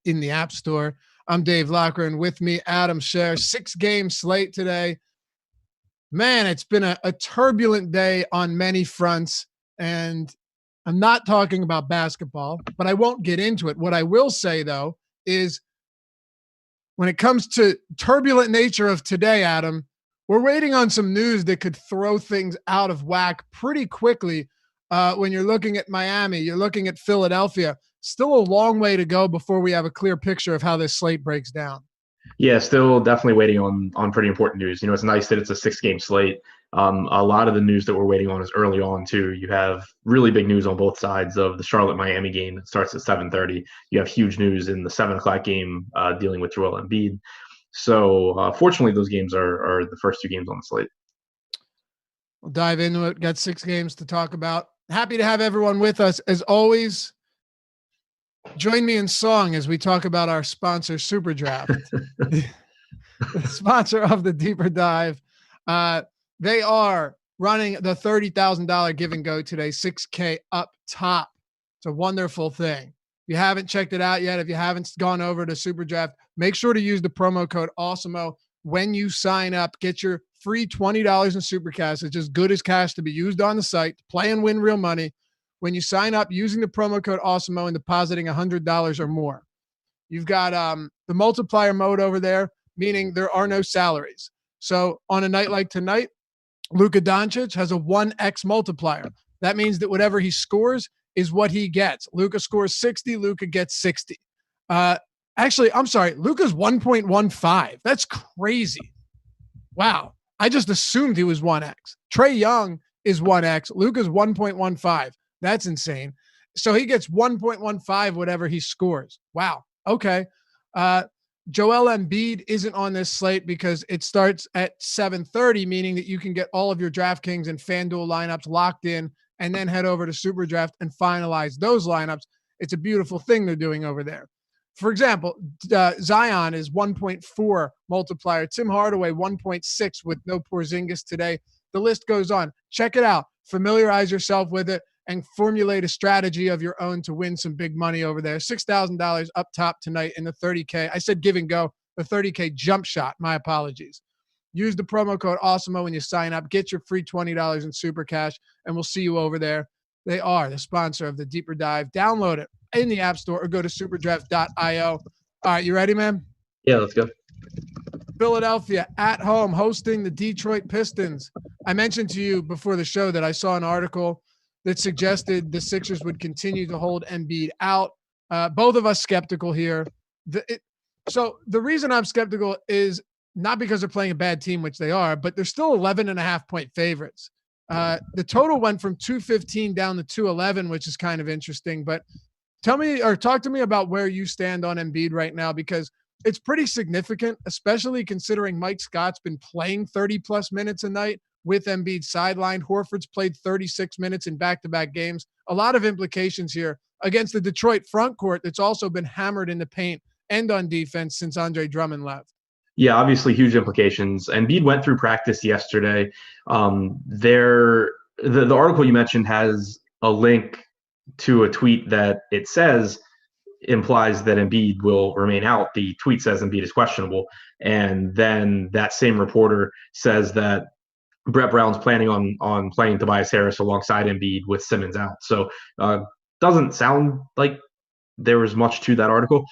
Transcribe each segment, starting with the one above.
in the App Store. I'm Dave Locker, and with me, Adam Scher. 6-game slate today. Man, it's been a turbulent day on many fronts, and I'm not talking about basketball, but I won't get into it. What I will say, though, is when it comes to turbulent nature of today, Adam, we're waiting on some news that could throw things out of whack pretty quickly. When you're looking at Miami, you're looking at Philadelphia. Still a long way to go before we have a clear picture of how this slate breaks down. Yeah, still definitely waiting on pretty important news. It's nice that it's a 6-game slate. A lot of the news that we're waiting on is early on, too. You have really big news on both sides of the Charlotte-Miami game that starts at 7:30. You have huge news in the 7 o'clock game dealing with Joel Embiid. So, fortunately, those games are the first 2 games on the slate. We'll dive into it. Got 6 games to talk about. Happy to have everyone with us. As always, join me in song as we talk about our sponsor, Super Draft, the sponsor of the Deeper Dive. They are running the $30,000 give and go today, $6K up top. It's a wonderful thing. If you haven't checked it out yet, if you haven't gone over to Super Draft, make sure to use the promo code Awesemo when you sign up. Get your free $20 in super cash. It's as good as cash to be used on the site to play and win real money when you sign up using the promo code Awesemo and depositing $100 or more. You've got the multiplier mode over there, meaning there are no salaries. So on a night like tonight, Luka Doncic has a 1x multiplier. That means that whatever he scores is what he gets. Luka scores 60, Luka gets 60. Actually, I'm sorry, Luka's 1.15. That's crazy. Wow. I just assumed he was 1x. Trey Young is 1x. Luka's 1.15. That's insane. So he gets 1.15 whatever he scores. Wow. Okay. Joel Embiid isn't on this slate because it starts at 7:30, meaning that you can get all of your Draftkings and Fanduel lineups locked in and then head over to Super Draft and finalize those lineups. It's a beautiful thing they're doing over there. For example, Zion is 1.4 multiplier. Tim Hardaway, 1.6 with no Porzingis today. The list goes on. Check it out. Familiarize yourself with it and formulate a strategy of your own to win some big money over there. $6,000 up top tonight in the 30K. I said give and go, the 30K jump shot. My apologies. Use the promo code Awesemo when you sign up. Get your free $20 in super cash, and we'll see you over there. They are the sponsor of the Deeper Dive. Download it in the App Store or go to superdraft.io. All right, you ready, man? Yeah, let's go. Philadelphia at home hosting the Detroit Pistons. I mentioned to you before the show that I saw an article that suggested the Sixers would continue to hold Embiid out. Both of us skeptical here. So the reason I'm skeptical is not because they're playing a bad team, which they are, but they're still 11.5-point favorites. The total went from 215 down to 211, which is kind of interesting. But talk to me about where you stand on Embiid right now, because it's pretty significant, especially considering Mike Scott's been playing 30-plus minutes a night with Embiid sidelined. Horford's played 36 minutes in back-to-back games. A lot of implications here against the Detroit front court that's also been hammered in the paint and on defense since Andre Drummond left. Yeah, obviously huge implications. Embiid went through practice yesterday. The article you mentioned has a link to a tweet that it says implies that Embiid will remain out. The tweet says Embiid is questionable. And then that same reporter says that Brett Brown's planning on playing Tobias Harris alongside Embiid with Simmons out. So doesn't sound like there was much to that article.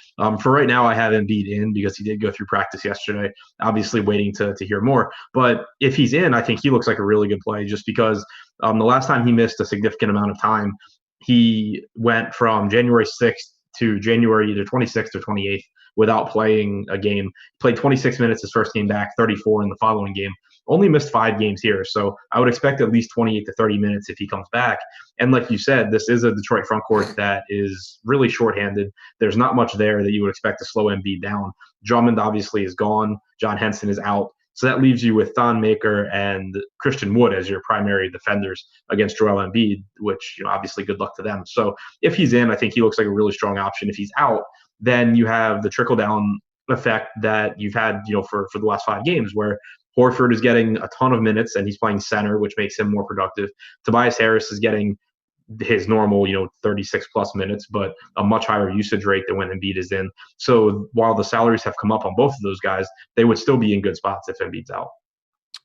For right now, I have Embiid in because he did go through practice yesterday, obviously waiting to hear more. But if he's in, I think he looks like a really good play just because the last time he missed a significant amount of time, he went from January 6th to January either 26th or 28th without playing a game. Played 26 minutes his first game back, 34 in the following game. Only missed 5 games here. So I would expect at least 28 to 30 minutes if he comes back. And like you said, this is a Detroit front court that is really shorthanded. There's not much there that you would expect to slow Embiid down. Drummond obviously is gone. John Henson is out. So that leaves you with Thon Maker and Christian Wood as your primary defenders against Joel Embiid, which, obviously good luck to them. So if he's in, I think he looks like a really strong option. If he's out, then you have the trickle-down effect that you've had, for the last 5 games where Horford is getting a ton of minutes and he's playing center, which makes him more productive. Tobias Harris is getting his normal, 36 plus minutes, but a much higher usage rate than when Embiid is in. So while the salaries have come up on both of those guys, they would still be in good spots if Embiid's out.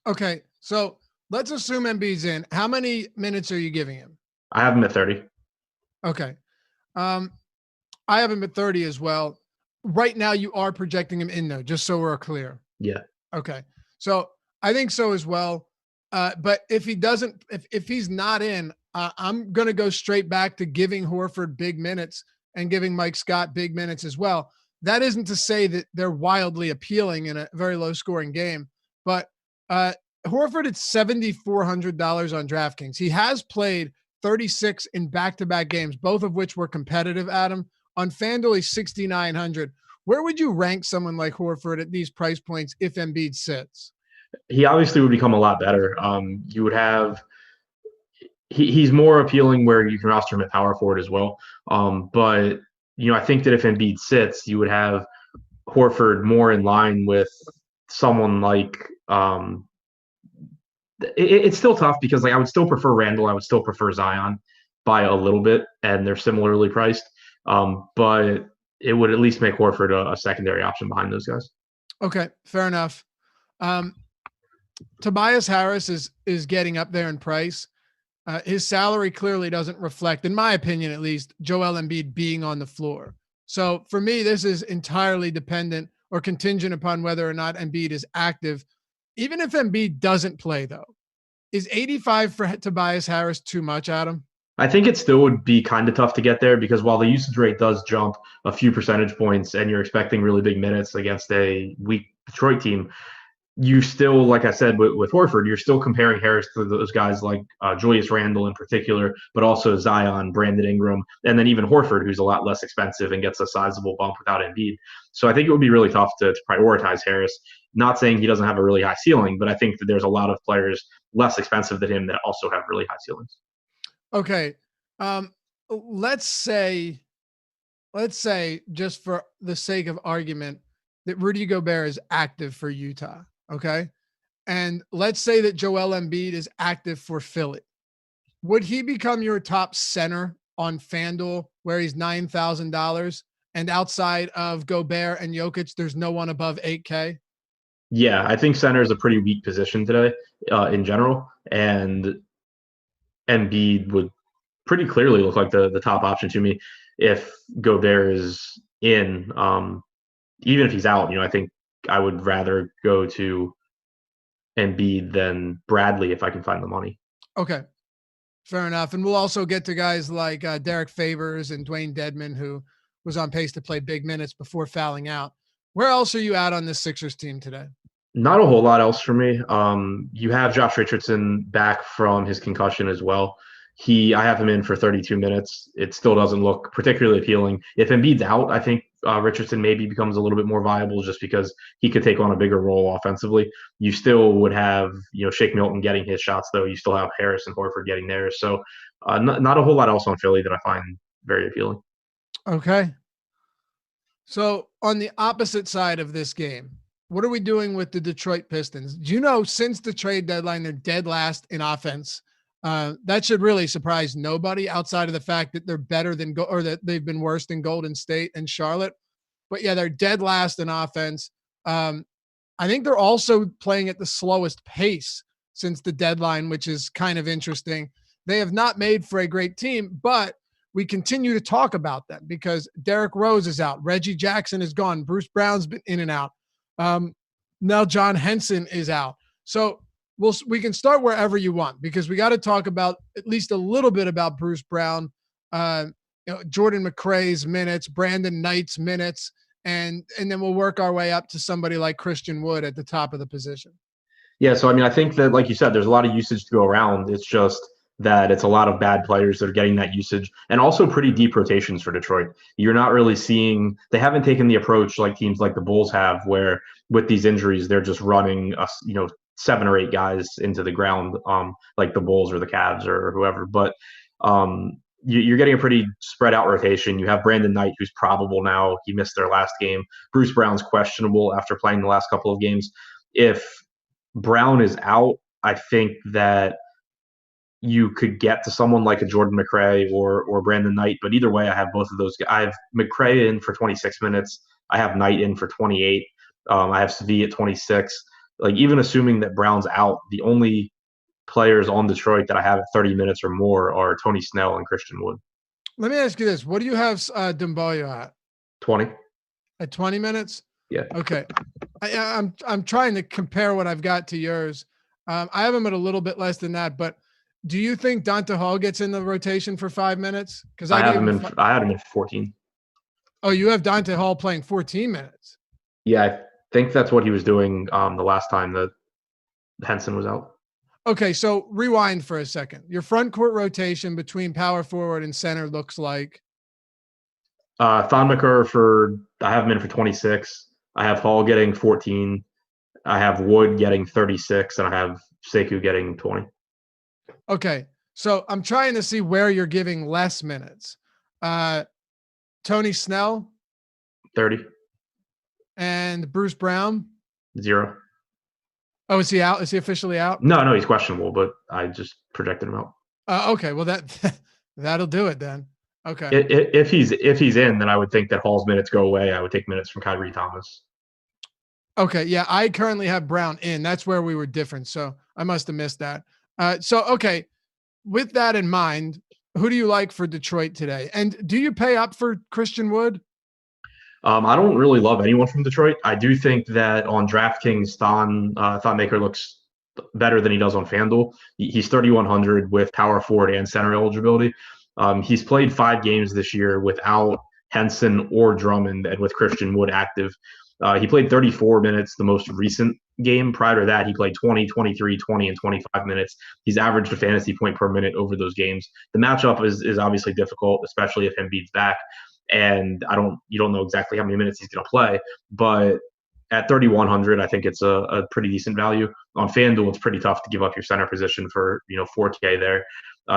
Okay, so let's assume Embiid's in. How many minutes are you giving him? I have him at 30. Okay. I have him at 30 as well. Right now, you are projecting him in, though, just so we're clear. Yeah. Okay. So I think so as well. But if he doesn't, if he's not in, I'm going to go straight back to giving Horford big minutes and giving Mike Scott big minutes as well. That isn't to say that they're wildly appealing in a very low scoring game, but Horford at $7,400 on DraftKings. He has played 36 in back-to-back games, both of which were competitive, Adam. On FanDuel, he's 6,900. Where would you rank someone like Horford at these price points if Embiid sits? He obviously would become a lot better. You would have he's more appealing where you can roster him at power forward as well. But I think that if Embiid sits, you would have Horford more in line with someone like it's still tough because I would still prefer Randle. I would still prefer Zion by a little bit, and they're similarly priced. But it would at least make Horford a secondary option behind those guys. Okay, fair enough. Tobias Harris is getting up there in price. His salary clearly doesn't reflect, in my opinion at least, Joel Embiid being on the floor. So for me, this is entirely dependent or contingent upon whether or not Embiid is active. Even if Embiid doesn't play, though, is 85 for Tobias Harris too much, Adam? I think it still would be kind of tough to get there because while the usage rate does jump a few percentage points and you're expecting really big minutes against a weak Detroit team, you still, like I said, with Horford, you're still comparing Harris to those guys like Julius Randle in particular, but also Zion, Brandon Ingram, and then even Horford, who's a lot less expensive and gets a sizable bump without Embiid. So I think it would be really tough to prioritize Harris. Not saying he doesn't have a really high ceiling, but I think that there's a lot of players less expensive than him that also have really high ceilings. Okay. Let's say just for the sake of argument that Rudy Gobert is active for Utah. Okay. And let's say that Joel Embiid is active for Philly. Would he become your top center on FanDuel where he's $9,000 and outside of Gobert and Jokic, there's no one above 8K? Yeah, I think center is a pretty weak position today in general. And Embiid would pretty clearly look like the top option to me if Gobert is in. Even if he's out, I think I would rather go to Embiid than Bradley if I can find the money. Okay, fair enough. And we'll also get to guys like Derek Favors and Dewayne Dedmon, who was on pace to play big minutes before fouling out. Where else are you at on this Sixers team today? Not a whole lot else for me. You have Josh Richardson back from his concussion as well. I have him in for 32 minutes. It still doesn't look particularly appealing. If Embiid's out, I think Richardson maybe becomes a little bit more viable just because he could take on a bigger role offensively. You still would have, Shake Milton getting his shots, though. You still have Harris and Horford getting theirs. So not a whole lot else on Philly that I find very appealing. Okay. So on the opposite side of this game, what are we doing with the Detroit Pistons? Do you know since the trade deadline, they're dead last in offense? That should really surprise nobody outside of the fact that they're better than or that they've been worse than Golden State and Charlotte. But yeah, they're dead last in offense. I think they're also playing at the slowest pace since the deadline, which is kind of interesting. They have not made for a great team, but we continue to talk about them because Derrick Rose is out. Reggie Jackson is gone. Bruce Brown's been in and out. Now John Henson is out. So we can start wherever you want because we got to talk about at least a little bit about Bruce Brown, Jordan McRae's minutes, Brandon Knight's minutes, and then we'll work our way up to somebody like Christian Wood at the top of the position. Yeah, so I think that, like you said, there's a lot of usage to go around. It's just that it's a lot of bad players that are getting that usage and also pretty deep rotations for Detroit. You're not really seeing – they haven't taken the approach like teams like the Bulls have where with these injuries they're just running 7 or 8 guys into the ground like the Bulls or the Cavs or whoever. But you're getting a pretty spread out rotation. You have Brandon Knight, who's probable now. He missed their last game. Bruce Brown's questionable after playing the last couple of games. If Brown is out, I think that you could get to someone like a Jordan McRae or Brandon Knight. But either way, I have both of those. I have McRae in for 26 minutes. I have Knight in for 28. I have Sevilla at 26. Like, even assuming that Brown's out, the only players on Detroit that I have at 30 minutes or more are Tony Snell and Christian Wood. Let me ask you this. What do you have Dumboya at? 20. At 20 minutes? Yeah. Okay. I'm trying to compare what I've got to yours. I have him at a little bit less than that, but do you think Donta Hall gets in the rotation for 5 minutes? Because I had him in 14. Oh, you have Donta Hall playing 14 minutes. Yeah, I think that's what he was doing the last time that Henson was out. Okay, so rewind for a second. Your front court rotation between power forward and center looks like Thonmaker I have him in for 26. I have Hall getting 14. I have Wood getting 36, and I have Sekou getting 20. Okay, so I'm trying to see where you're giving less minutes. Tony Snell, 30. And Bruce Brown, 0. Oh, is he out? Is he officially out? No, he's questionable, but I just projected him out. Okay, well that'll do it then. Okay. If he's in, then I would think that Hall's minutes go away. I would take minutes from Kyrie Thomas. Okay, yeah, I currently have Brown in. That's where we were different, so I must have missed that. Okay, with that in mind, who do you like for Detroit today? And do you pay up for Christian Wood? I don't really love anyone from Detroit. I do think that on DraftKings, Thonmaker looks better than he does on FanDuel. He's 3,100 with power forward and center eligibility. He's played 5 games this year without Henson or Drummond and with Christian Wood active. He played 34 minutes the most recent game. Prior to that, he played 20, 23, 20, and 25 minutes. He's averaged a fantasy point per minute over those games. The matchup is obviously difficult, especially if Embiid's back. And you don't know exactly how many minutes he's going to play. But at 3,100, I think it's a pretty decent value. On FanDuel, it's pretty tough to give up your center position for 4K there.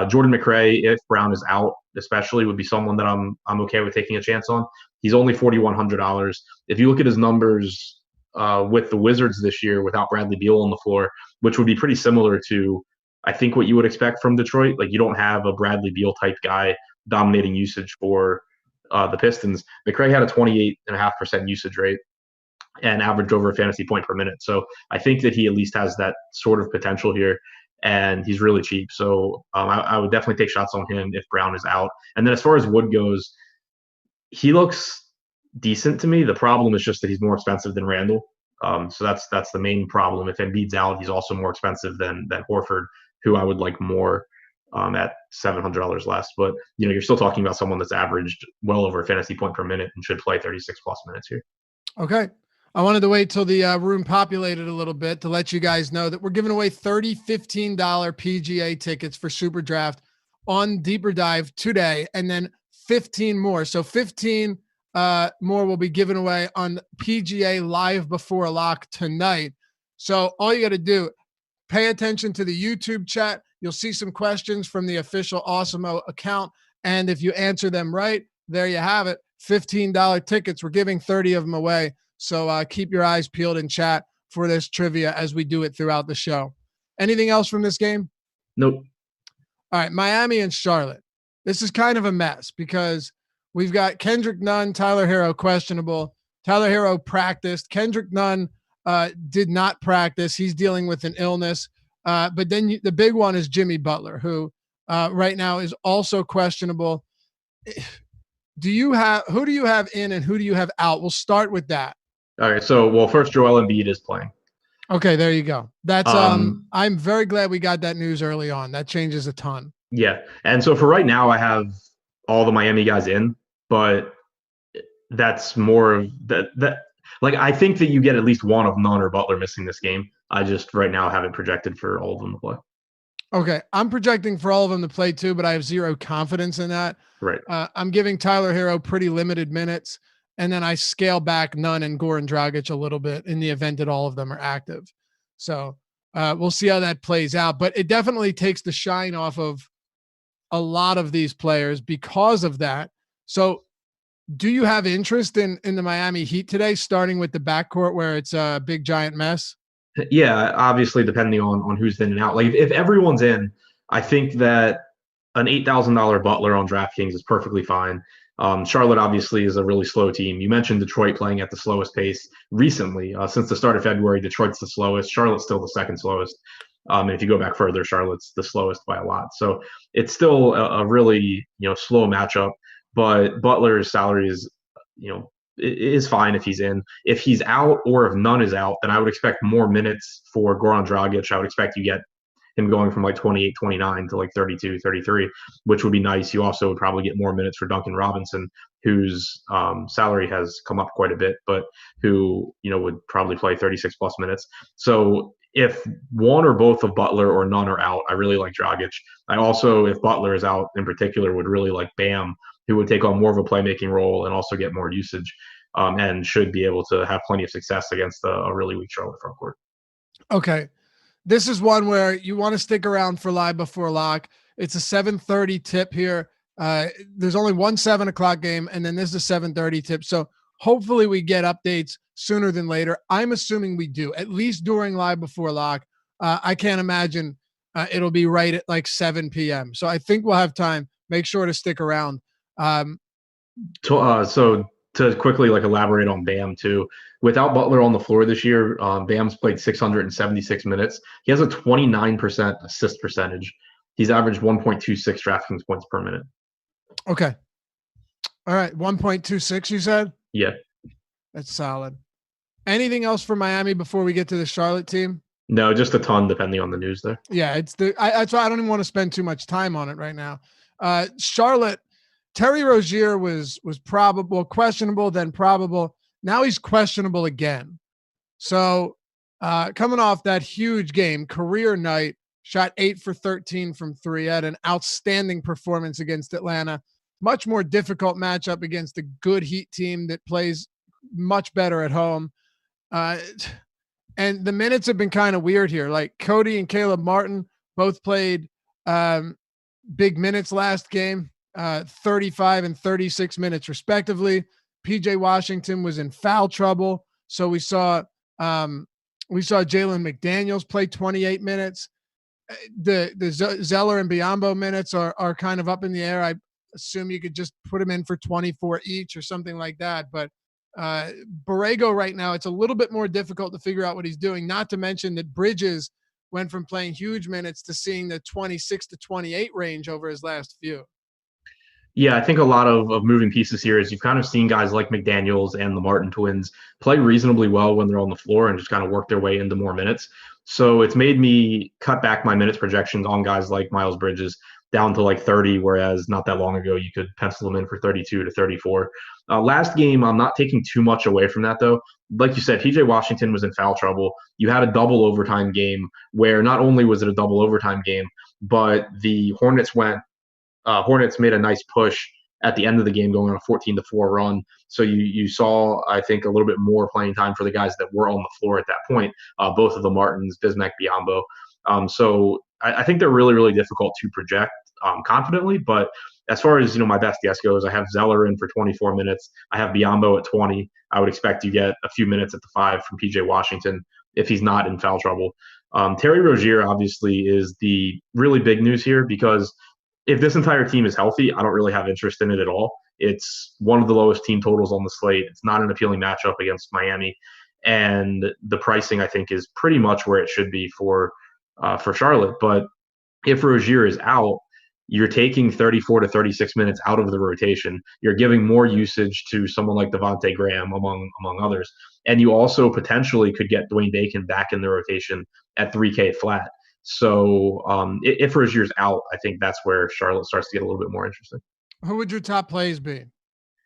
Jordan McRae, if Brown is out, especially, would be someone that I'm okay with taking a chance on. He's only $4,100. If you look at his numbers with the Wizards this year without Bradley Beal on the floor, which would be pretty similar to, I think, what you would expect from Detroit. Like, you don't have a Bradley Beal type guy dominating usage for the Pistons. McRae had a 28.5% usage rate and averaged over a fantasy point per minute. So I think that he at least has that sort of potential here, and he's really cheap. So I would definitely take shots on him if Brown is out. And then as far as Wood goes, he looks decent to me. The problem is just that he's more expensive than Randle. So that's the main problem. If Embiid's out, he's also more expensive than Horford, who I would like more at $700 less. But you're still talking about someone that's averaged well over a fantasy point per minute and should play 36 plus minutes here. Okay. I wanted to wait till the room populated a little bit to let you guys know that we're giving away $15 PGA tickets for Super Draft on Deeper Dive today, and then 15 more. So 15 more will be given away on PGA Live Before a Lock tonight. So all you got to do, pay attention to the YouTube chat. You'll see some questions from the official Awesemo account. And if you answer them right, there you have it. $15 tickets. We're giving 30 of them away. So keep your eyes peeled in chat for this trivia as we do it throughout the show. Anything else from this game? Nope. All right, Miami and Charlotte. This is kind of a mess because we've got Kendrick Nunn, Tyler Hero questionable. Tyler Hero practiced. Kendrick Nunn did not practice. He's dealing with an illness. But then the big one is Jimmy Butler, who right now is also questionable. Who do you have in and who do you have out? We'll start with that. All right. So, first, Joel Embiid is playing. Okay, there you go. That's I'm very glad we got that news early on. That changes a ton. Yeah. And so for right now, I have all the Miami guys in, but that's more of that. Like, I think that you get at least one of Nunn or Butler missing this game. I just right now have it projected for all of them to play. Okay. I'm projecting for all of them to play too, but I have zero confidence in that. Right. I'm giving Tyler Hero pretty limited minutes, and then I scale back Nunn and Goran Dragic a little bit in the event that all of them are active. So we'll see how that plays out, but it definitely takes the shine off of a lot of these players because of that. So do you have interest in the Miami Heat today, starting with the backcourt where it's a big giant mess? Yeah, obviously depending on who's in and out. Like if everyone's in, I think that an $8,000 Butler on DraftKings is perfectly fine. Charlotte obviously is a really slow team. You mentioned Detroit playing at the slowest pace recently. Since the start of February, Detroit's the slowest. Charlotte's still the second slowest. And if you go back further, Charlotte's the slowest by a lot. So it's still a really slow matchup. But Butler's salary is fine if he's in. If he's out or if none is out, then I would expect more minutes for Goran Dragic. I would expect you get him going from like 28, 29 to like 32, 33, which would be nice. You also would probably get more minutes for Duncan Robinson, whose salary has come up quite a bit, but who, would probably play 36 plus minutes. So if one or both of Butler or none are out, I really like Dragic. I also, if Butler is out in particular, would really like Bam, who would take on more of a playmaking role and also get more usage and should be able to have plenty of success against a really weak Charlotte front court. Okay. This is one where you want to stick around for live before lock. It's a 7:30 tip here. There's only one 7:00 game, and then there's a 7:30 tip. So hopefully we get updates sooner than later. I'm assuming we do, at least during live before lock. I can't imagine it'll be right at like 7 p.m. So I think we'll have time. Make sure to stick around. So to quickly elaborate on Bam too, without Butler on the floor this year, Bam's played 676 minutes. He has a 29% assist percentage. He's averaged 1.26 DraftKings points per minute. Okay. All right. 1.26, you said? Yeah. That's solid. Anything else for Miami before we get to the Charlotte team? No, just a ton depending on the news there. Yeah, that's why I don't even want to spend too much time on it right now. Charlotte, Terry Rozier was questionable, then probable. Now he's questionable again. So coming off that huge game, career night, shot 8 for 13 from 3, had an outstanding performance against Atlanta. Much more difficult matchup against a good Heat team that plays much better at home. And the minutes have been kind of weird here. Like Cody and Caleb Martin both played big minutes last game, 35 and 36 minutes respectively. PJ Washington was in foul trouble. So we saw Jalen McDaniels play 28 minutes. The Zeller and Biyombo minutes are kind of up in the air. I assume you could just put them in for 24 each or something like that. But Borrego right now, it's a little bit more difficult to figure out what he's doing, not to mention that Bridges went from playing huge minutes to seeing the 26 to 28 range over his last few. Yeah, I think a lot of moving pieces here is you've kind of seen guys like McDaniels and the Martin twins play reasonably well when they're on the floor and just kind of work their way into more minutes. So it's made me cut back my minutes projections on guys like Miles Bridges down to like 30, whereas not that long ago you could pencil them in for 32 to 34. Last game, I'm not taking too much away from that, though. Like you said, PJ Washington was in foul trouble. You had a double overtime game where not only was it a double overtime game, but the Hornets made a nice push at the end of the game going on a 14-4 run. So you saw, I think, a little bit more playing time for the guys that were on the floor at that point, both of the Martins, Bismack, Biyombo. So I think they're really, really difficult to project confidently. But as far as my best guess goes, I have Zeller in for 24 minutes. I have Biyombo at 20. I would expect you get a few minutes at the 5 from PJ Washington if he's not in foul trouble. Terry Rozier obviously is the really big news here because if this entire team is healthy, I don't really have interest in it at all. It's one of the lowest team totals on the slate. It's not an appealing matchup against Miami. And the pricing, I think, is pretty much where it should be for Charlotte. But if Rozier is out, you're taking 34 to 36 minutes out of the rotation. You're giving more usage to someone like Devonte Graham, among others. And you also potentially could get Dwayne Bacon back in the rotation at 3K flat. So if Rozier's out, I think that's where Charlotte starts to get a little bit more interesting. Who would your top plays be?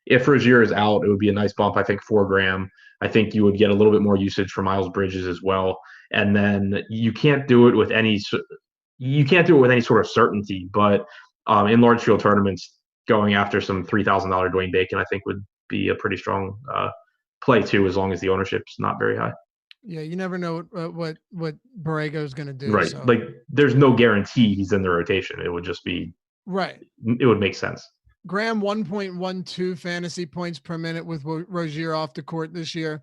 If Rozier is out, it would be a nice bump, I think, for Graham. I think you would get a little bit more usage for Miles Bridges as well. And then you can't do it with any sort of certainty, but in large field tournaments, going after some $3,000 Dwayne Bacon, I think would be a pretty strong play too, as long as the ownership's not very high. Yeah, you never know what Borrego is going to do. Right. So. Like there's no guarantee he's in the rotation. It would just be right. It would make sense. Graham 1.12 fantasy points per minute with Rozier off the court this year.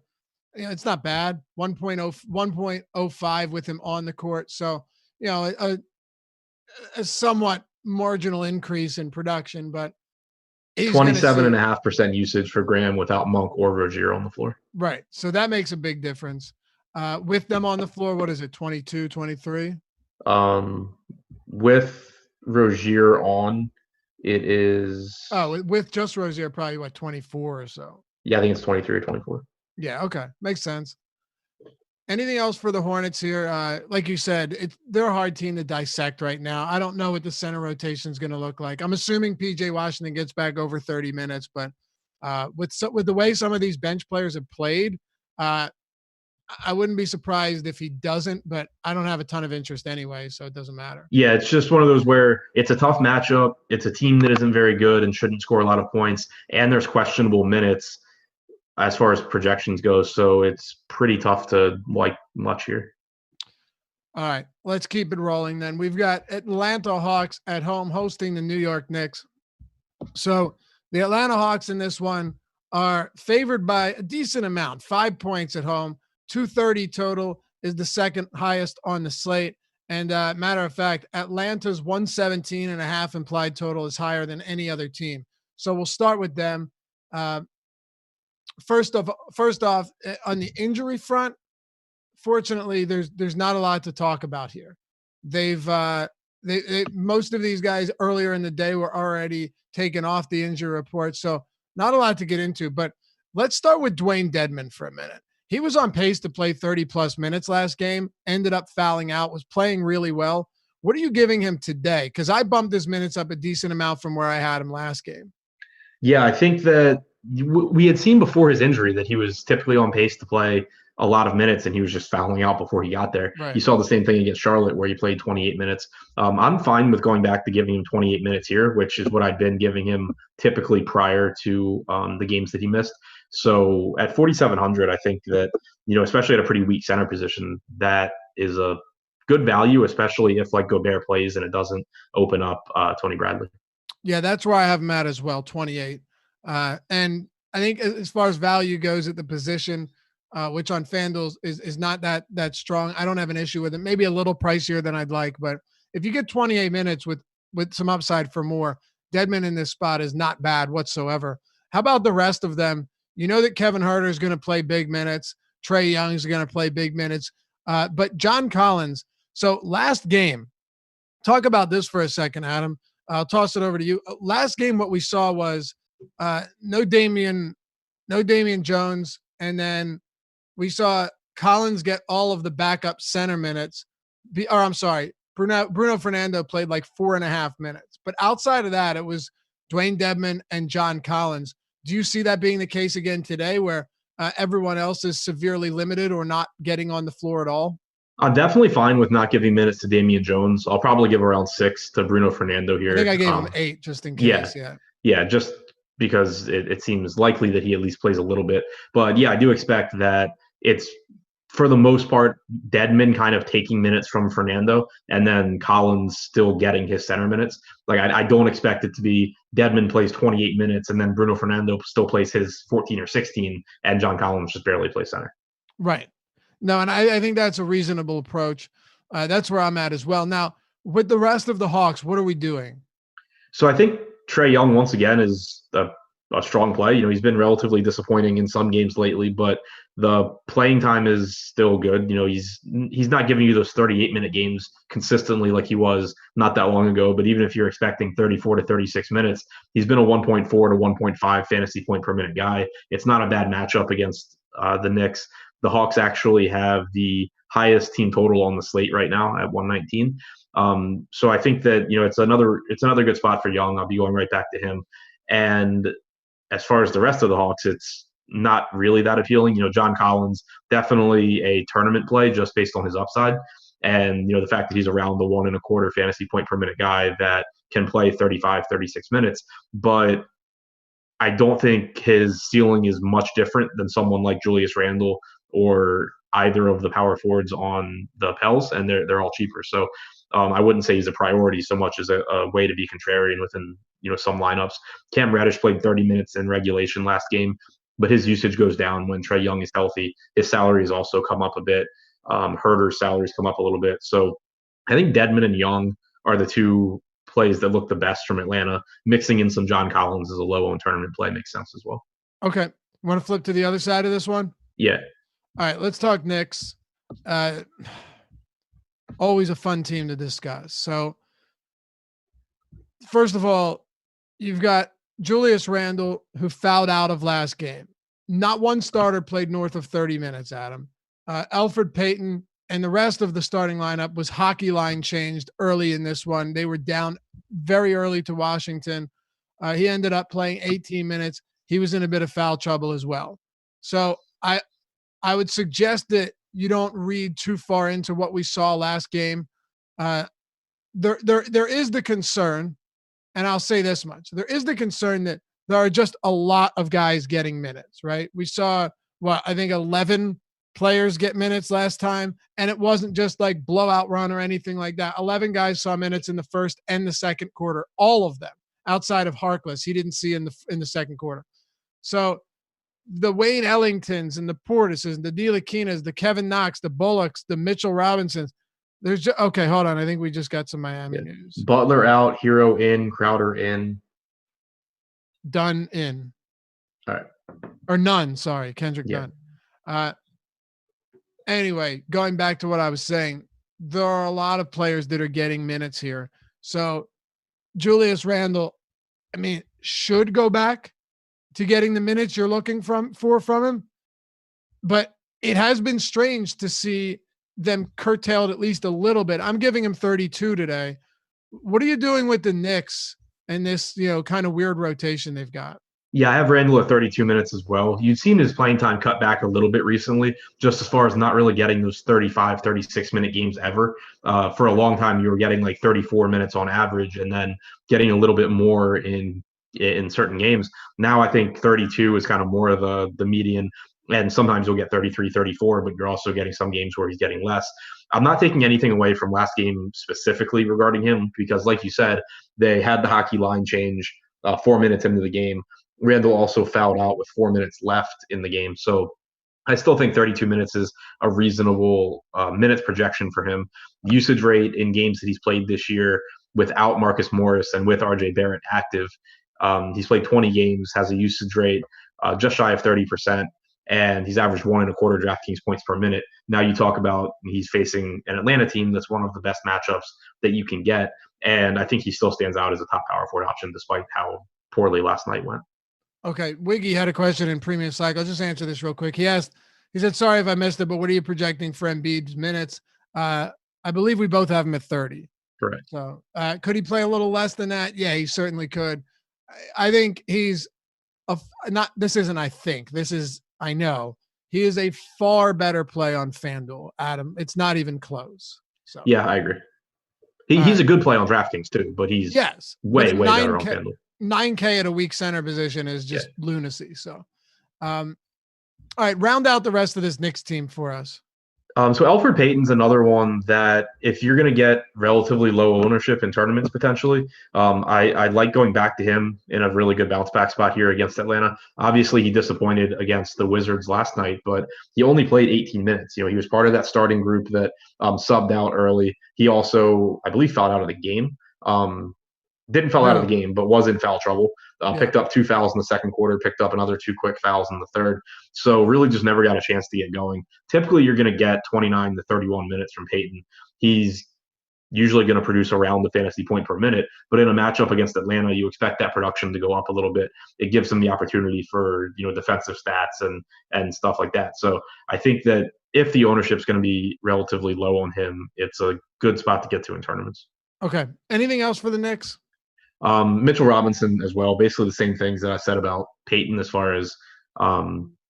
It's not bad. 1.05 with him on the court. So, a somewhat marginal increase in production, but he's going to 27.5% usage for Graham without Monk or Rozier on the floor. Right. So that makes a big difference. With them on the floor, what is it, 22, 23? With Rozier on, it is. Oh, with just Rozier, probably what, 24 or so? Yeah, I think it's 23 or 24. Yeah, okay. Makes sense. Anything else for the Hornets here? Like you said, they're a hard team to dissect right now. I don't know what the center rotation is going to look like. I'm assuming PJ Washington gets back over 30 minutes, but with the way some of these bench players have played, I wouldn't be surprised if he doesn't, but I don't have a ton of interest anyway, so it doesn't matter. Yeah, it's just one of those where it's a tough matchup. It's a team that isn't very good and shouldn't score a lot of points, and there's questionable minutes as far as projections go. So it's pretty tough to like much here. All right, let's keep it rolling then. We've got Atlanta Hawks at home hosting the New York Knicks. So the Atlanta Hawks in this one are favored by a decent amount, 5 points at home. 230 total is the second highest on the slate. And matter of fact, Atlanta's 117.5 implied total is higher than any other team. So we'll start with them. First off, on the injury front, fortunately, there's not a lot to talk about here. They've most of these guys earlier in the day were already taken off the injury report, so not a lot to get into. But let's start with Dewayne Dedmon for a minute. He was on pace to play 30-plus minutes last game, ended up fouling out, was playing really well. What are you giving him today? Because I bumped his minutes up a decent amount from where I had him last game. Yeah, I think that we had seen before his injury that he was typically on pace to play a lot of minutes, and he was just fouling out before he got there. Right. You saw the same thing against Charlotte where he played 28 minutes. I'm fine with going back to giving him 28 minutes here, which is what I'd been giving him typically prior to the games that he missed. So at 4,700, I think that, especially at a pretty weak center position, that is a good value, especially if like Gobert plays and it doesn't open up Tony Bradley. Yeah, that's where I have him at as well, 28. And I think as far as value goes at the position, which on FanDuel is not that strong, I don't have an issue with it. Maybe a little pricier than I'd like, but if you get 28 minutes with some upside for more, Dedmon in this spot is not bad whatsoever. How about the rest of them? You know that Kevin Huerter is going to play big minutes. Trey Young is going to play big minutes. But John Collins, so last game, talk about this for a second, Adam. I'll toss it over to you. Last game, what we saw was no Damian Jones, and then we saw Collins get all of the backup center minutes. Bruno Fernando played like 4.5 minutes. But outside of that, it was Dewayne Dedmon and John Collins. Do you see that being the case again today where everyone else is severely limited or not getting on the floor at all? I'm definitely fine with not giving minutes to Damian Jones. I'll probably give around 6 to Bruno Fernando here. I think I gave him 8 just in case. Yeah, just because it seems likely that he at least plays a little bit. But yeah, I do expect that it's, for the most part, Dedmon kind of taking minutes from Fernando and then Collins still getting his center minutes. Like I don't expect it to be Dedmon plays 28 minutes and then Bruno Fernando still plays his 14 or 16 and John Collins just barely plays center. Right. No, and I think that's a reasonable approach. That's where I'm at as well. Now, with the rest of the Hawks, what are we doing? So I think Trey Young, once again, is a strong play. He's been relatively disappointing in some games lately, but the playing time is still good. He's not giving you those 38-minute games consistently like he was not that long ago, but even if you're expecting 34 to 36 minutes, he's been a 1.4 to 1.5 fantasy point per minute guy. It's not a bad matchup against the Knicks. The Hawks actually have the highest team total on the slate right now at 119. So I think that, it's another good spot for Young. I'll be going right back to him. And as far as the rest of the Hawks, it's not really that appealing. John Collins, definitely a tournament play just based on his upside. And, the fact that he's around the 1.25 fantasy point per minute guy that can play 35, 36 minutes. But I don't think his ceiling is much different than someone like Julius Randle or either of the power forwards on the Pels, and they're all cheaper. So I wouldn't say he's a priority so much as a way to be contrarian within some lineups. Cam Reddish played 30 minutes in regulation last game, but his usage goes down when Trey Young is healthy. His salary has also come up a bit. Herter's salaries come up a little bit. So I think Dedmon and Young are the two plays that look the best from Atlanta. Mixing in some John Collins as a low-owned tournament play makes sense as well. Okay. Want to flip to the other side of this one? Yeah. All right, let's talk Knicks. Always a fun team to discuss. So, first of all, you've got Julius Randle, who fouled out of last game. Not one starter played north of 30 minutes, Adam. Alfred Payton and the rest of the starting lineup was hockey line changed early in this one. They were down very early to Washington. He ended up playing 18 minutes. He was in a bit of foul trouble as well. So I would suggest that you don't read too far into what we saw last game. There is the concern, and I'll say this much. There is the concern that there are just a lot of guys getting minutes, right? We saw, I think 11 players get minutes last time, and it wasn't just like blowout run or anything like that. 11 guys saw minutes in the first and the second quarter, all of them outside of Harkless. He didn't see in the second quarter. So the Wayne Ellingtons and the Portises and the Ntilikina, the Kevin Knox, the Bullocks, the Mitchell Robinsons. There's just, okay, hold on. I think we just got some Miami news. Butler out, Hero in, Crowder in. Dunn in. All right. Or none, sorry. Kendrick Dunn. Anyway, going back to what I was saying, there are a lot of players that are getting minutes here. So Julius Randle, should go back to getting the minutes you're looking from him. But it has been strange to see them curtailed at least a little bit. I'm giving him 32 today. What are you doing with the Knicks and this, kind of weird rotation they've got? Yeah, I have Randle at 32 minutes as well. You've seen his playing time cut back a little bit recently, just as far as not really getting those 35, 36-minute games ever. For a long time, you were getting like 34 minutes on average and then getting a little bit more in certain games. Now I think 32 is kind of more of the median, and sometimes you'll get 33, 34, but you're also getting some games where he's getting less. I'm not taking anything away from last game specifically regarding him because, like you said, they had the hockey line change 4 minutes into the game. Randle also fouled out with 4 minutes left in the game. So I still think 32 minutes is a reasonable minutes projection for him. Usage rate in games that he's played this year without Marcus Morris and with RJ Barrett active, he's played 20 games, has a usage rate just shy of 30%, and he's averaged 1.25 DraftKings points per minute. Now you talk about he's facing an Atlanta team that's one of the best matchups that you can get, and I think he still stands out as a top power forward option despite how poorly last night went. Okay, Wiggy had a question in Premium Cycle. I'll just answer this real quick. He said, sorry if I missed it, but what are you projecting for Embiid's minutes? I believe we both have him at 30. Correct. So could he play a little less than that? Yeah, he certainly could. I think he's I know he is a far better play on FanDuel, Adam. It's not even close. So yeah, I agree. He's a good play on DraftKings too, but he's way better on FanDuel. 9K at a weak center position is just lunacy. So, all right, round out the rest of this Knicks team for us. So Alfred Payton's another one that if you're going to get relatively low ownership in tournaments potentially, I like going back to him in a really good bounce back spot here against Atlanta. Obviously, he disappointed against the Wizards last night, but he only played 18 minutes. He was part of that starting group that subbed out early. He also, I believe, fouled out of the game. Didn't foul out of the game, but was in foul trouble. Picked up 2 fouls in the second quarter, picked up another 2 quick fouls in the third. So really just never got a chance to get going. Typically, you're going to get 29 to 31 minutes from Payton. He's usually going to produce around the fantasy point per minute, but in a matchup against Atlanta, you expect that production to go up a little bit. It gives him the opportunity for, defensive stats and stuff like that. So I think that if the ownership's going to be relatively low on him, it's a good spot to get to in tournaments. Okay. Anything else for the Knicks? Mitchell Robinson as well. Basically the same things that I said about Payton as far as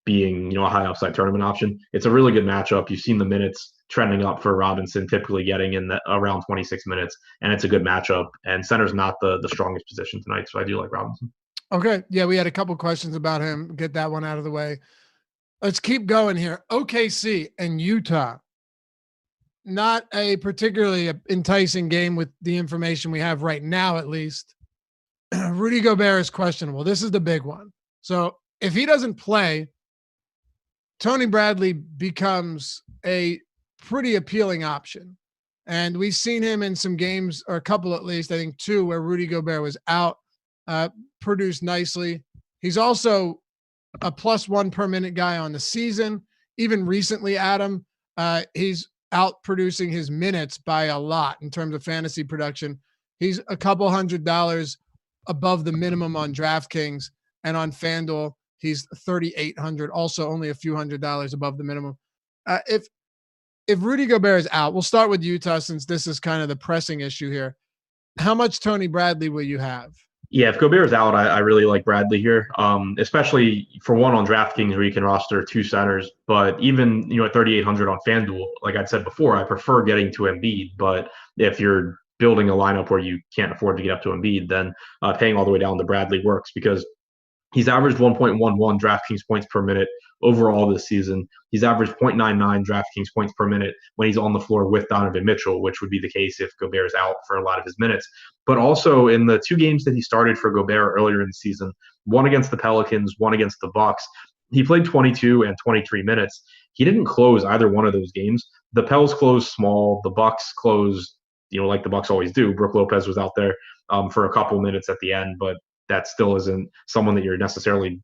being, a high upside tournament option. It's a really good matchup. You've seen the minutes trending up for Robinson, typically getting in around 26 minutes, and it's a good matchup. And center's not the strongest position tonight, so I do like Robinson. Okay. Yeah, we had a couple questions about him. Get that one out of the way. Let's keep going here. OKC and Utah. Not a particularly enticing game with the information we have right now, at least. Rudy Gobert is questionable. This is the big one. So if he doesn't play, Tony Bradley becomes a pretty appealing option. And we've seen him in some games, or a couple at least, I think 2, where Rudy Gobert was out, produced nicely. He's also a +1 per minute guy on the season. Even recently, Adam, he's out producing his minutes by a lot in terms of fantasy production. He's a couple $100 above the minimum on DraftKings, and on FanDuel, he's 3,800, also only a few $100s above the minimum. If Rudy Gobert is out, we'll start with Utah since this is kind of the pressing issue here. How much Tony Bradley will you have? Yeah, if Gobert is out, I really like Bradley here, especially for one on DraftKings where you can roster 2 centers. But even at 3,800 on FanDuel, like I said before, I prefer getting to Embiid. But if you're building a lineup where you can't afford to get up to Embiid, then paying all the way down to Bradley works because he's averaged 1.11 DraftKings points per minute overall this season. He's averaged 0.99 DraftKings points per minute when he's on the floor with Donovan Mitchell, which would be the case if Gobert is out for a lot of his minutes. But also in the 2 games that he started for Gobert earlier in the season, one against the Pelicans, one against the Bucks, he played 22 and 23 minutes. He didn't close either one of those games. The Pels closed small. The Bucks closed, like the Bucks always do. Brook Lopez was out there for a couple minutes at the end, but that still isn't someone that you're necessarily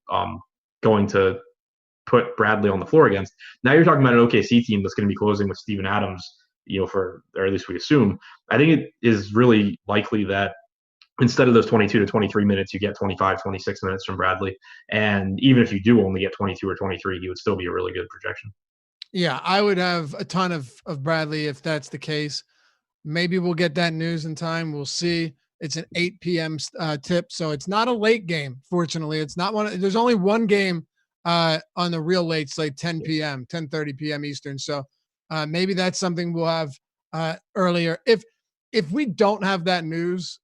going to put Bradley on the floor against. Now you're talking about an OKC team that's going to be closing with Steven Adams, or at least we assume. I think it is really likely that instead of those 22 to 23 minutes, you get 25, 26 minutes from Bradley. And even if you do only get 22 or 23, he would still be a really good projection. Yeah, I would have a ton of Bradley if that's the case. Maybe we'll get that news in time. We'll see. It's an 8 p.m. Tip, so it's not a late game. Fortunately, it's not one. There's only one game on the real late slate, 10 p.m., 10:30 p.m. Eastern. So maybe that's something we'll have earlier. If we don't have that news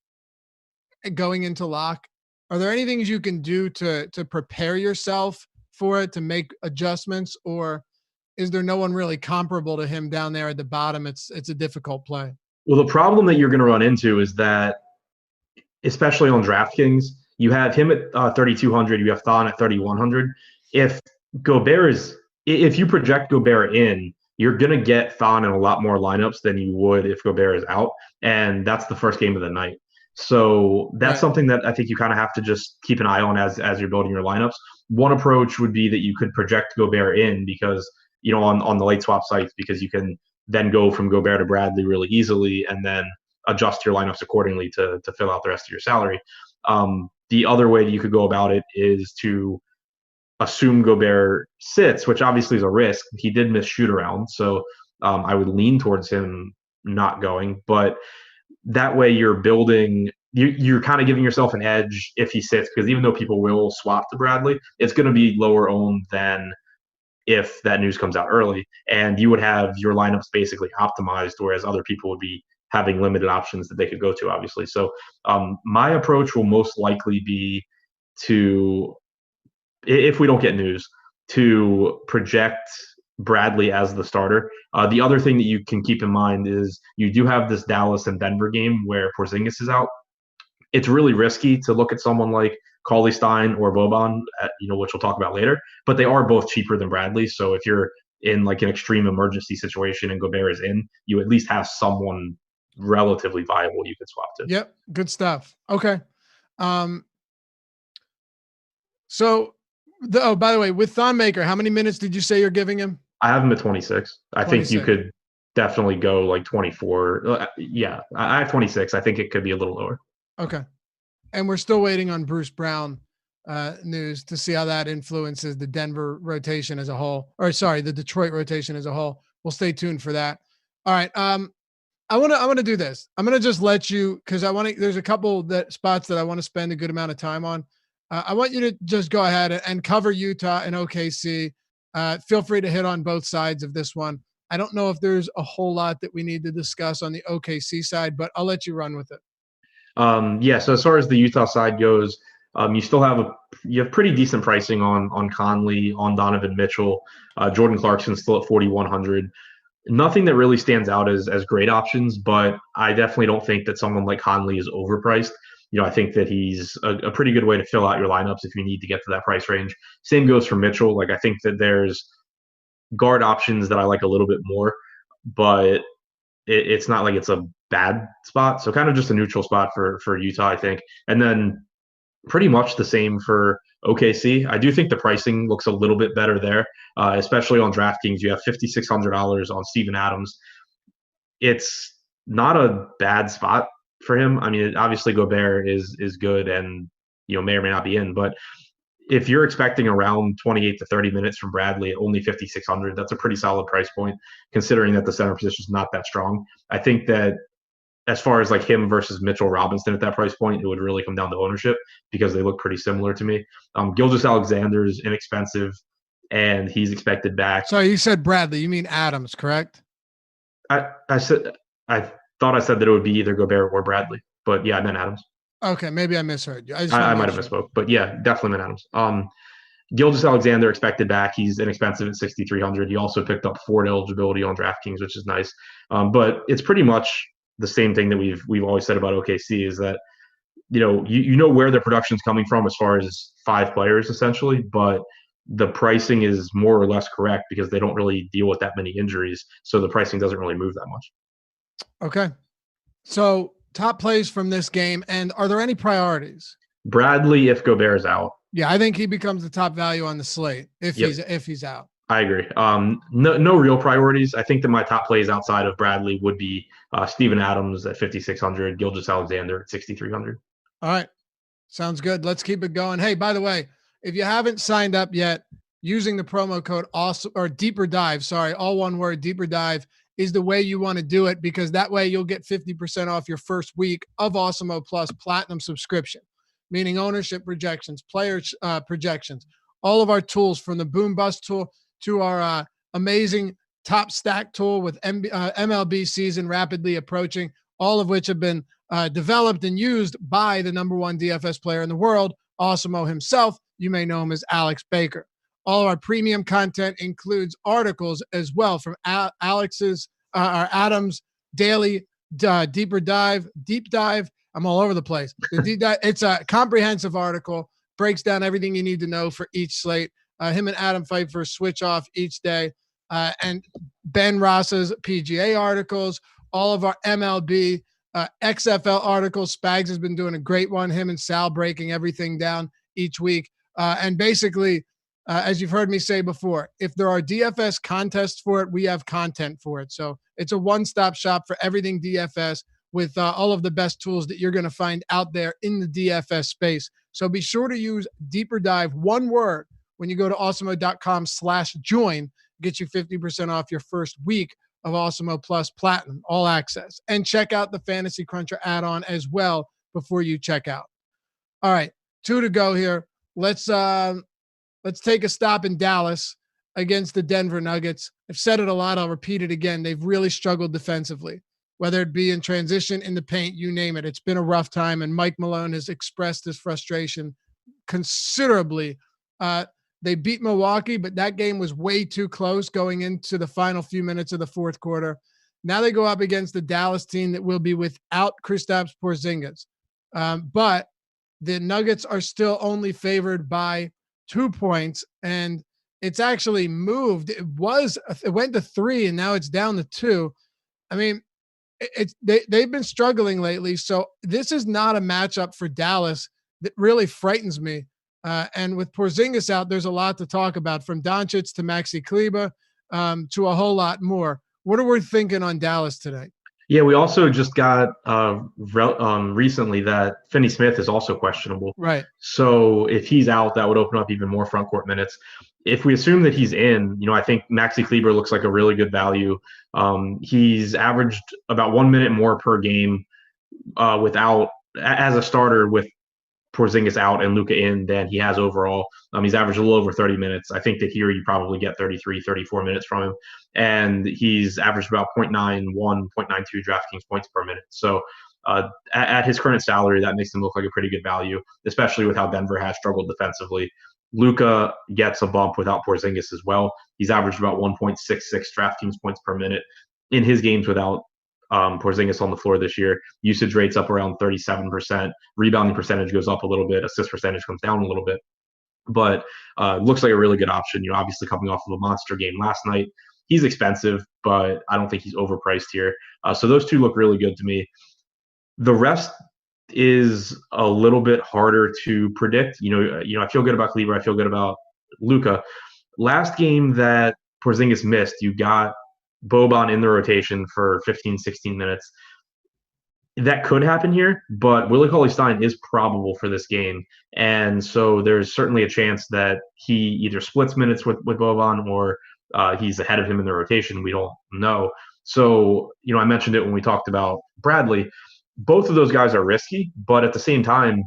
going into lock, are there any things you can do to prepare yourself for it, to make adjustments, or is there no one really comparable to him down there at the bottom? It's a difficult play. Well, the problem that you're going to run into is that, especially on DraftKings, you have him at 3,200, you have Thon at 3,100. If you project Gobert in, you're going to get Thon in a lot more lineups than you would if Gobert is out, and that's the first game of the night. So that's something that I think you kind of have to just keep an eye on as you're building your lineups. One approach would be that you could project Gobert in because, on the late swap sites, because you can then go from Gobert to Bradley really easily and then adjust your lineups accordingly to fill out the rest of your salary. The other way that you could go about it is to assume Gobert sits, which obviously is a risk. He did miss shoot around, so I would lean towards him not going. But that way you're kind of giving yourself an edge if he sits, because even though people will swap to Bradley, it's going to be lower owned than if that news comes out early, and you would have your lineups basically optimized, whereas other people would be having limited options that they could go to, obviously. So my approach will most likely be to, if we don't get news, to project Bradley as the starter. The other thing that you can keep in mind is you do have this Dallas and Denver game where Porzingis is out. It's really risky to look at someone like Cauley Stein or Boban, which we'll talk about later, but they are both cheaper than Bradley. So if you're in like an extreme emergency situation and Gobert is in, you at least have someone relatively viable you could swap to. Yep. Good stuff. Okay. So by the way, with Thon Maker, how many minutes did you say you're giving him? I have him at 26. I think you could definitely go like 24. Yeah, I have 26. I think it could be a little lower. Okay. And we're still waiting on Bruce Brown news to see how that influences the Denver rotation as a whole, the Detroit rotation as a whole. We'll stay tuned for that. All right. I want to do this. I'm going to just let you, cause there's a couple spots that I want to spend a good amount of time on. I want you to just go ahead and cover Utah and OKC. Feel free to hit on both sides of this one. I don't know if there's a whole lot that we need to discuss on the OKC side, but I'll let you run with it. So as far as the Utah side goes, you still have pretty decent pricing on Conley, on Donovan Mitchell. Jordan Clarkson's still at 4,100. Nothing that really stands out as great options, but I definitely don't think that someone like Conley is overpriced. I think that he's a pretty good way to fill out your lineups if you need to get to that price range. Same goes for Mitchell. Like, I think that there's guard options that I like a little bit more, but it's not like it's a bad spot. So kind of just a neutral spot for Utah, I think. And then pretty much the same for OKC. I do think the pricing looks a little bit better there, especially on DraftKings. You have $5,600 on Steven Adams. It's not a bad spot for him. I mean, obviously Gobert is good and may or may not be in, but if you're expecting around 28 to 30 minutes from Bradley at only 5,600, that's a pretty solid price point, considering that the center position is not that strong. I think that as far as like him versus Mitchell Robinson at that price point, it would really come down to ownership because they look pretty similar to me. Gilgeous-Alexander is inexpensive, and he's expected back. So you said Bradley, you mean Adams, correct? I thought I said that it would be either Gobert or Bradley, but yeah, I meant Adams. Okay, maybe I misheard you. I might have misspoke, but yeah, definitely meant Adams. Gilgeous-Alexander expected back. He's inexpensive at 6,300. He also picked up Ford eligibility on DraftKings, which is nice. But it's pretty much the same thing that we've always said about OKC is that you know where their production's coming from as far as 5 players essentially, but the pricing is more or less correct because they don't really deal with that many injuries, so the pricing doesn't really move that much. Okay, so top plays from this game, and are there any priorities? Bradley, if Gobert is out. Yeah, I think he becomes the top value on the slate if he's out. I agree. No real priorities. I think that my top plays outside of Bradley would be Steven Adams at 5,600, Gilgeous-Alexander at 6,300. All right, sounds good. Let's keep it going. Hey, by the way, if you haven't signed up yet, using the promo code Deeper Dive, all one word, Deeper Dive, is the way you want to do it, because that way you'll get 50% off your first week of Awesemo Plus Platinum subscription, meaning ownership projections, player projections, all of our tools from the boom bust tool to our amazing top stack tool with MLB season rapidly approaching, all of which have been developed and used by the #1 DFS player in the world, Awesemo himself. You may know him as Alex Baker. All of our premium content includes articles as well from Adam's daily deep dive. I'm all over the place. The deep dive, it's a comprehensive article, breaks down everything you need to know for each slate. Him and Adam fight for a switch off each day. And Ben Ross's PGA articles, all of our MLB, XFL articles. Spags has been doing a great one. Him and Sal breaking everything down each week. And basically, as you've heard me say before, if there are DFS contests for it, we have content for it. So it's a one-stop shop for everything DFS with all of the best tools that you're going to find out there in the DFS space. So be sure to use Deeper Dive, one word, when you go to awesemo.com/join, get you 50% off your first week of Awesemo Plus Platinum, all access. And check out the Fantasy Cruncher add-on as well before you check out. All right, 2 to go here. Let's take a stop in Dallas against the Denver Nuggets. I've said it a lot. I'll repeat it again. They've really struggled defensively, whether it be in transition, in the paint, you name it. It's been a rough time, and Mike Malone has expressed his frustration considerably. They beat Milwaukee, but that game was way too close going into the final few minutes of the fourth quarter. Now they go up against the Dallas team that will be without Kristaps Porzingis. But the Nuggets are still only favored by 2 points, and it's actually moved. It went to 3, and now it's down to 2. I mean, they've been struggling lately, so this is not a matchup for Dallas that really frightens me. And with Porzingis out, there's a lot to talk about, from Doncic to Maxi Kleber to a whole lot more. What are we thinking on Dallas today? Yeah, we also just got recently that Finney-Smith is also questionable. Right. So if he's out, that would open up even more front court minutes. If we assume that he's in, I think Maxi Kleber looks like a really good value. He's averaged about 1 minute more per game as a starter with Porzingis out and Luka in than he has overall. He's averaged a little over 30 minutes. I think that here you probably get 33, 34 minutes from him. And he's averaged about 0.91, 0.92 DraftKings points per minute. So at his current salary, that makes him look like a pretty good value, especially with how Denver has struggled defensively. Luka gets a bump without Porzingis as well. He's averaged about 1.66 DraftKings points per minute in his games without Porzingis on the floor this year. Usage rate's up around 37%. Rebounding percentage goes up a little bit. Assist percentage comes down a little bit. But looks like a really good option. Obviously coming off of a monster game last night. he's expensive, but I don't think he's overpriced here. So those two look really good to me. The rest is a little bit harder to predict. I feel good about Kleber. I feel good about Luka. Last game that Porzingis missed, you got Boban in the rotation for 15, 16 minutes. That could happen here, but Willie Cauley-Stein is probable for this game. And so there's certainly a chance that he either splits minutes with Boban or he's ahead of him in the rotation. We don't know. So, I mentioned it when we talked about Bradley. Both of those guys are risky, but at the same time,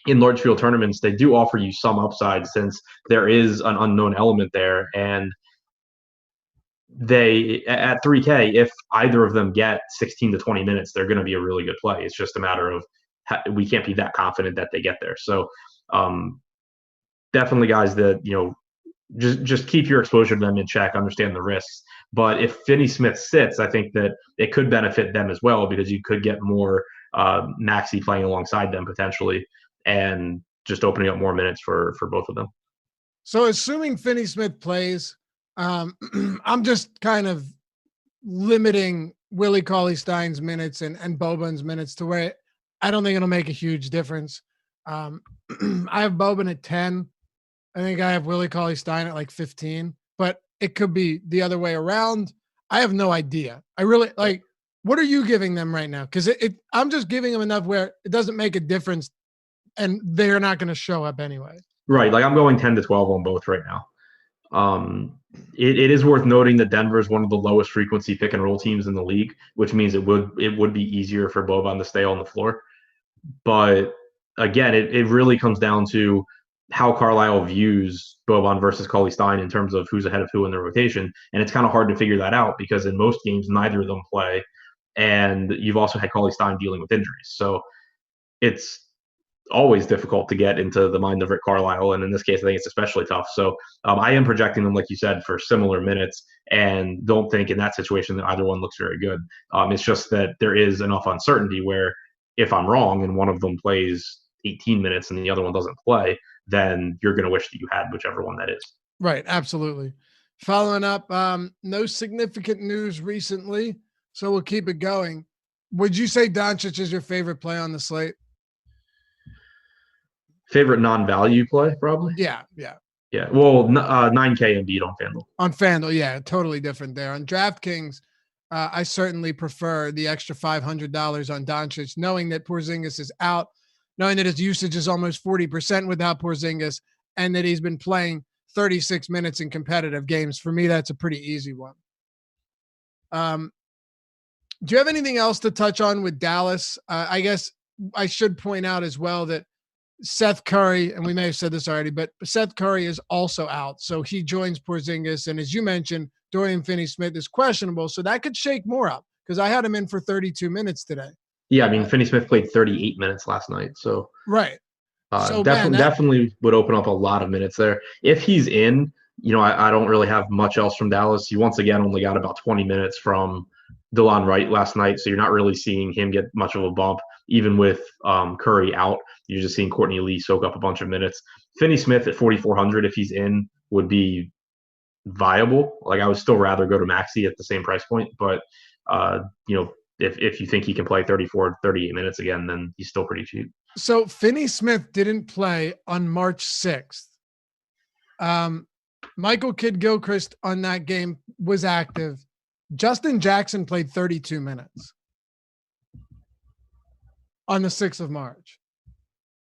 in large field tournaments, they do offer you some upside since there is an unknown element there. And they, at 3K, if either of them get 16 to 20 minutes, they're going to be a really good play. It's just a matter of we can't be that confident that they get there. So definitely guys that, just keep your exposure to them in check, understand the risks. But if Finney-Smith sits, I think that it could benefit them as well because you could get more Maxey playing alongside them potentially and just opening up more minutes for both of them. So assuming Finney-Smith plays, I'm just kind of limiting Willie Cauley-Stein's minutes and Boban's minutes to where I don't think it'll make a huge difference. I have Boban at 10. I think I have Willie Cauley-Stein at like 15, but it could be the other way around. I have no idea. I really what are you giving them right now? Because I'm just giving them enough where it doesn't make a difference and they're not going to show up anyway. Right. Like I'm going 10 to 12 on both right now. It is worth noting that Denver is one of the lowest frequency pick and roll teams in the league, which means it would be easier for Boban to stay on the floor. But again, it really comes down to how Carlisle views Boban versus Cauley-Stein in terms of who's ahead of who in the rotation. And it's kind of hard to figure that out because in most games, neither of them play. And you've also had Cauley-Stein dealing with injuries. So it's always difficult to get into the mind of Rick Carlisle. And in this case, I think it's especially tough. So I am projecting them, like you said, for similar minutes and don't think in that situation that either one looks very good. It's just that there is enough uncertainty where if I'm wrong and one of them plays 18 minutes and the other one doesn't play, then you're going to wish that you had whichever one that is. Right. Absolutely. Following up, no significant news recently, so we'll keep it going. Would you say Doncic is your favorite play on the slate? Favorite non-value play, probably? Yeah. Well, 9K Embiid on FanDuel. On FanDuel, yeah, totally different there. On DraftKings, I certainly prefer the extra $500 on Doncic, knowing that Porzingis is out, knowing that his usage is almost 40% without Porzingis, and that he's been playing 36 minutes in competitive games. For me, that's a pretty easy one. Do you have anything else to touch on with Dallas? I guess I should point out as well that Seth Curry, and we may have said this already, but Seth Curry is also out. So he joins Porzingis. And as you mentioned, Dorian Finney-Smith is questionable. So that could shake more up because I had him in for 32 minutes today. Yeah, I mean, Finney-Smith played 38 minutes last night. So right. So definitely would open up a lot of minutes there. If he's in, I don't really have much else from Dallas. He once again only got about 20 minutes from DeLon Wright last night. So you're not really seeing him get much of a bump. Even with Curry out, you're just seeing Courtney Lee soak up a bunch of minutes. Finney-Smith at 4,400, if he's in, would be viable. Like I would still rather go to Maxey at the same price point. But, if you think he can play 34, 38 minutes again, then he's still pretty cheap. So Finney-Smith didn't play on March 6th. Michael Kidd-Gilchrist on that game was active. Justin Jackson played 32 minutes on the 6th of March.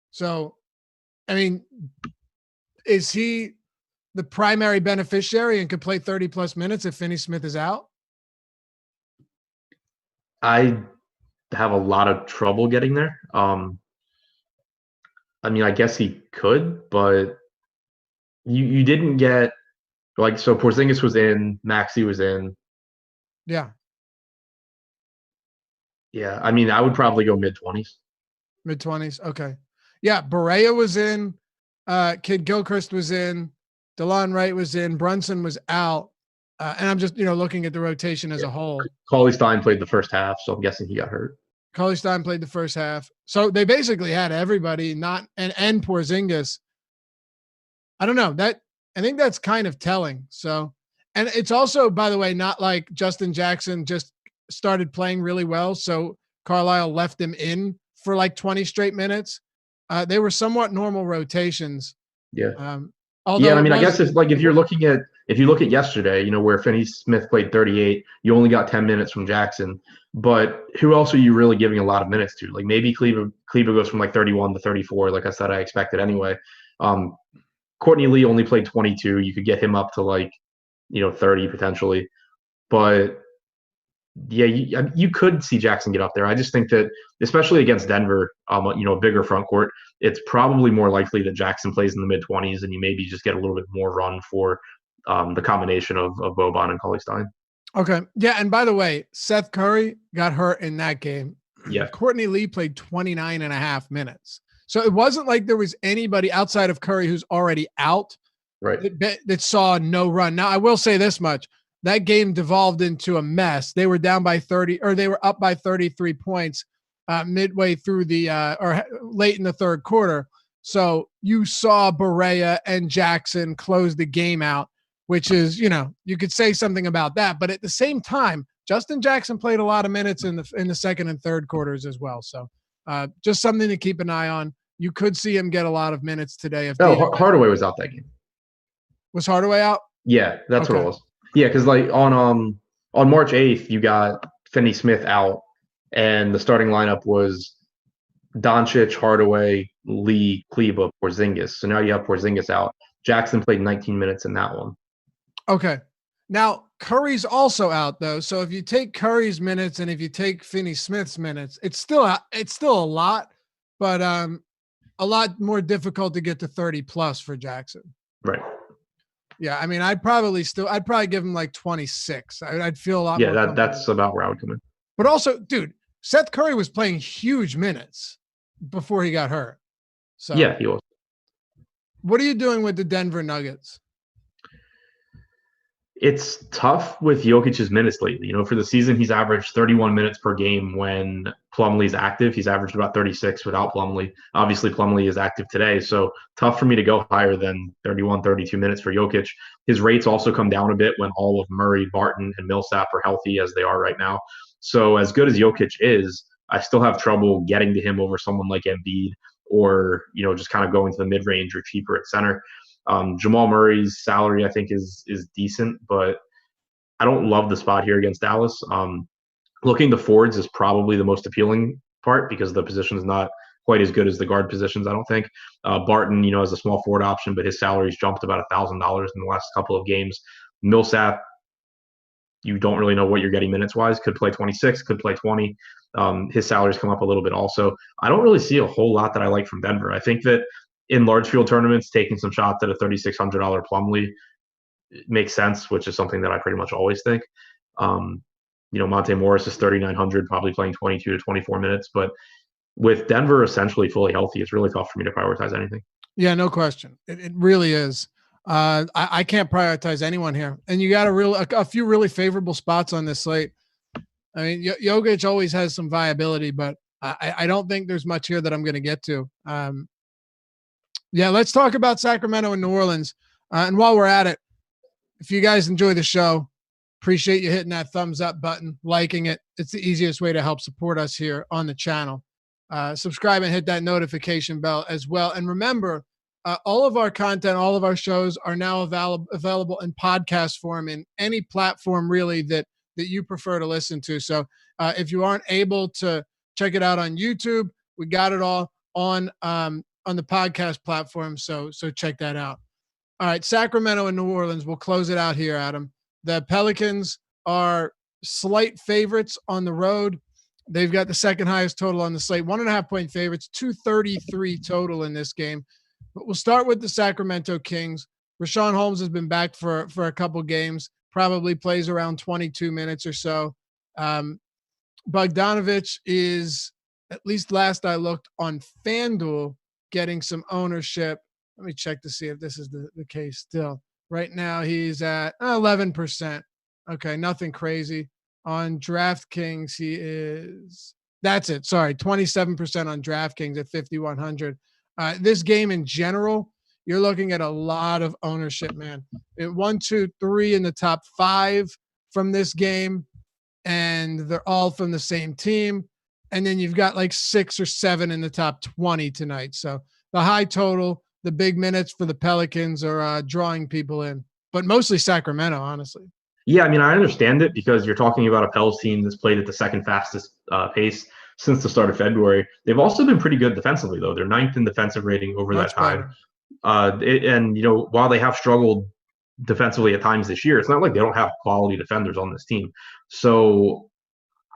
So, I mean, is he the primary beneficiary and could play 30 plus minutes if Finney-Smith is out? I have a lot of trouble getting there. I mean, I guess he could, but you didn't get so Porzingis was in, Maxey was in. Yeah. Yeah, I mean, I would probably go mid-20s. Mid-20s, okay. Yeah, Barea was in, Kidd-Gilchrist was in, DeLon Wright was in, Brunson was out, and I'm just, looking at the rotation as a whole. Cauley-Stein played the first half, so I'm guessing he got hurt. Cauley-Stein played the first half. So they basically had everybody, and Porzingis. I don't know. I think that's kind of telling. So, And it's also, by the way, not like Justin Jackson just started playing really well, so Carlisle left him in for like 20 straight minutes. They were somewhat normal rotations. Yeah. Although I mean, I guess if you look at yesterday, where Finney-Smith played 38, you only got 10 minutes from Jackson. But who else are you really giving a lot of minutes to? Like maybe Cleaver goes from like 31 to 34. Like I said, I expected anyway. Courtney Lee only played 22. You could get him up to like 30 potentially. But yeah, you could see Jackson get up there. I just think that, especially against Denver, a bigger front court, it's probably more likely that Jackson plays in the mid-20s, and you maybe just get a little bit more run for the combination of Boban and Cauley-Stein. Okay. Yeah, and by the way, Seth Curry got hurt in that game. Yeah. Courtney Lee played 29 and a half minutes. So it wasn't like there was anybody outside of Curry who's already out that saw no run. Now, I will say this much. That game devolved into a mess. They were down by 30, or they were up by 33 points midway through or late in the third quarter. So you saw Barea and Jackson close the game out, which is, you could say something about that. But at the same time, Justin Jackson played a lot of minutes in the second and third quarters as well. So just something to keep an eye on. You could see him get a lot of minutes today. Hardaway was out that game. Was Hardaway out? Yeah, that's what it was. Yeah, because like on March 8th, you got Finney-Smith out, and the starting lineup was Doncic, Hardaway, Lee, Kleba, Porzingis. So now you have Porzingis out. Jackson played 19 minutes in that one. Okay. Now, Curry's also out, though. So if you take Curry's minutes and if you take Finney-Smith's minutes, it's still a lot, but a lot more difficult to get to 30 plus for Jackson. Right. Yeah, I mean, I'd probably give him like 26. I'd feel a lot more. Yeah, that's about where I would come in. But also, dude, Seth Curry was playing huge minutes before he got hurt. So yeah, he was. What are you doing with the Denver Nuggets? It's tough with Jokic's minutes lately. For the season, he's averaged 31 minutes per game when Plumlee's active. He's averaged about 36 without Plumlee. Obviously, Plumlee is active today, so tough for me to go higher than 31, 32 minutes for Jokic. His rates also come down a bit when all of Murray, Barton, and Millsap are healthy, as they are right now. So as good as Jokic is, I still have trouble getting to him over someone like Embiid or, just kind of going to the mid-range or cheaper at center. Jamal Murray's salary, I think, is decent, but I don't love the spot here against Dallas. Looking to forwards is probably the most appealing part because the position is not quite as good as the guard positions, I don't think. Barton, is a small forward option, but his salary's jumped about $1,000 in the last couple of games. Millsap, you don't really know what you're getting minutes-wise. Could play 26, could play 20. His salary's come up a little bit also. I don't really see a whole lot that I like from Denver. I think that in large field tournaments, taking some shots at a $3,600 Plumlee makes sense, which is something that I pretty much always think. Monte Morris is $3,900, probably playing 22 to 24 minutes. But with Denver essentially fully healthy, it's really tough for me to prioritize anything. Yeah, no question. It really is. I can't prioritize anyone here. And you got a few really favorable spots on this slate. I mean, Jokic always has some viability, but I don't think there's much here that I'm going to get to. Yeah, let's talk about Sacramento and New Orleans. And while we're at it, if you guys enjoy the show, appreciate you hitting that thumbs up button, liking it. It's the easiest way to help support us here on the channel. Subscribe and hit that notification bell as well. And remember, all of our content, all of our shows are now available in podcast form in any platform really that you prefer to listen to. So if you aren't able to check it out on YouTube, we got it all on the podcast platform. So check that out. All right. Sacramento and New Orleans. We'll close it out here, Adam. The Pelicans are slight favorites on the road. They've got the second highest total on the slate, 1.5 point favorites, 233 total in this game. But we'll start with the Sacramento Kings. Rashawn Holmes has been back for a couple games, probably plays around 22 minutes or so. Bogdanovich is, at least last I looked, on FanDuel, getting some ownership. Let me check to see if this is the case still. Right now he's at 11%. Okay, nothing crazy. On DraftKings, he is – that's it. Sorry, 27% on DraftKings at 5,100. This game in general you're looking at a lot of ownership, man. 1, 2, 3 in the top 5 from this game, and they're all from the same team. And then you've got like 6 or 7 in the top 20 tonight. So the high total, the big minutes for the Pelicans are drawing people in, but mostly Sacramento, honestly. Yeah, I mean, I understand it because you're talking about a Pels team that's played at the second fastest pace since the start of February. They've also been pretty good defensively, though. They're 9th in defensive rating over that time. And, while they have struggled defensively at times this year, it's not like they don't have quality defenders on this team. So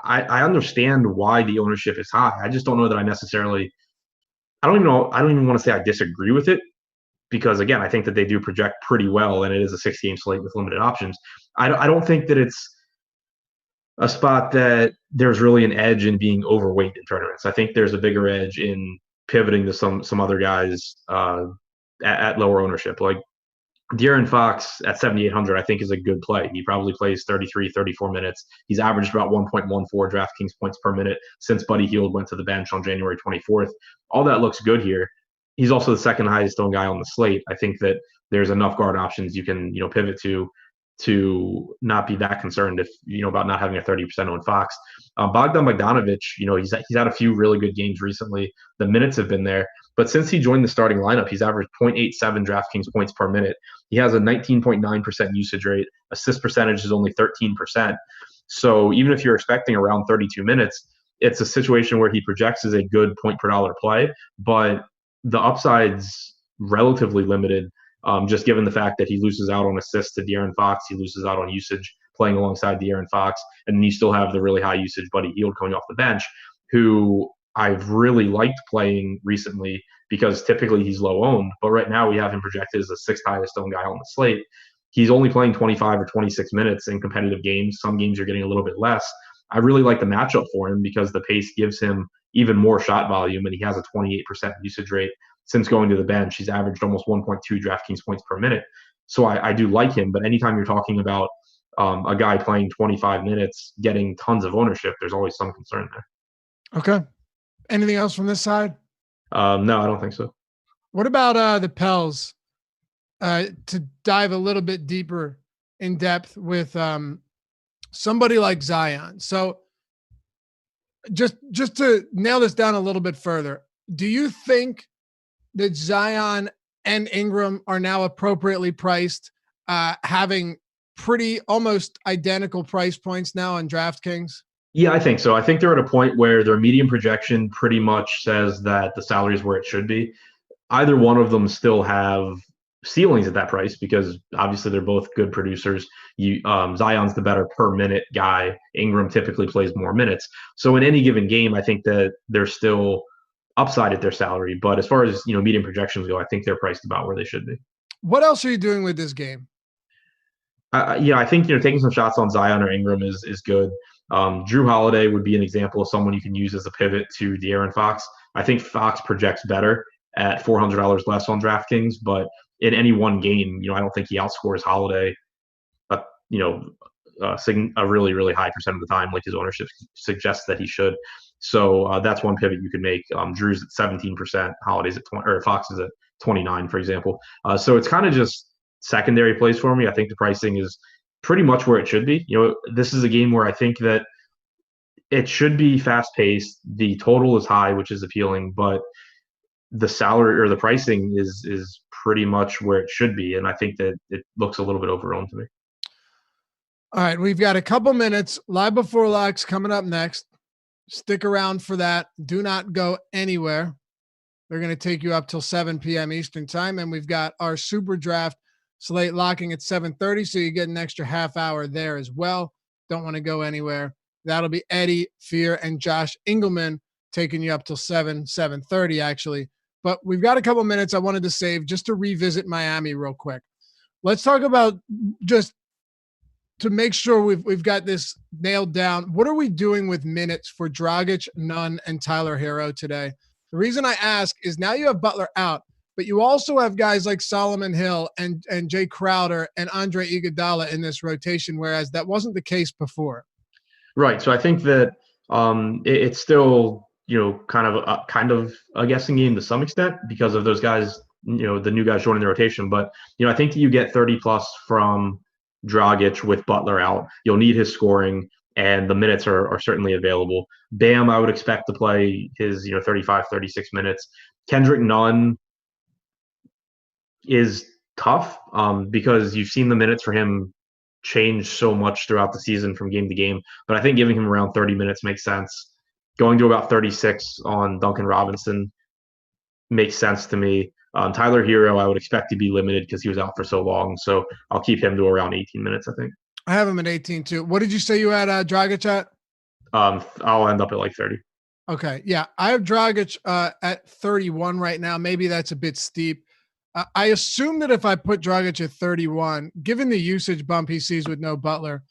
I understand why the ownership is high. I just don't know that I don't even want to say I disagree with it, because again, I think that they do project pretty well, and it is a 6-game slate with limited options. I don't think that it's a spot that there's really an edge in being overweight in tournaments. I think there's a bigger edge in pivoting to some other guys at lower ownership. Like De'Aaron Fox at 7,800, I think, is a good play. He probably plays 33, 34 minutes. He's averaged about 1.14 DraftKings points per minute since Buddy Hield went to the bench on January 24th. All that looks good here. He's also the second highest owned guy on the slate. I think that there's enough guard options you can, pivot to not be that concerned if, about not having a 30% owned Fox. Bogdan Bogdanovic, he's had a few really good games recently. The minutes have been there. But since he joined the starting lineup, he's averaged 0.87 DraftKings points per minute. He has a 19.9% usage rate. Assist percentage is only 13%. So even if you're expecting around 32 minutes, it's a situation where he projects as a good point per dollar play, but the upside's relatively limited, just given the fact that he loses out on assists to De'Aaron Fox. He loses out on usage playing alongside De'Aaron Fox. And then you still have the really high usage Buddy Hield coming off the bench, who I've really liked playing recently because typically he's low owned, but right now we have him projected as the 6th highest owned guy on the slate. He's only playing 25 or 26 minutes in competitive games. Some games are getting a little bit less. I really like the matchup for him because the pace gives him even more shot volume, and he has a 28% usage rate since going to the bench. He's averaged almost 1.2 DraftKings points per minute. So I do like him, but anytime you're talking about a guy playing 25 minutes, getting tons of ownership, there's always some concern there. Okay. Anything else from this side? No, I don't think so. What about the Pels? To dive a little bit deeper in depth with somebody like Zion. So just to nail this down a little bit further, do you think that Zion and Ingram are now appropriately priced, having pretty almost identical price points now on DraftKings? Yeah, I think so. I think they're at a point where their median projection pretty much says that the salary is where it should be. Either one of them still have ceilings at that price because obviously they're both good producers. Zion's the better per minute guy. Ingram typically plays more minutes. So in any given game, I think that they're still upside at their salary. But as far as median projections go, I think they're priced about where they should be. What else are you doing with this game? I think taking some shots on Zion or Ingram is good. Drew Holiday would be an example of someone you can use as a pivot to De'Aaron Fox. I think Fox projects better at $400 less on DraftKings, but in any one game, I don't think he outscores Holiday, a really, really high percent of the time, like his ownership suggests that he should. So that's one pivot you can make. Drew's at 17%, Holiday's at 20, or Fox is at 29, for example. So it's kind of just secondary plays for me. I think the pricing is pretty much where it should be. This is a game where I think that it should be fast paced. The total is high, which is appealing, but the salary or the pricing is pretty much where it should be. And I think that it looks a little bit overowned to me. All right. We've got a couple minutes. Live Before Locks coming up next. Stick around for that. Do not go anywhere. They're going to take you up till 7 p.m. Eastern time. And we've got our super draft slate locking at 7:30. So you get an extra half hour there as well. Don't want to go anywhere. That'll be Eddie, Fear, and Josh Engelman taking you up till 7:30 actually. But we've got a couple minutes I wanted to save just to revisit Miami real quick. Let's talk about, just to make sure we've got this nailed down, what are we doing with minutes for Dragic, Nunn, and Tyler Hero today? The reason I ask is now you have Butler out, but you also have guys like Solomon Hill and Jay Crowder and Andre Iguodala in this rotation, whereas that wasn't the case before. Right. So I think that it's still kind of a guessing game to some extent because of those guys the new guys joining the rotation. But, I think that you get 30 plus from Dragic with Butler out. You'll need his scoring, and the minutes are certainly available. Bam, I would expect to play his 35, 36 minutes. Kendrick Nunn is tough because you've seen the minutes for him change so much throughout the season from game to game. But I think giving him around 30 minutes makes sense. Going to about 36 on Duncan Robinson makes sense to me. Tyler Hero, I would expect to be limited because he was out for so long. So I'll keep him to around 18 minutes, I think. I have him at 18 too. What did you say you had Dragic at? I'll end up at like 30. Okay. Yeah. I have Dragic at 31 right now. Maybe that's a bit steep. I assume that if I put Dragic at 31, given the usage bump he sees with no Butler,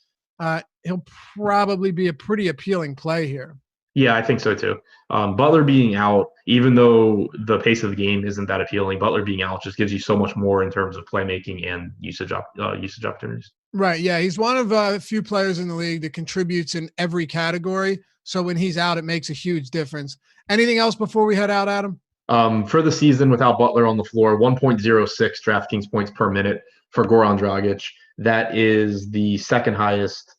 he'll probably be a pretty appealing play here. Yeah, I think so too. Butler being out, even though the pace of the game isn't that appealing, Butler being out just gives you so much more in terms of playmaking and usage opportunities. Right. Yeah. He's one of a few players in the league that contributes in every category. So when he's out, it makes a huge difference. Anything else before we head out, Adam? For the season without Butler on the floor, 1.06 DraftKings points per minute for Goran Dragic. That is the second highest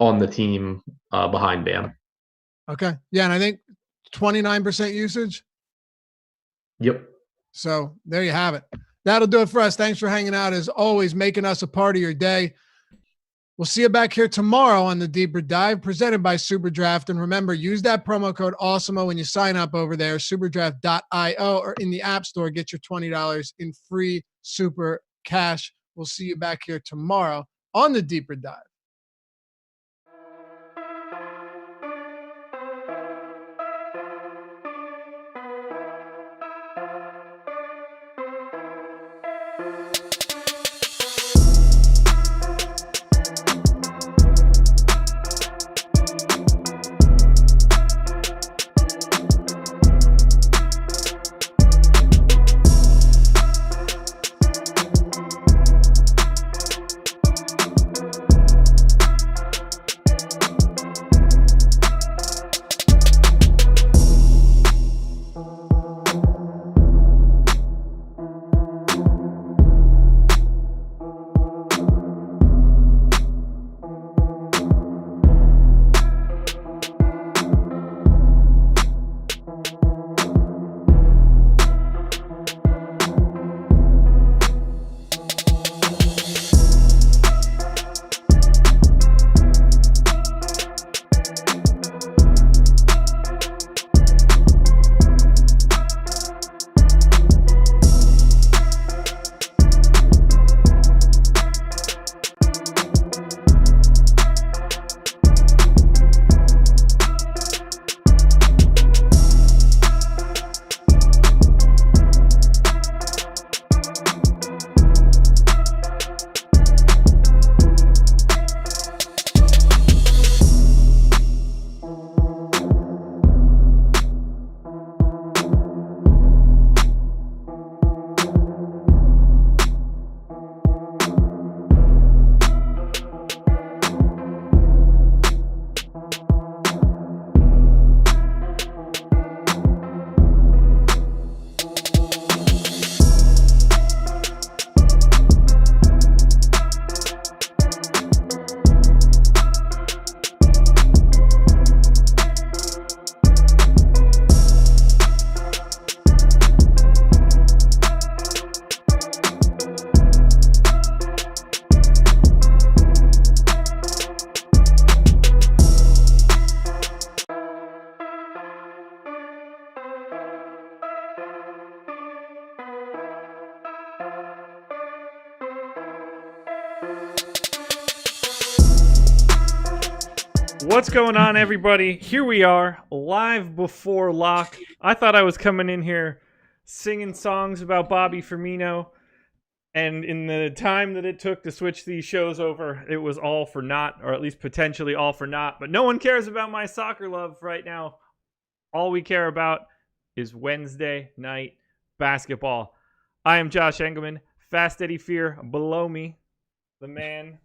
on the team behind Bam. Okay. Yeah. And I think 29% usage. Yep. So there you have it. That'll do it for us. Thanks for hanging out, as always, making us a part of your day. We'll see you back here tomorrow on the Deeper Dive, presented by SuperDraft. And remember, use that promo code Awesemo when you sign up over there, superdraft.io, or in the App Store. Get your $20 in free super cash. We'll see you back here tomorrow on the Deeper Dive. What's going on, everybody? Here we are, live before lock. I thought I was coming in here singing songs about Bobby Firmino, and in the time that it took to switch these shows over, it was all for naught, or at least potentially all for naught. But no one cares about my soccer love right now. All we care about is Wednesday night basketball. I am Josh Engelman. Fast Eddie Fear below me, the man.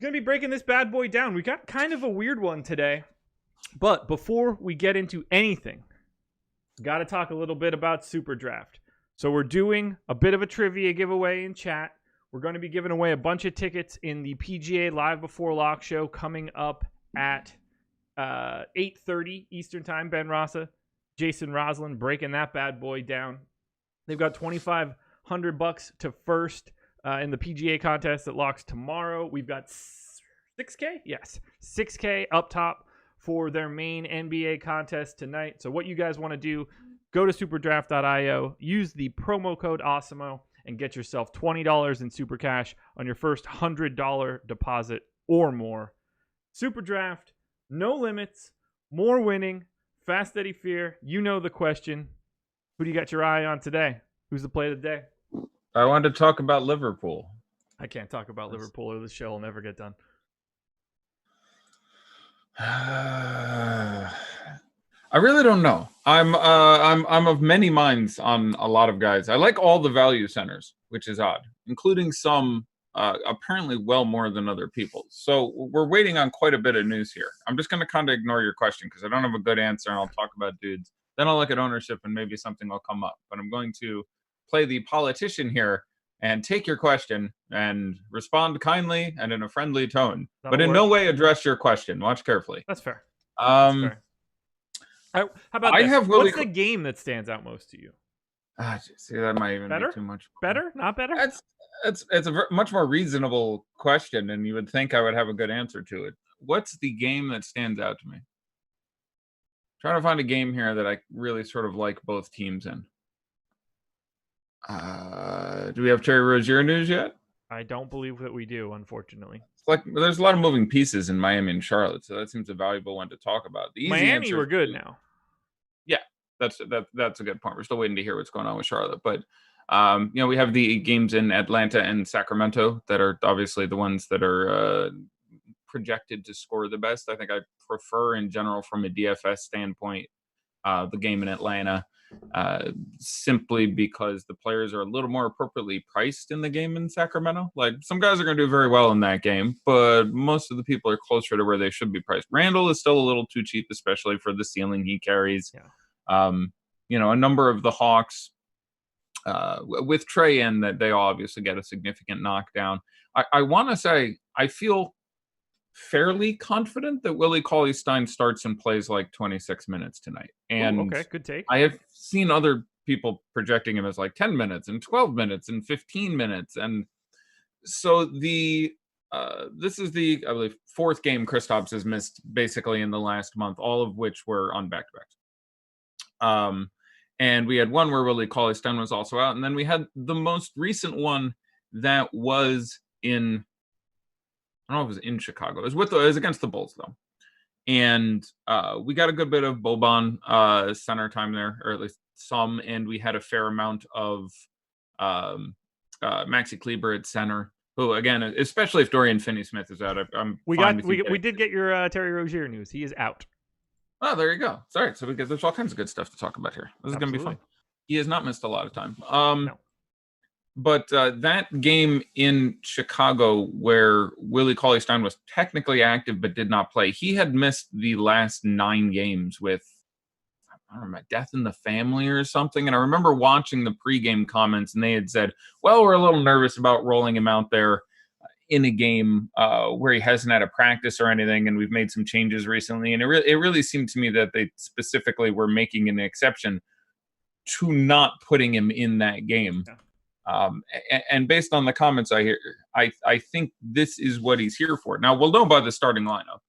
Going to be breaking this bad boy down. We got kind of a weird one today. But before we get into anything, got to talk a little bit about Super Draft. So we're doing a bit of a trivia giveaway in chat. We're going to be giving away a bunch of tickets in the PGA Live Before Lock show coming up at 8:30 Eastern Time. Ben Rasa, Jason Roslin breaking that bad boy down. They've got $2,500 to first in the PGA contest that locks tomorrow. We've got $6K? Yes, $6K up top for their main NBA contest tonight. So what you guys want to do, go to superdraft.io, use the promo code Awesemo, and get yourself $20 in super cash on your first $100 deposit or more. Superdraft, no limits, more winning, fast Eddie Fear. You know the question. Who do you got your eye on today? Who's the play of the day? I wanted to talk about Liverpool. I can't talk about Liverpool or this show will never get done. I really don't know. I'm of many minds on a lot of guys. I like all the value centers, which is odd, including some apparently well more than other people. So we're waiting on quite a bit of news here. I'm just going to kind of ignore your question because I don't have a good answer, and I'll talk about dudes. Then I'll look at ownership and maybe something will come up. But I'm going to play the politician here and take your question and respond kindly and in a friendly tone. But in no way address your question. Watch carefully. That's fair. That's fair. How about this? What's the game that stands out most to you? See, that might even better? Be too much. Better? Not better? It's a much more reasonable question, and you would think I would have a good answer to it. What's the game that stands out to me? Trying to find a game here that I really sort of like both teams in. Do we have Terry Rozier news yet? I don't believe that we do, unfortunately. It's like there's a lot of moving pieces in Miami and Charlotte, so that seems a valuable one to talk about. The easy Miami answer were good now. Yeah, that's a good point. We're still waiting to hear what's going on with Charlotte, but we have the games in Atlanta and Sacramento that are obviously the ones that are projected to score the best. I think I prefer in general from a DFS standpoint the game in Atlanta simply because the players are a little more appropriately priced in the game in Sacramento. Like some guys are going to do very well in that game, but most of the people are closer to where they should be priced. Randle is still a little too cheap, especially for the ceiling he carries. Yeah. A number of the Hawks with Trey in that they obviously get a significant knockdown. I want to say I feel fairly confident that Willie Cauley-Stein starts and plays like 26 minutes tonight. And okay, good take. I have seen other people projecting him as like 10 minutes and 12 minutes and 15 minutes. And so this is the, I believe, fourth game Kristaps has missed basically in the last month, all of which were on back-to-backs. And we had one where Willie Cauley-Stein was also out. And then we had the most recent one that was in, I don't know if it was in Chicago. It was against the Bulls, though. And we got a good bit of Boban center time there, or at least some. And we had a fair amount of Maxi Kleber at center, who, again, especially if Dorian Finney-Smith is out, we did get your Terry Rozier news. He is out. Oh, there you go. Sorry. So there's all kinds of good stuff to talk about here. This is going to be fun. He has not missed a lot of time. No. But that game in Chicago where Willie Cauley-Stein was technically active but did not play, he had missed the last 9 games with, I don't know, death in the family or something. And I remember watching the pregame comments, and they had said, well, we're a little nervous about rolling him out there in a game where he hasn't had a practice or anything, and we've made some changes recently. And it really seemed to me that they specifically were making an exception to not putting him in that game. Yeah. And based on the comments I hear, I think this is what he's here for. Now, we'll know by the starting lineup.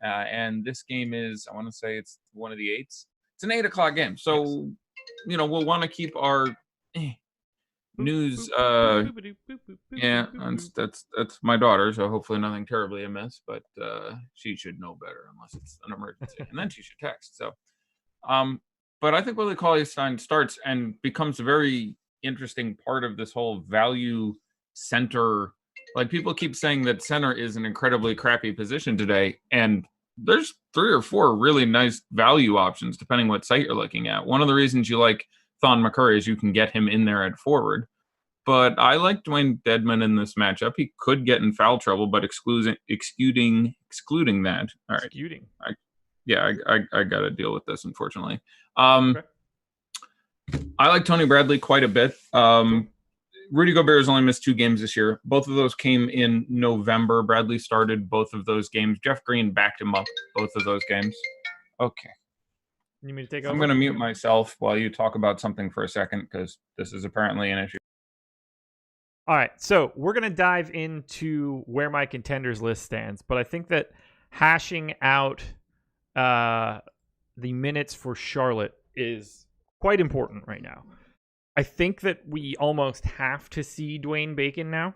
And this game is, I want to say it's one of the 8s. It's an 8 o'clock game. So, we'll want to keep our news. Yeah, that's my daughter. So hopefully nothing terribly amiss, but she should know better unless it's an emergency. And then she should text. So, but I think Willie Cauley-Stein starts and becomes a very interesting part of this whole value center. Like, people keep saying that center is an incredibly crappy position today, and there's 3 or 4 really nice value options depending what site you're looking at. One of the reasons you like Thon McCurry is you can get him in there at forward, but I like Dewayne Dedmon in this matchup. He could get in foul trouble, but excluding that. All right. I got to deal with this, unfortunately. Okay. I like Tony Bradley quite a bit. Rudy Gobert has only missed 2 games this year. Both of those came in November. Bradley started both of those games. Jeff Green backed him up both of those games. Okay. You need me to take over? I'm going to mute myself while you talk about something for a second because this is apparently an issue. All right, so we're going to dive into where my contenders list stands, but I think that hashing out the minutes for Charlotte is quite important right now. I think that we almost have to see Dwayne Bacon now.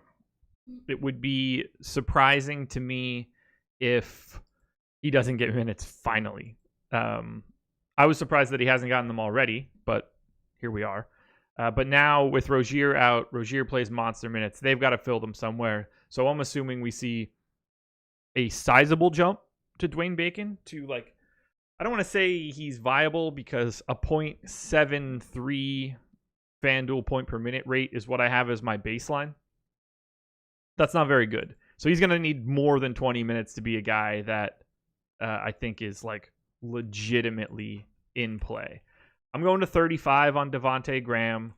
It would be surprising to me if he doesn't get minutes finally. I was surprised that he hasn't gotten them already, but here we are. But now with Rozier out, Rozier plays monster minutes. They've got to fill them somewhere. So I'm assuming we see a sizable jump to Dwayne Bacon to like, I don't want to say he's viable because a 0.73 FanDuel point per minute rate is what I have as my baseline. That's not very good. So he's going to need more than 20 minutes to be a guy that I think is like legitimately in play. I'm going to 35 on Devonte Graham.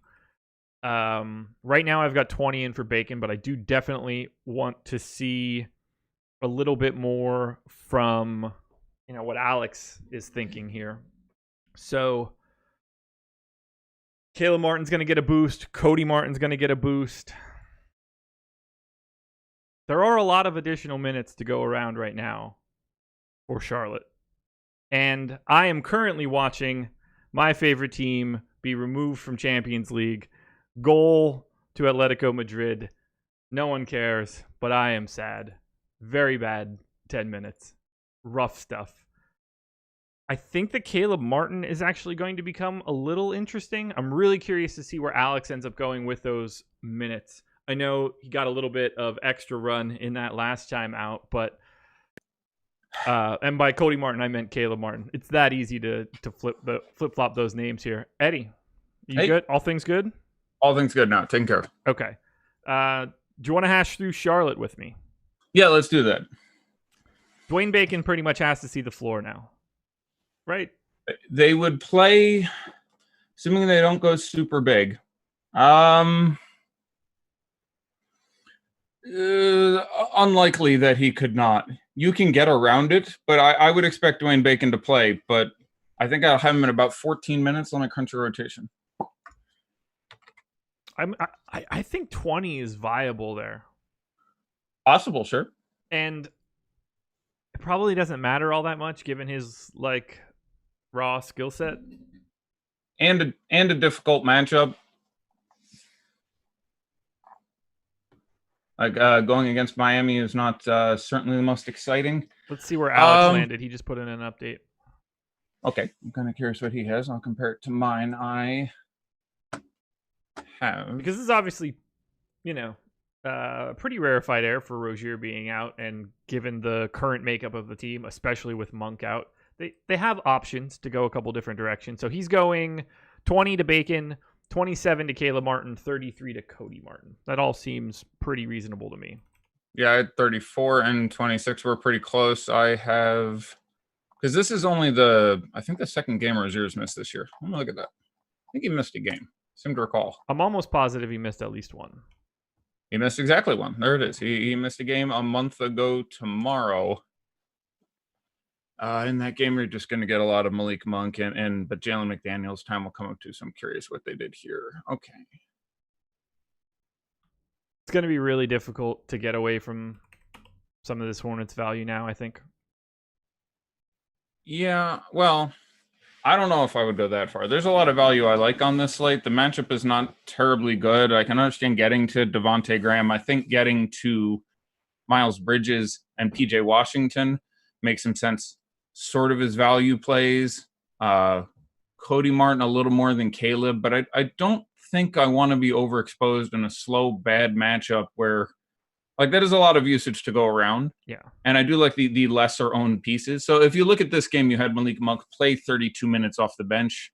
Right now I've got 20 in for Bacon, but I do definitely want to see a little bit more from, what Alex is thinking here. So Caleb Martin's going to get a boost. Cody Martin's going to get a boost. There are a lot of additional minutes to go around right now for Charlotte. And I am currently watching my favorite team be removed from Champions League. Goal to Atletico Madrid. No one cares, but I am sad. Very bad 10 minutes. Rough stuff. I think that Caleb Martin is actually going to become a little interesting. I'm really curious to see where Alex ends up going with those minutes. I know he got a little bit of extra run in that last time out, but and by Cody Martin, I meant Caleb Martin. It's that easy to flip-flop those names here. Eddie, you good? All things good? All things good now. Taken care of. Okay. Do you want to hash through Charlotte with me? Yeah, let's do that. Dwayne Bacon pretty much has to see the floor now, right? They would play, assuming they don't go super big. Unlikely that he could not. You can get around it, but I would expect Dwayne Bacon to play, but I think I'll have him in about 14 minutes on a country rotation. I think 20 is viable there. Possible, sure. And it probably doesn't matter all that much given his like raw skill set. And a difficult matchup. Like going against Miami is not certainly the most exciting. Let's see where Alex landed. He just put in an update. Okay, I'm kind of curious what he has. I'll compare it to mine. I have, because this is obviously, pretty rarefied air for Rozier being out, and given the current makeup of the team, especially with Monk out, they have options to go a couple different directions. So he's going 20 to Bacon, 27 to Caleb Martin, 33 to Cody Martin. That all seems pretty reasonable to me. Yeah, I had 34 and 26 were pretty close. I have, because this is only I think the second game Rozier's missed this year. Let me look at that. I think he missed a game. Seem to recall. I'm almost positive he missed at least one. He missed exactly one. There it is. He missed a game a month ago tomorrow. In that game, you're just going to get a lot of Malik Monk, but Jalen McDaniels' time will come up too, so I'm curious what they did here. Okay. It's going to be really difficult to get away from some of this Hornets value now, I think. Yeah, well, I don't know if I would go that far. There's a lot of value I like on this slate. The matchup is not terribly good. I can understand getting to Devonte Graham. I think getting to Miles Bridges and PJ Washington makes some sense. Sort of his value plays. Cody Martin a little more than Caleb, but I don't think I want to be overexposed in a slow, bad matchup where, like, that is a lot of usage to go around. Yeah. And I do like the lesser owned pieces. So if you look at this game, you had Malik Monk play 32 minutes off the bench.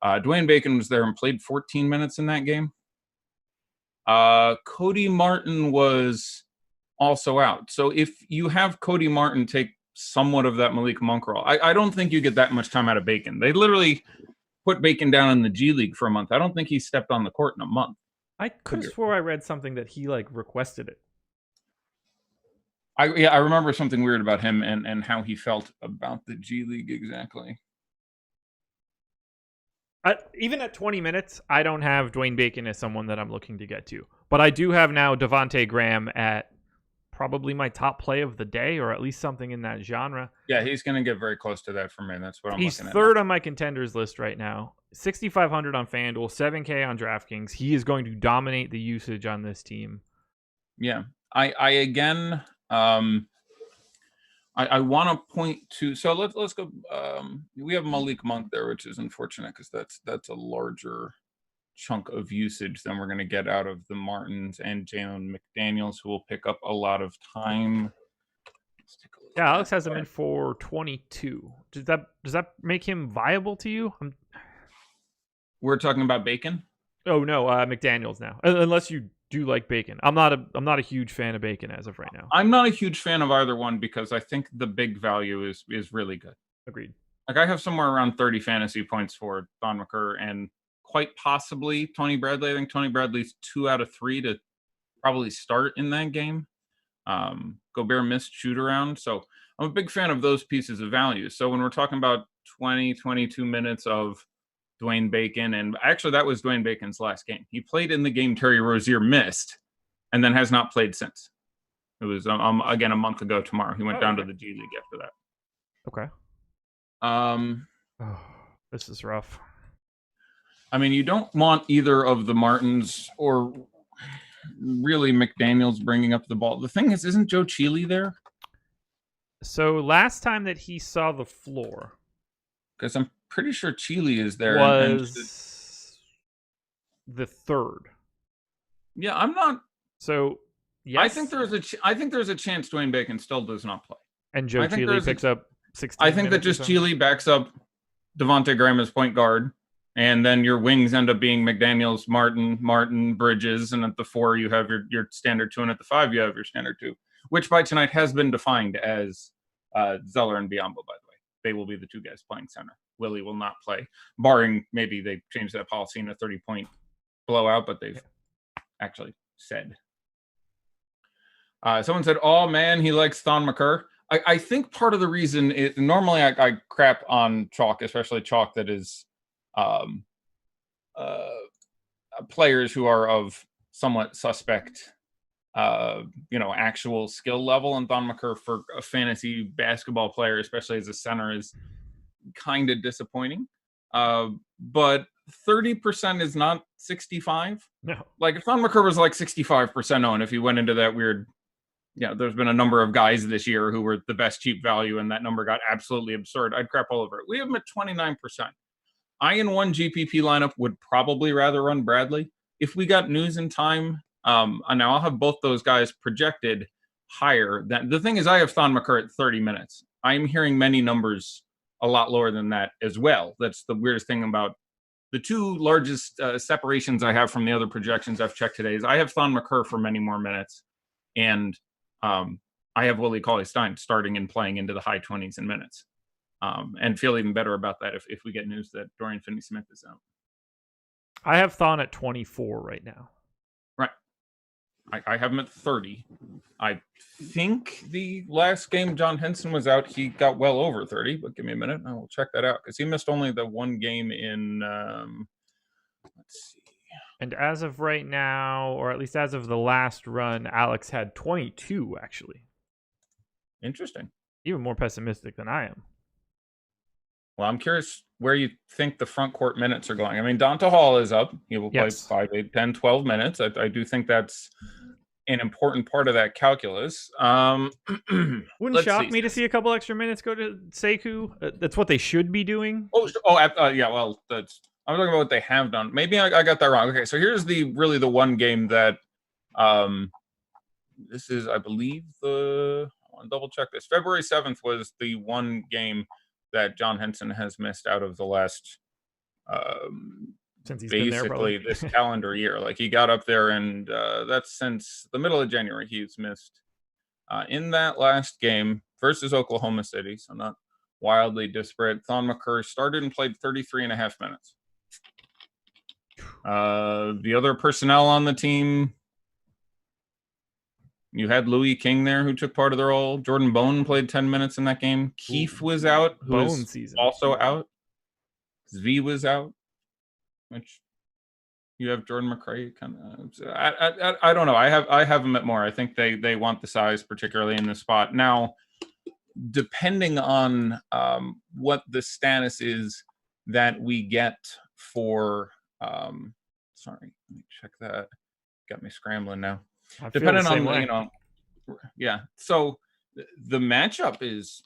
Dwayne Bacon was there and played 14 minutes in that game. Cody Martin was also out. So if you have Cody Martin take somewhat of that Malik Monk role, I don't think you get that much time out of Bacon. They literally, put Bacon down in the G League for a month. I don't think he stepped on the court in a month. I could have swore I read something that he like requested it. I remember something weird about him and how he felt about the G League exactly. Even at 20 minutes, I don't have Dwayne Bacon as someone that I'm looking to get to. But I do have now Devonte Graham at probably my top play of the day, or at least something in that genre. Yeah, he's going to get very close to that for me. That's what I'm He's looking at. He's third on my contenders list right now. 6,500 on FanDuel, 7K on DraftKings. He is going to dominate the usage on this team. Yeah. I again, I want to point to, so let's go. We have Malik Monk there, which is unfortunate because that's a larger chunk of usage than we're going to get out of the Martins and Jalen McDaniels, who will pick up a lot of time. Let's take a look. Yeah, Alex has him in for 22. Does that make him viable to you? We're talking about Bacon. Oh no, McDaniels now. Unless you do like Bacon. I'm not a huge fan of Bacon as of right now. I'm not a huge fan of either one because I think the big value is really good. Agreed. Like I have somewhere around 30 fantasy points for Don McCurr and quite possibly Tony Bradley. I think Tony Bradley's 2 out of 3 to probably start in that game. Gobert missed shoot around. So I'm a big fan of those pieces of value. So when we're talking about 22 minutes of Dwayne Bacon, and actually that was Dwayne Bacon's last game. He played in the game Terry Rozier missed and then has not played since. It was, again, a month ago tomorrow. He went down to the G League after that. Okay. This is rough. I mean, you don't want either of the Martins or really McDaniels bringing up the ball. The thing is, isn't Joe Cheely there? So last time that he saw the floor, because I'm pretty sure Cheely is there. Was the third. Yeah, I'm not. So yes, I think there's a chance Dwayne Bacon still does not play. And Joe Cheely picks up 16. I think that just Cheely backs up Devonte Graham as point guard, and then your wings end up being McDaniels, Martin, Bridges, and at the 4 you have your standard 2, and at the 5 you have your standard 2, which by tonight has been defined as Zeller and Biyombo, by the way. They will be the 2 guys playing center. Willie will not play, barring maybe they change that policy in a 30-point blowout, but they've actually said. Someone said, oh man, he likes Thon McCurr. I think part of the reason normally I crap on chalk, especially chalk that is players who are of somewhat suspect actual skill level, and Thon McCurr for a fantasy basketball player, especially as a center, is kind of disappointing. But 30% is not 65. No. Like if Thon McCurr was like 65% owned, if he went into that weird, there's been a number of guys this year who were the best cheap value, and that number got absolutely absurd. I'd crap all over it. We have him at 29%. I in one GPP lineup would probably rather run Bradley. If we got news in time, and now I'll have both those guys projected higher. The thing is, I have Thon McCurr at 30 minutes. I'm hearing many numbers a lot lower than that as well. That's the weirdest thing about the 2 largest separations I have from the other projections I've checked today. Is I have Thon McCurr for many more minutes, and I have Willie Cauley-Stein starting and playing into the high 20s in minutes, and feel even better about that if we get news that Dorian Finney-Smith is out. I have Thon at 24 right now. Right. I have him at 30. I think the last game John Henson was out, he got well over 30, but give me a minute. I will check that out because he missed only the 1 game in, let's see. And as of right now, or at least as of the last run, Alex had 22, actually. Interesting. Even more pessimistic than I am. Well, I'm curious where you think the front court minutes are going. I mean, Donta Hall is up. He will play 5, 8, 10, 12 minutes. I do think that's an important part of that calculus. Wouldn't shock me to see a couple extra minutes go to Sekou. That's what they should be doing. Yeah, well, I'm talking about what they have done. Maybe I got that wrong. Okay, so here's the one game that this is, I believe, I want to double check this. February 7th was the one game that John Henson has missed out of the last since he's basically been there, this calendar year. Like he got up there, and that's since the middle of January he's missed in that last game versus Oklahoma City. So not wildly disparate. Thon McCurr started and played 33 and a half minutes. The other personnel on the team, you had Louis King there who took part of the role. Jordan Bone played 10 minutes in that game. Keefe was out, who is also out. Zvi was out, which you have Jordan McRae kind of. I don't know. I have him at more. I think they want the size, particularly in this spot. Now, depending on what the status is that we get for sorry, let me check that. Got me scrambling now. Depending on yeah. So the matchup is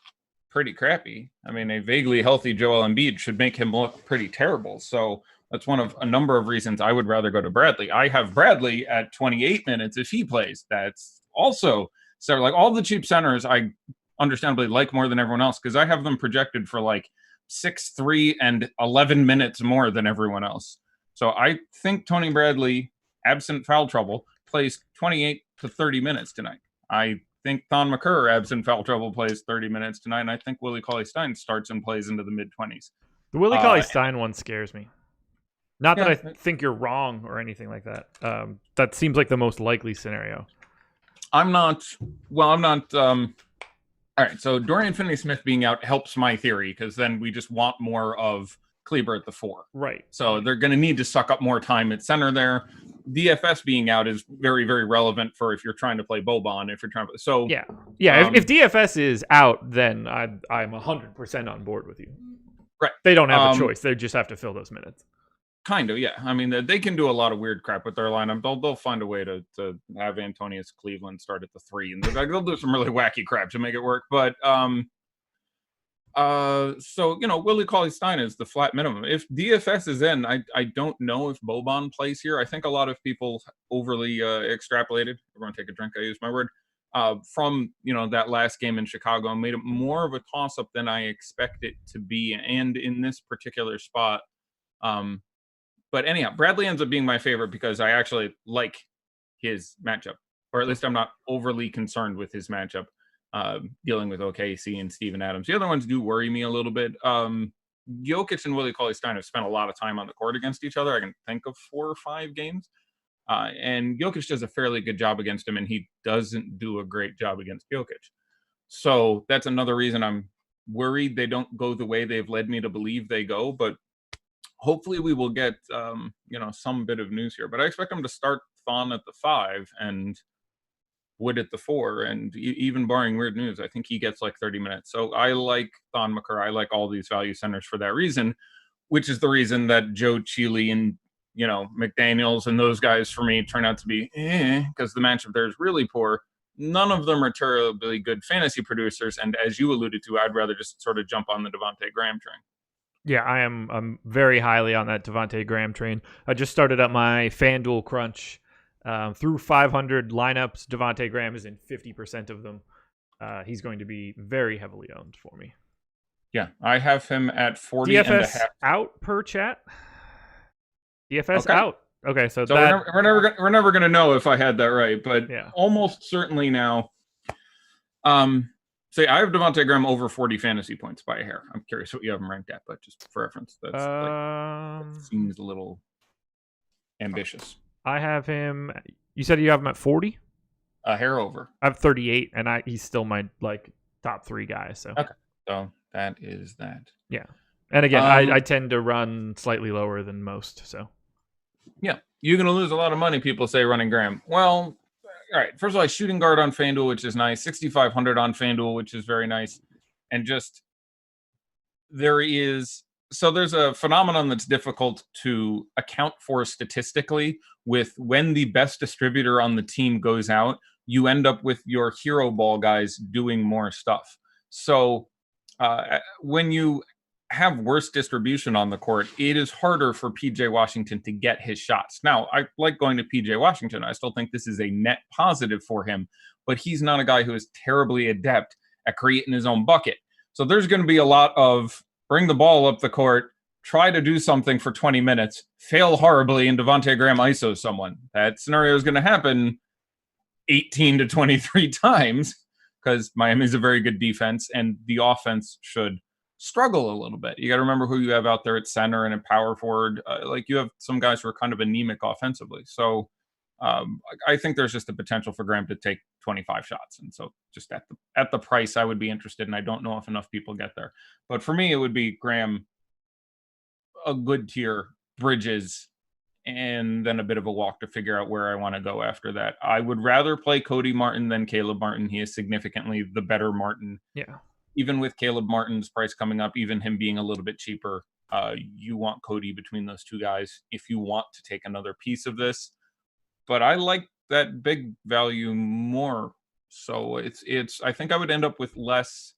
pretty crappy. I mean, a vaguely healthy Joel Embiid should make him look pretty terrible. So that's one of a number of reasons I would rather go to Bradley. I have Bradley at 28 minutes if he plays. That's also so like all the cheap centers I understandably like more than everyone else because I have them projected for like 6-3 and 11 minutes more than everyone else. So I think Tony Bradley, absent foul trouble, plays 28 to 30 minutes tonight. I think Thon McCurr, absent foul trouble, plays 30 minutes tonight. And I think Willie Cauley-Stein starts and plays into the mid-20s. The Willie Cauley-Stein one scares me. Not that I think you're wrong or anything like that. That seems like the most likely scenario. I'm not. All right, so Dorian Finney-Smith being out helps my theory because then we just want more of Kleber at the 4. Right. So they're going to need to suck up more time at center there. DFS being out is very, very relevant for if you're trying to play Boban. If you're trying to, so yeah. If DFS is out, then I'm 100% on board with you. Right. They don't have a choice. They just have to fill those minutes. Kind of, yeah. I mean, they can do a lot of weird crap with their lineup. They'll find a way to have Antonius Cleveland start at the 3, and they'll do some really wacky crap to make it work. But so Willie Cauley-Stein is the flat minimum. If DFS is in, I don't know if Boban plays here. I think a lot of people overly extrapolated. Everyone take a drink. I use my word. From that last game in Chicago, and made it more of a toss-up than I expect it to be, and in this particular spot. But anyhow, Bradley ends up being my favorite because I actually like his matchup, or at least I'm not overly concerned with his matchup, dealing with OKC and Steven Adams. The other ones do worry me a little bit. Jokic and Willie Cauley-Stein have spent a lot of time on the court against each other. I can think of 4 or 5 games. And Jokic does a fairly good job against him, and he doesn't do a great job against Jokic. So that's another reason I'm worried they don't go the way they've led me to believe they go, but hopefully we will get some bit of news here. But I expect them to start Thon at the 5 and Wood at the 4, and even barring weird news, I think he gets like 30 minutes. So I like Thon McCurr. I like all these value centers for that reason, which is the reason that Joe Cheely and McDaniels and those guys for me turn out to be because the matchup there is really poor. None of them are terribly good fantasy producers, and as you alluded to, I'd rather just sort of jump on the Devonte Graham train. Yeah, I'm very highly on that Devonte Graham train. I just started up my FanDuel crunch. Through 500 lineups, Devonte Graham is in 50% of them. He's going to be very heavily owned for me. Yeah, I have him at 40 DFS and a half. Out per chat? DFS out. Okay, so we're never going to know if I had that right, but yeah. Almost certainly now. So I have Devonte Graham over 40 fantasy points by a hair. I'm curious what you have him ranked at, but just for reference, that seems a little ambitious. I have him. You said you have him at 40? A hair over. I have 38, and he's still my top 3 guy. So okay, so that is that. Yeah, and again, I tend to run slightly lower than most. So yeah, you're going to lose a lot of money. People say running Graham. Well. All right. First of all, shooting guard on FanDuel, which is nice. 6,500 on FanDuel, which is very nice. And just there's a phenomenon that's difficult to account for statistically with when the best distributor on the team goes out, you end up with your hero ball guys doing more stuff. So when you have worse distribution on the court, it is harder for PJ Washington to get his shots. Now, I like going to PJ Washington. I still think this is a net positive for him, but he's not a guy who is terribly adept at creating his own bucket. So there's going to be a lot of bring the ball up the court, try to do something for 20 minutes, fail horribly, and Devonte Graham ISO someone. That scenario is going to happen 18 to 23 times because Miami is a very good defense, and the offense should struggle a little bit. You got to remember who you have out there at center and at power forward. Like you have some guys who are kind of anemic offensively. So I think there's just the potential for Graham to take 25 shots. And so just at the price I would be interested in. I don't know if enough people get there. But for me, it would be Graham, a good tier, Bridges, and then a bit of a walk to figure out where I want to go after that. I would rather play Cody Martin than Caleb Martin. He is significantly the better Martin. Yeah. Even with Caleb Martin's price coming up, even him being a little bit cheaper, you want Cody between those two guys if you want to take another piece of this. But I like that big value more. So it's I think I would end up with less,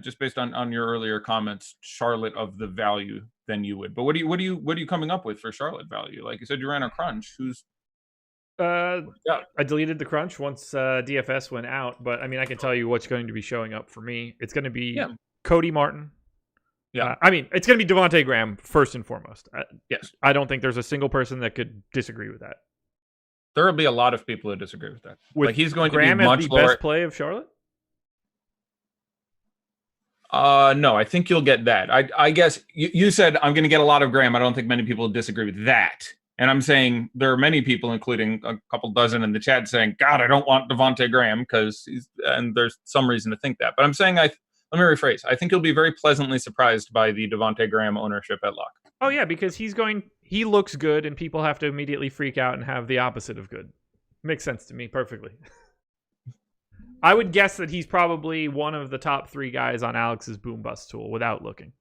just based on your earlier comments, Charlotte of the value than you would. But what are you coming up with for Charlotte value? Like you said, you ran a crunch. I deleted the crunch once DFS went out, but I mean, I can tell you what's going to be showing up for me. It's going to be Cody Martin. Yeah. I mean, it's going to be Devonte Graham first and foremost. Yes. I don't think there's a single person that could disagree with that. There will be a lot of people who disagree with that. With he's going Graham to be much as the lower. best play of Charlotte? No, I think you'll get that. I guess you said I'm going to get a lot of Graham. I don't think many people disagree with that. And I'm saying there are many people, including a couple dozen in the chat, saying, God, I don't want Devonte Graham and there's some reason to think that. But I'm saying, let me rephrase. I think you'll be very pleasantly surprised by the Devonte Graham ownership at lock. Oh, yeah, because he looks good and people have to immediately freak out and have the opposite of good. Makes sense to me perfectly. I would guess that he's probably one of the top 3 guys on Alex's boom bust tool without looking.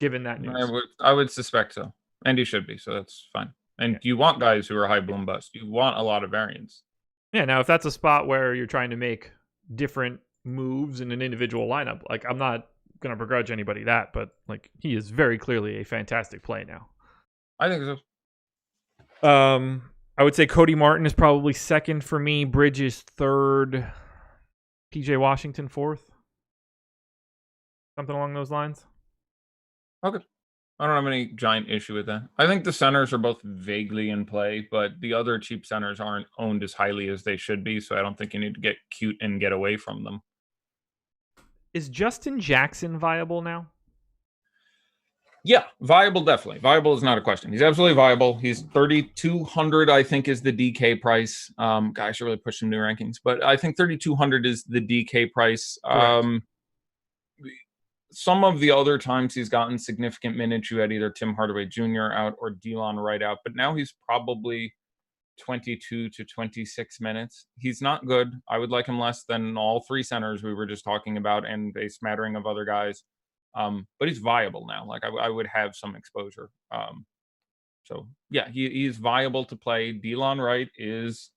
Given that news. I would suspect so. And he should be, so that's fine. And you want guys who are high boom bust. You want a lot of variance. Yeah, now if that's a spot where you're trying to make different moves in an individual lineup, like I'm not going to begrudge anybody that, but like he is very clearly a fantastic play now. I think so. I would say Cody Martin is probably second for me. Bridges third. PJ Washington fourth. Something along those lines. Okay. I don't have any giant issue with that. I think the centers are both vaguely in play, but the other cheap centers aren't owned as highly as they should be, so I don't think you need to get cute and get away from them. Is Justin Jackson viable now? Yeah, viable, definitely. Viable is not a question. He's absolutely viable. He's 3,200, I think, is the DK price. I should really push some new rankings, but I think 3,200 is the DK price. Some of the other times he's gotten significant minutes, you had either Tim Hardaway Jr. out or Delon Wright out, but now he's probably 22 to 26 minutes. He's not good. I would like him less than all 3 centers we were just talking about and a smattering of other guys. But he's viable now. Like I would have some exposure. So yeah, he's viable to play. Delon Wright is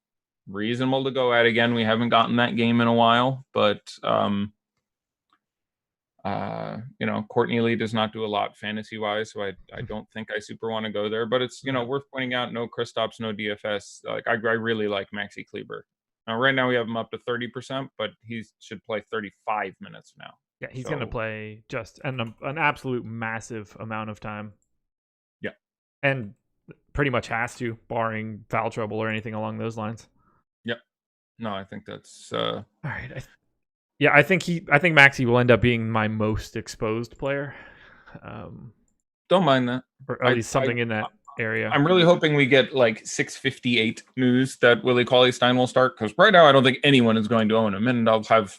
reasonable to go at. Again, we haven't gotten that game in a while, but Courtney Lee does not do a lot fantasy wise, so I don't think I super want to go there. But it's worth pointing out, no Kristaps, no DFS. Like I really like Maxi Kleber. Now right now we have him up to 30%, but he should play 35 minutes now. Yeah, he's going to play just an absolute massive amount of time. Yeah. And pretty much has to, barring foul trouble or anything along those lines. Yep. No, I think that's... All right. I think Maxey will end up being my most exposed player. Don't mind that. Or at least something in that area. I'm really hoping we get like 6:58 news that Willie Cauley-Stein will start, because right now I don't think anyone is going to own him, and I'll have...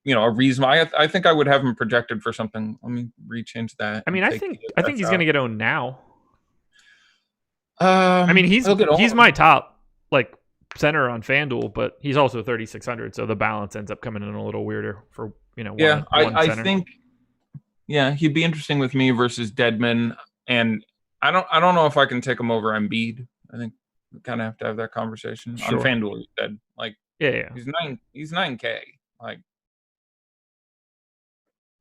a reason. I think I would have him projected for something. Let me rechange that. I mean, I think he's going to get owned now. I mean, he's my top center on FanDuel, but he's also 3,600, so the balance ends up coming in a little weirder for one I center. think he'd be interesting with me versus Dedmon, and I don't know if I can take him over Embiid. I think we kind of have to have that conversation on FanDuel. You said he's 9K. Like,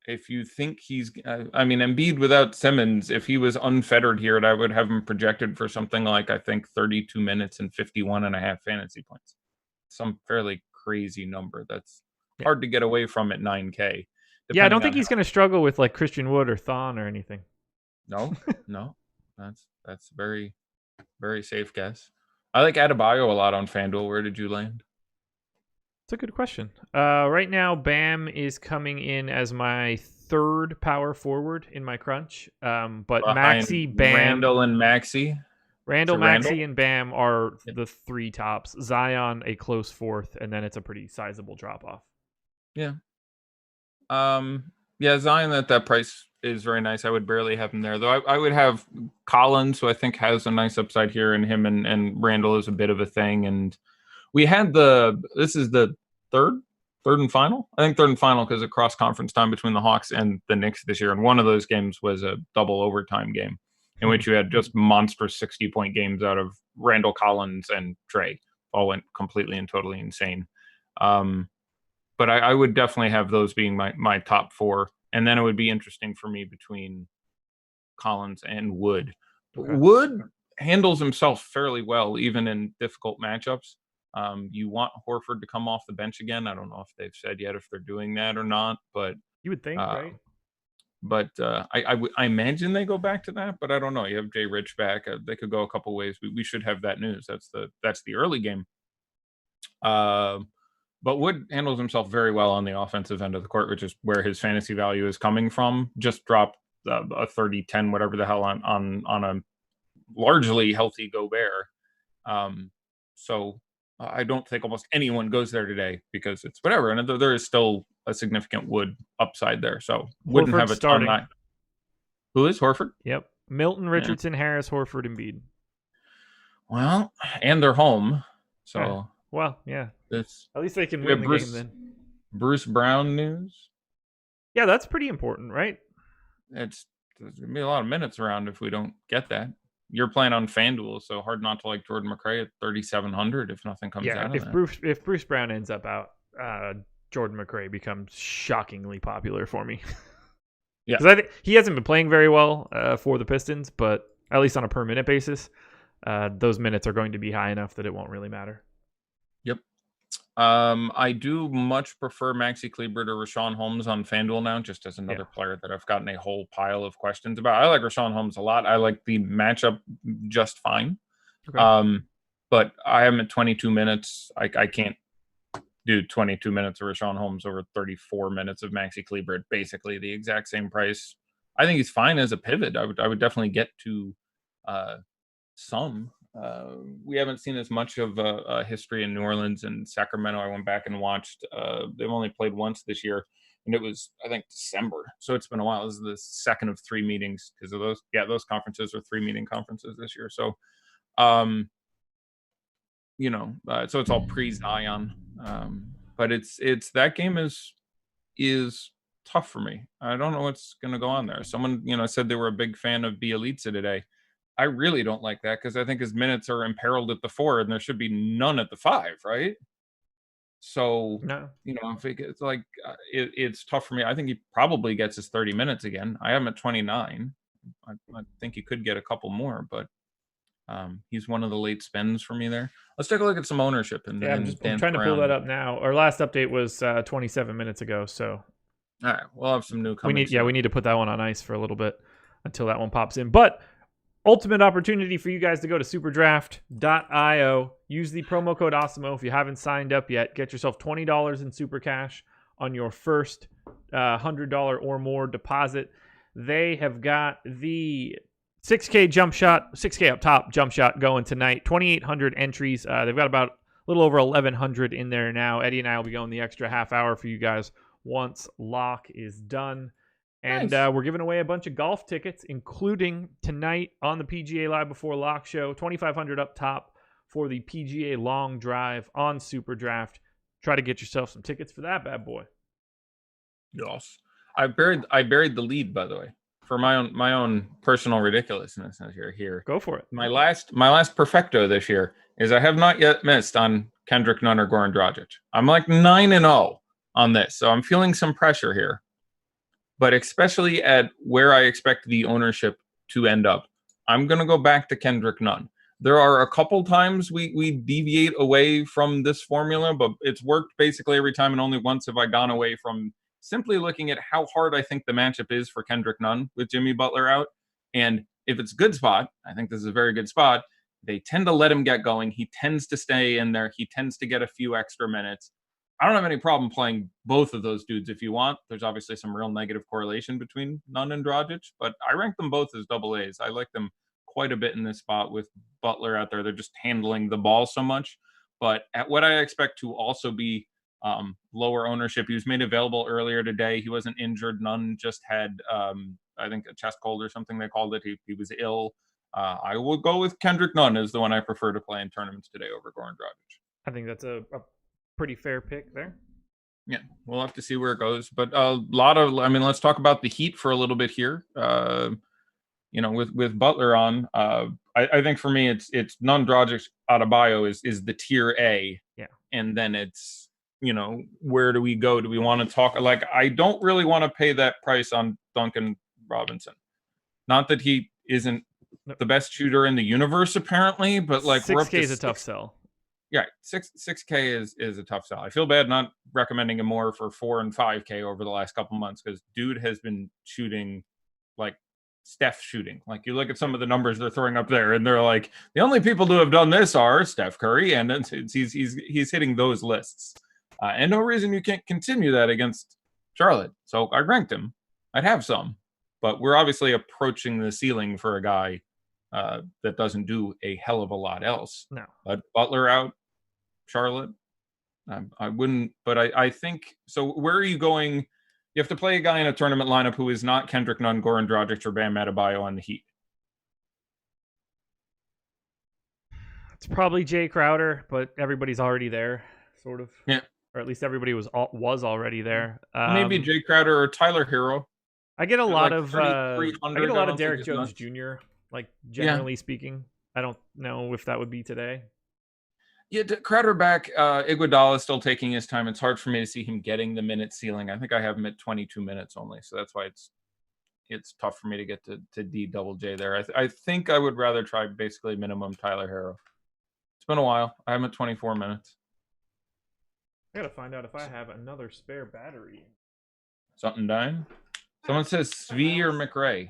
if you think Embiid without Simmons, if he was unfettered here, I would have him projected for something like, I think, 32 minutes and 51.5 fantasy points. Some fairly crazy number. That's hard to get away from at 9K. Yeah, I don't think he's going to struggle with Christian Wood or Thon or anything. No. That's very, very safe guess. I like Adebayo a lot on FanDuel. Where did you land? It's a good question. Right now, Bam is coming in as my third power forward in my crunch. But Behind Maxey, Bam, Randall and Maxey. Randall, Is it Randall? Maxey, and Bam are Yep. the three tops. Zion, a close fourth, and then it's a pretty sizable drop off. Yeah. Zion at that price is very nice. I would barely have him there, though. I would have Collins, who I think has a nice upside here, and him and Randall is a bit of a thing. And we had this is the third and final? I think third and final because of cross conference time between the Hawks and the Knicks this year. And one of those games was a double overtime game in which you had just monstrous 60-point games out of Randall, Collins, and Trey. All went completely and totally insane. But I would definitely have those being my top four. And then it would be interesting for me between Collins and Wood. Okay. Wood handles himself fairly well, even in difficult matchups. You want Horford to come off the bench again. I don't know if they've said yet if they're doing that or not, but You would think, right? But I imagine they go back to that, but I don't know. You have Jay Rich back. They could go a couple ways. We should have that news. That's the early game. But Wood handles himself very well on the offensive end of the court, which is where his fantasy value is coming from. Just dropped a 30-10, whatever the hell, on a largely healthy Gobert. So I don't think almost anyone goes there today because it's whatever. And there is still a significant Wood upside there. So wouldn't have a starting. ton. Who is Horford? Yep. Milton, Richardson, Harris, Horford, Embiid. Well, and they're home. So well, yeah. It's At least they can win the game then. Bruce Brown news. Yeah, that's pretty important, right? There's gonna be a lot of minutes around if we don't get that. You're playing on FanDuel, so hard not to like Jordan McRae at 3,700 if nothing comes out of that. If Bruce Brown ends up out, Jordan McRae becomes shockingly popular for me. Yeah, because I think he hasn't been playing very well for the Pistons, but at least on a per minute basis, those minutes are going to be high enough that it won't really matter. Yep. I do much prefer Maxi Kleber to Rashawn Holmes on FanDuel now, just as another player that I've gotten a whole pile of questions about. I like Rashawn Holmes a lot. I like the matchup just fine. Okay. But I am at 22 minutes. I can't do 22 minutes of Rashawn Holmes over 34 minutes of Maxi Kleber at basically the exact same price. I think he's fine as a pivot. I would definitely get to some. We haven't seen as much of a history in New Orleans and Sacramento. I went back and watched. They've only played once this year, and it was, I think, December. So it's been a while. This is the second of 3 meetings because of those. Yeah, those conferences are 3-meeting conferences this year. So, so it's all pre-Zion. But it's that game is tough for me. I don't know what's going to go on there. Someone said they were a big fan of Bielitsa today. I really don't like that because I think his minutes are imperiled at the 4 and there should be none at the 5, right? So, no. If it's like, it's tough for me. I think he probably gets his 30 minutes again. I am at 29. I think he could get a couple more, but he's one of the late spends for me there. Let's take a look at some ownership. I'm trying to pull that up now. Our last update was 27 minutes ago, so. All right, we'll have some new comments. We need to put that one on ice for a little bit until that one pops in. But ultimate opportunity for you guys to go to superdraft.io. Use the promo code Awesemo if you haven't signed up yet. Get yourself $20 in super cash on your first $100 or more deposit. They have got the 6K jump shot, 6K up top jump shot going tonight. 2,800 entries. They've got about a little over 1,100 in there now. Eddie and I will be going the extra half hour for you guys once lock is done. And nice. We're giving away a bunch of golf tickets, including tonight on the PGA Live Before Lock show. 2,500 up top for the PGA Long Drive on Super Draft. Try to get yourself some tickets for that bad boy. Yes, I buried the lead, by the way, for my own personal ridiculousness here. Go for it. My last perfecto this year is I have not yet missed on Kendrick Nunn or Goran Dragic. I'm like 9-0 on this, so I'm feeling some pressure here. But especially at where I expect the ownership to end up, I'm going to go back to Kendrick Nunn. There are a couple times we deviate away from this formula, but it's worked basically every time, and only once have I gone away from simply looking at how hard I think the matchup is for Kendrick Nunn with Jimmy Butler out. And if it's a good spot, I think this is a very good spot, they tend to let him get going. He tends to stay in there. He tends to get a few extra minutes. I don't have any problem playing both of those dudes if you want. There's obviously some real negative correlation between Nunn and Dragic, but I rank them both as double A's. I like them quite a bit in this spot with Butler out there. They're just handling the ball so much. But at what I expect to also be lower ownership, he was made available earlier today. He wasn't injured. Nunn just had, I think, a chest cold or something they called it. He was ill. I will go with Kendrick Nunn as the one I prefer to play in tournaments today over Goran Dragic. I think that's a pretty fair pick there. Yeah, we'll have to see where it goes. But let's talk about the Heat for a little bit here. With Butler on, I think for me it's Nunn, Dragic, Adebayo is the tier A. Yeah. And then it's, where do we go? Do we want to talk? Like, I don't really want to pay that price on Duncan Robinson. Not that he isn't the best shooter in the universe, apparently, but like 6K is a tough sell. Yeah, 6K is a tough sell. I feel bad not recommending him more for 4 and 5K over the last couple months because dude has been shooting like Steph shooting. Like, you look at some of the numbers they're throwing up there, and they're like, the only people to have done this are Steph Curry, and he's hitting those lists. And no reason you can't continue that against Charlotte. So I ranked him. I'd have some, but we're obviously approaching the ceiling for a guy that doesn't do a hell of a lot else. No. But Butler out, Charlotte, I wouldn't. But I think so. Where are you going? You have to play a guy in a tournament lineup who is not Kendrick Nunn, Goran Dragic, or Bam Adebayo on the Heat. It's probably Jay Crowder, but everybody's already there, sort of. Yeah. Or at least everybody was already there. Maybe Jay Crowder or Tyler Hero. I get a lot like of Derek think Jones Jr. Like, generally speaking. I don't know if that would be today. Yeah, Crowder back. Iguodala is still taking his time. It's hard for me to see him getting the minute ceiling. I think I have him at 22 minutes only, so that's why it's tough for me to get to D double J there. I think I would rather try basically minimum Tyler Hero. It's been a while. I have him at 24 minutes. I gotta find out if I have another spare battery. Something dying? Someone says Svi or McRae.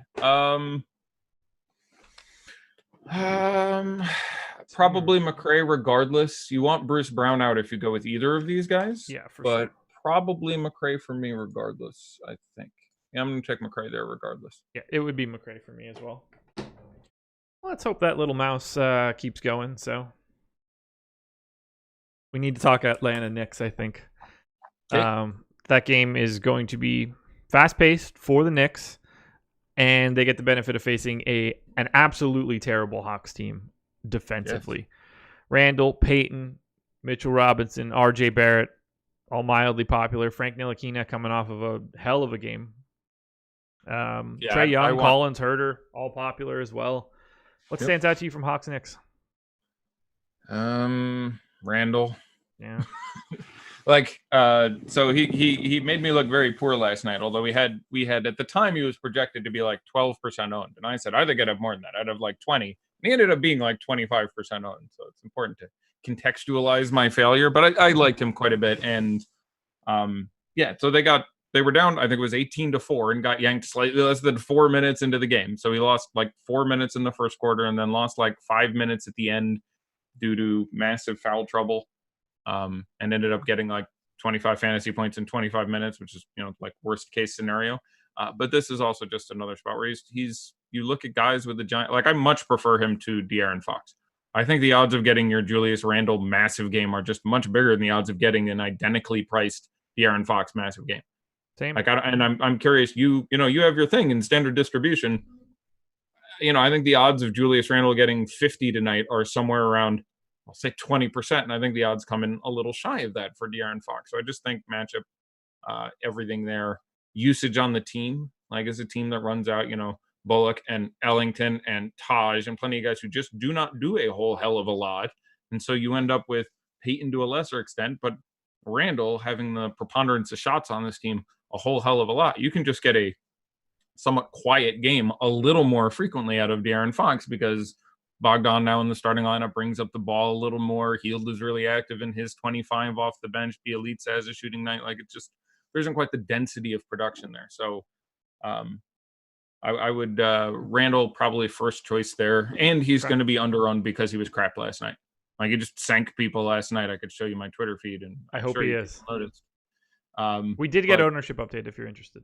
Probably McRae regardless. You want Bruce Brown out if you go with either of these guys. Yeah, but probably McRae for me regardless, I think. Yeah, I'm going to take McRae there regardless. Yeah, it would be McRae for me as well. Let's hope that little mouse keeps going. So we need to talk Atlanta Knicks, I think. Okay. That game is going to be fast-paced for the Knicks, and they get the benefit of facing an absolutely terrible Hawks team defensively. Yes. Randle, Payton, Mitchell Robinson, RJ Barrett, all mildly popular. Frank Ntilikina coming off of a hell of a game. Trey Young, Collins, Herter, all popular as well. What stands out to you from Hawks Knicks? Randle. Yeah. So he made me look very poor last night, although we had at the time he was projected to be like 12% owned. And I said, I think I'd have more than that. I'd have like 20. And he ended up being like 25% owned. So it's important to contextualize my failure, but I liked him quite a bit. And so they were down, I think it was 18-4 and got yanked slightly less than 4 minutes into the game. So he lost like 4 minutes in the first quarter and then lost like 5 minutes at the end due to massive foul trouble. And ended up getting like 25 fantasy points in 25 minutes, which is, like worst case scenario. But this is also just another spot where you look at guys with the giant, like I much prefer him to De'Aaron Fox. I think the odds of getting your Julius Randle massive game are just much bigger than the odds of getting an identically priced De'Aaron Fox massive game. Same. I'm curious, you have your thing in standard distribution. I think the odds of Julius Randle getting 50 tonight are somewhere around, I'll say 20%, and I think the odds come in a little shy of that for De'Aaron Fox. So I just think matchup, everything there, usage on the team, like as a team that runs out, Bullock and Ellington and Taj and plenty of guys who just do not do a whole hell of a lot. And so you end up with Payton to a lesser extent, but Randle having the preponderance of shots on this team a whole hell of a lot. You can just get a somewhat quiet game a little more frequently out of De'Aaron Fox because Bogdan now in the starting lineup brings up the ball a little more. Hield is really active in his 25 off the bench. Bielitsa has a shooting night. Like it's just, there isn't quite the density of production there. So I would Randle probably first choice there. And he's going to be underowned because he was crap last night. Like he just sank people last night. I could show you my Twitter feed, and I hope he is. Noticed. We did get ownership update if you're interested.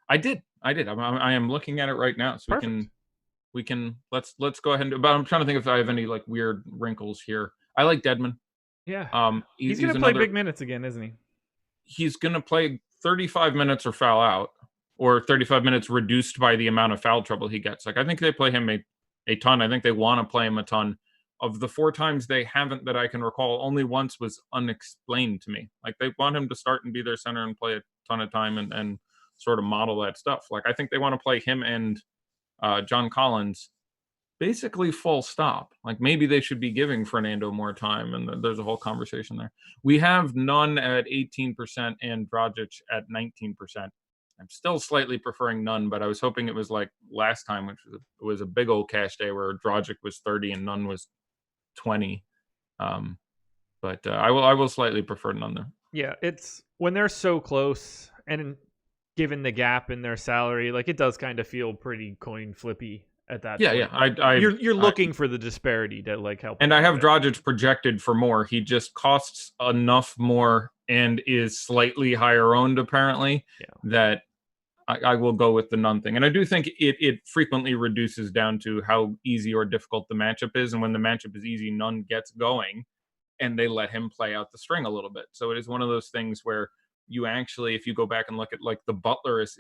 I did. I am looking at it right now, so Perfect. we can let's go ahead and. But I'm trying to think if I have any like weird wrinkles here. I like Dedmon. Yeah. He's gonna play big minutes again, isn't he? He's gonna play 35 minutes or foul out, or 35 minutes reduced by the amount of foul trouble he gets. Like I think they play him a ton. I think they want to play him a ton. Of the 4 times they haven't that I can recall, only once was unexplained to me. Like they want him to start and be their center and play a ton of time and sort of model that stuff. Like I think they want to play him and John Collins basically full stop. Like maybe they should be giving Fernando more time, and there's a whole conversation there. We have Nunn at 18% and Dragic at 19%. I'm still slightly preferring Nunn, but I was hoping it was like last time, which was a big old cash day where Dragic was 30 and Nunn was 20. But I will slightly prefer Nunn there. Yeah, it's when they're so close, and given the gap in their salary, like it does kind of feel pretty coin flippy at that point. Yeah. You're looking for the disparity to like help. And I have Dragic projected for more. He just costs enough more and is slightly higher owned apparently that I will go with the Nunn thing. And I do think it frequently reduces down to how easy or difficult the matchup is. And when the matchup is easy, Nunn gets going and they let him play out the string a little bit. So it is one of those things where you actually, if you go back and look at like the Butler-less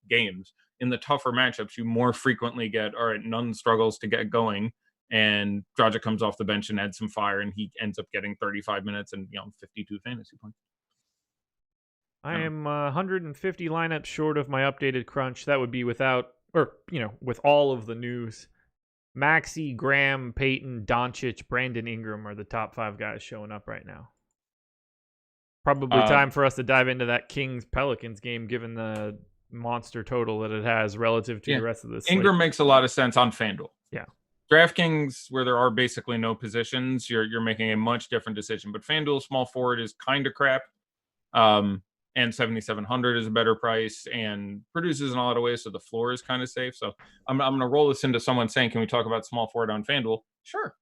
games, in the tougher matchups, you more frequently get, all right, Nunn struggles to get going and Dragic comes off the bench and adds some fire and he ends up getting 35 minutes and 52 fantasy points. I am 150 lineups short of my updated crunch. That would be without, or, with all of the news. Maxey, Graham, Payton, Doncic, Brandon Ingram are the top 5 guys showing up right now. Probably time for us to dive into that Kings-Pelicans game, given the monster total that it has relative to the rest of the slate. Ingram makes a lot of sense on FanDuel. Yeah. Draftkings, where there are basically no positions, you're making a much different decision. But FanDuel small forward is kind of crap. And 7,700 is a better price and produces in a lot of ways, so the floor is kind of safe. So I'm going to roll this into someone saying, can we talk about small forward on FanDuel? Sure.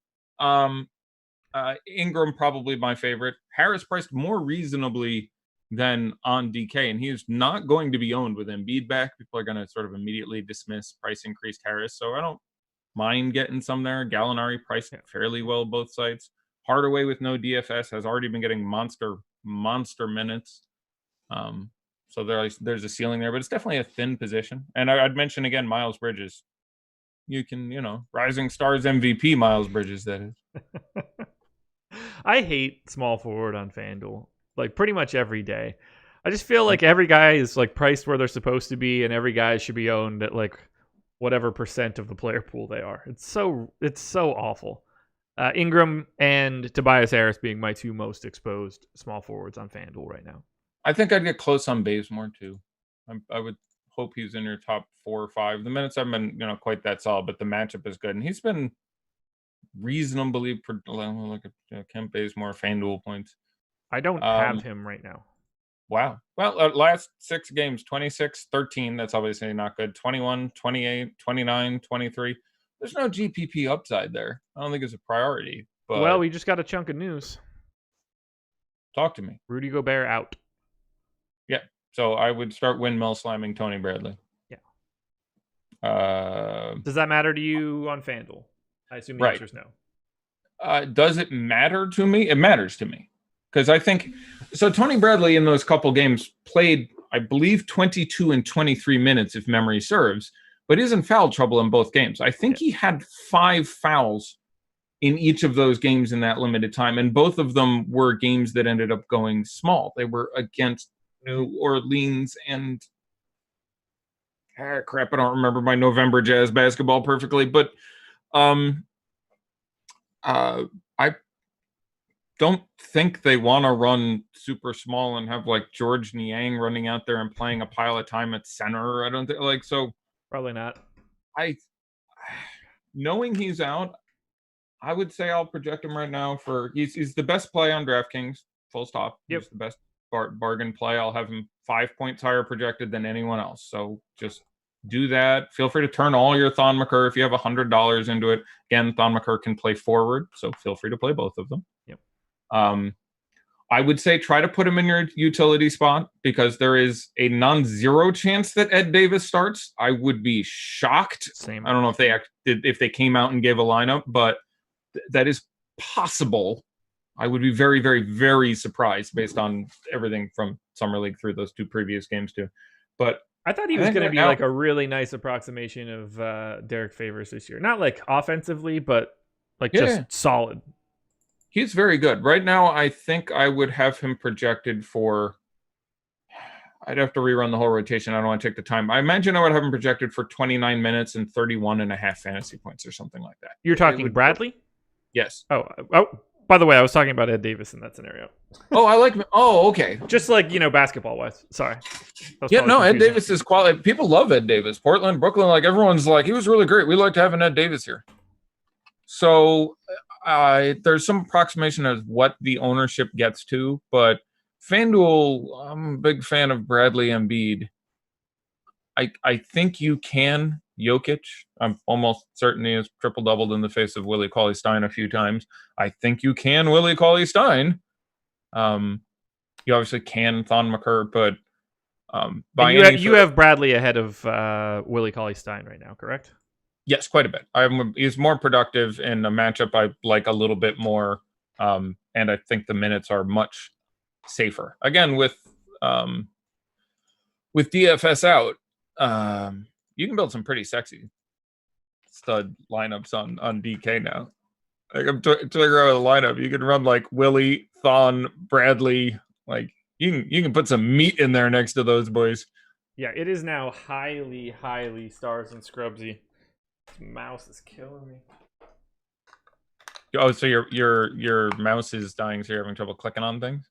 Ingram, probably my favorite. Harris priced more reasonably than on DK, and he is not going to be owned with Embiid back. People are going to sort of immediately dismiss price increased Harris, so I don't mind getting some there. Gallinari priced fairly well both sides. Hardaway with no DFS has already been getting monster minutes. So there's a ceiling there, but it's definitely a thin position. And I'd mention again, Miles Bridges. You can, Rising Stars MVP Miles Bridges, that is. I hate small forward on FanDuel, like pretty much every day. I just feel like every guy is like priced where they're supposed to be, and every guy should be owned at like whatever percent of the player pool they are. It's so awful. Ingram and Tobias Harris being my 2 most exposed small forwards on FanDuel right now. I think I'd get close on Bazemore too. I would hope he's in your top 4 or 5. The minutes haven't been, quite that solid, but the matchup is good, and he's been reasonably. Look at Kemp Bazemore FanDuel points. I don't have him right now. Wow. Well, last 6 games, 26, 13. That's obviously not good. 21, 28, 29, 23. There's no GPP upside there. I don't think it's a priority. But well, we just got a chunk of news. Talk to me. Rudy Gobert out. Yeah. So I would start windmill slamming Tony Bradley. Yeah. Does that matter to you on FanDuel? I assume the answer is no. Does it matter to me? It matters to me. Because I think, so Tony Bradley in those couple games played, I believe, 22 and 23 minutes, if memory serves, but is in foul trouble in both games. I think he had 5 fouls in each of those games in that limited time, and both of them were games that ended up going small. They were against New Orleans and, crap, I don't remember my November Jazz basketball perfectly, but I don't think they want to run super small and have like George Niang running out there and playing a pile of time at center. I don't think so. Probably not. Knowing he's out, I would say I'll project him right now for he's the best play on DraftKings. Full stop. Yep. He's the best bargain play. I'll have him 5 points higher projected than anyone else. So just do that. Feel free to turn all your Thon McCurr if you have $100 into it. Again, Thon McCurr can play forward, so feel free to play both of them. Yep. I would say try to put him in your utility spot because there is a non-zero chance that Ed Davis starts. I would be shocked. Same. I don't know if they came out and gave a lineup, but that is possible. I would be very, very, very surprised based on everything from Summer League through those 2 previous games too. But I thought he was going to be like a really nice approximation of Derek Favors this year. Not like offensively, but like just solid. He's very good. Right now, I think I would have him projected for... I'd have to rerun the whole rotation. I don't want to take the time. I imagine I would have him projected for 29 minutes and 31.5 fantasy points or something like that. You're talking Bradley? Yes. Oh, by the way, I was talking about Ed Davis in that scenario. Oh, I like... Oh, okay. Just like, basketball-wise. Sorry. Yeah, no, Ed Davis is quality. People love Ed Davis. Portland, Brooklyn, like everyone's like, he was really great. We like to have an Ed Davis here. So... there's some approximation of what the ownership gets to, but FanDuel, I'm a big fan of Bradley Embiid. I think you can Jokic. I'm almost certain he has triple-doubled in the face of Willie Cauley-Stein a few times. I think you can Willie Cauley-Stein. You obviously can Thon McCurr, but you have Bradley ahead of Willie Cauley-Stein right now, correct? Yes, quite a bit. He's more productive in a matchup I like a little bit more, and I think the minutes are much safer. Again, with DFS out, you can build some pretty sexy stud lineups on DK now. Like I'm trying to figure out a lineup. You can run like Willie, Thon, Bradley. Like you can put some meat in there next to those boys. Yeah, it is now highly, highly stars and scrubsy. This mouse is killing me. Oh, so your mouse is dying, so you're having trouble clicking on things?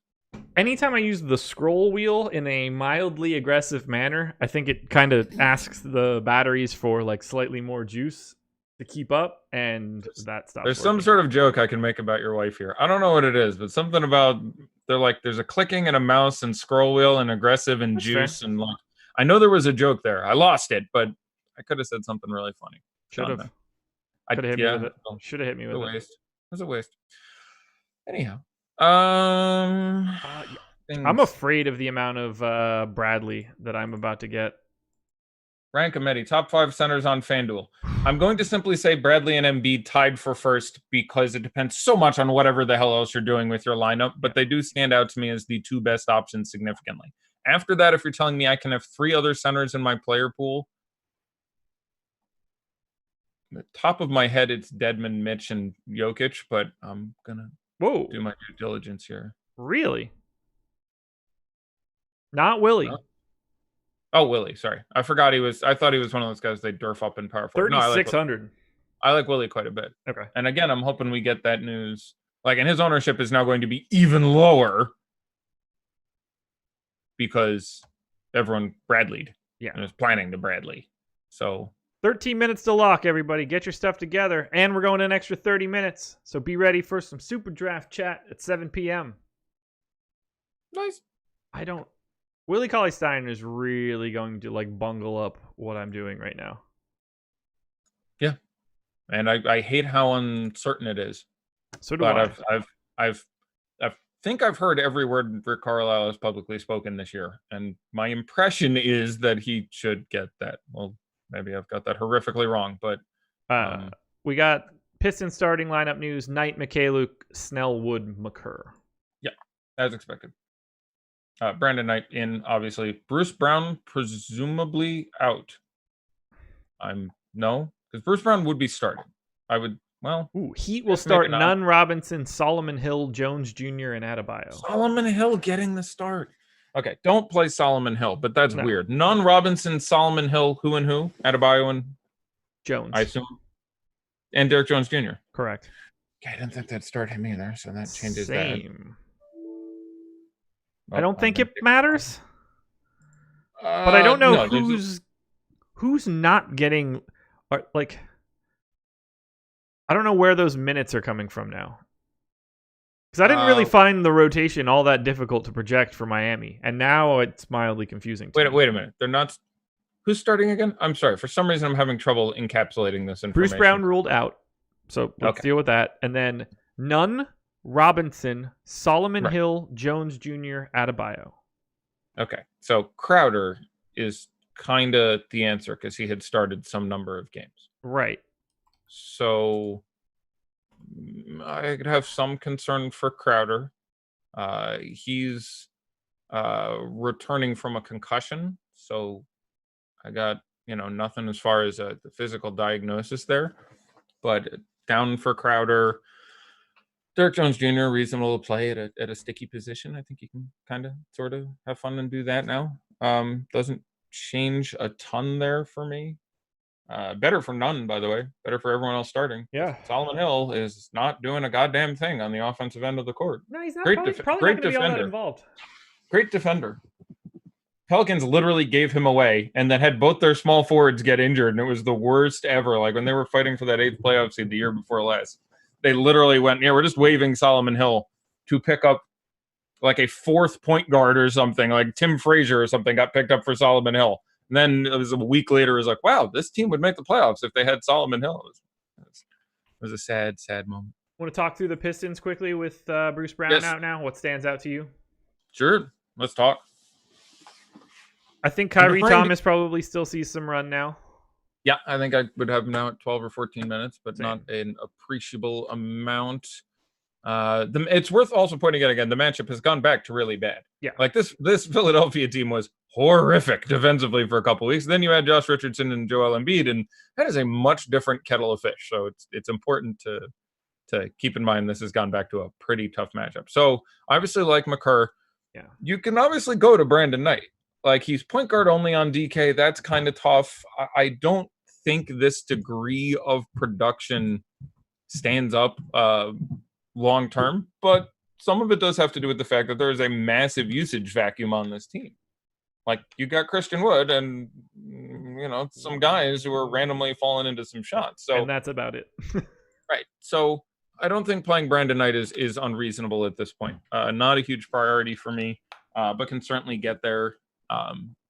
Anytime I use the scroll wheel in a mildly aggressive manner, I think it kind of asks the batteries for like slightly more juice to keep up, and that stops. There's some sort of joke I can make about your wife here. I don't know what it is, but something about there's a clicking and a mouse and scroll wheel and aggressive and juice and like I know there was a joke there. I lost it, but I could have said something really funny. Should have hit me with it. Should have hit me with it. It was a waste. Anyhow, I'm afraid of the amount of Bradley that I'm about to get. Rank Eddie, top 5 centers on FanDuel. I'm going to simply say Bradley and Embiid tied for first because it depends so much on whatever the hell else you're doing with your lineup, but they do stand out to me as the 2 best options significantly. After that, if you're telling me I can have 3 other centers in my player pool, the top of my head, it's Dedmon, Mitch, and Jokic, but I'm going to do my due diligence here. Really? Not Willie. Oh, Willie, sorry. I thought he was one of those guys they derf up in power forward. 3,600. I like Willie quite a bit. Okay. And again, I'm hoping we get that news. And his ownership is now going to be even lower because everyone Bradley'd. Yeah. And is planning to Bradley. So 13 minutes to lock, everybody. Get your stuff together. And we're going an extra 30 minutes. So be ready for some super draft chat at 7 p.m. Nice. Willie Cauley-Stein is really going to bungle up what I'm doing right now. Yeah. And I hate how uncertain it is. So do I. I think I've heard every word Rick Carlisle has publicly spoken this year. And my impression is that he should get that. Well, maybe I've got that horrifically wrong, but we got Pistons starting lineup news: Knight, Mikhailuk, Snell, Wood, McCurr. Yeah, as expected. Brandon Knight in, obviously. Bruce Brown presumably out. No, because Bruce Brown would be starting. Heat will start Nunn, Robinson, Solomon Hill, Jones Jr., and Adebayo. Solomon Hill getting the start. Okay, don't play Solomon Hill, but that's weird. Nunn, Robinson, Solomon Hill, who and who? Adebayo and Jones, I assume. And Derek Jones Jr. Correct. Okay, I didn't think that'd start him either, so that changes that. I don't think it matters. But I don't know who's not getting I don't know where those minutes are coming from now. Because I didn't really find the rotation all that difficult to project for Miami, and now it's mildly confusing. Wait a minute. They're not Who's starting again? I'm sorry. For some reason, I'm having trouble encapsulating this information. Bruce Brown ruled out. So let's Okay. deal with that. And then Nunn, Robinson, Solomon Right. Hill, Jones Jr., Adebayo. Okay. So Crowder is kind of the answer because he had started some number of games. Right. So I could have some concern for Crowder. He's returning from a concussion. So I got, nothing as far as the physical diagnosis there. But down for Crowder. Derek Jones Jr., reasonable to play at a sticky position. I think you can kind of sort of have fun and do that now. Doesn't change a ton there for me. Better for none, by the way. Better for everyone else starting. Yeah. Solomon Hill is not doing a goddamn thing on the offensive end of the court. No, he's not. Great Probably not great going to be all that defender. involved. Great defender. Pelicans literally gave him away and then had both their small forwards get injured, and it was the worst ever. Like when they were fighting for that 8th playoff seed the year before last. They literally went, we're just waving Solomon Hill to pick up like a 4th point guard or something, like Tim Frazier or something got picked up for Solomon Hill. And then it was a week later, it was like, wow, this team would make the playoffs if they had Solomon Hill. It was a sad, sad moment. Want to talk through the Pistons quickly with Bruce Brown out now? What stands out to you? Sure. Let's talk. I think Kyrie Thomas probably still sees some run now. Yeah, I think I would have him now at 12 or 14 minutes, but Same. not an appreciable amount. It's worth also pointing out again, the matchup has gone back to really bad. Yeah. Like this Philadelphia team was horrific defensively for a couple weeks. Then you had Josh Richardson and Joel Embiid, and that is a much different kettle of fish. So it's important to keep in mind this has gone back to a pretty tough matchup. So obviously, like McCurr, you can obviously go to Brandon Knight. Like he's point guard only on DK. That's kind of tough. I don't think this degree of production stands up long term, but some of it does have to do with the fact that there is a massive usage vacuum on this team. Like you got Christian Wood and some guys who are randomly falling into some shots. So and that's about it. Right. So I don't think playing Brandon Knight is unreasonable at this point. Not a huge priority for me, but can certainly get there.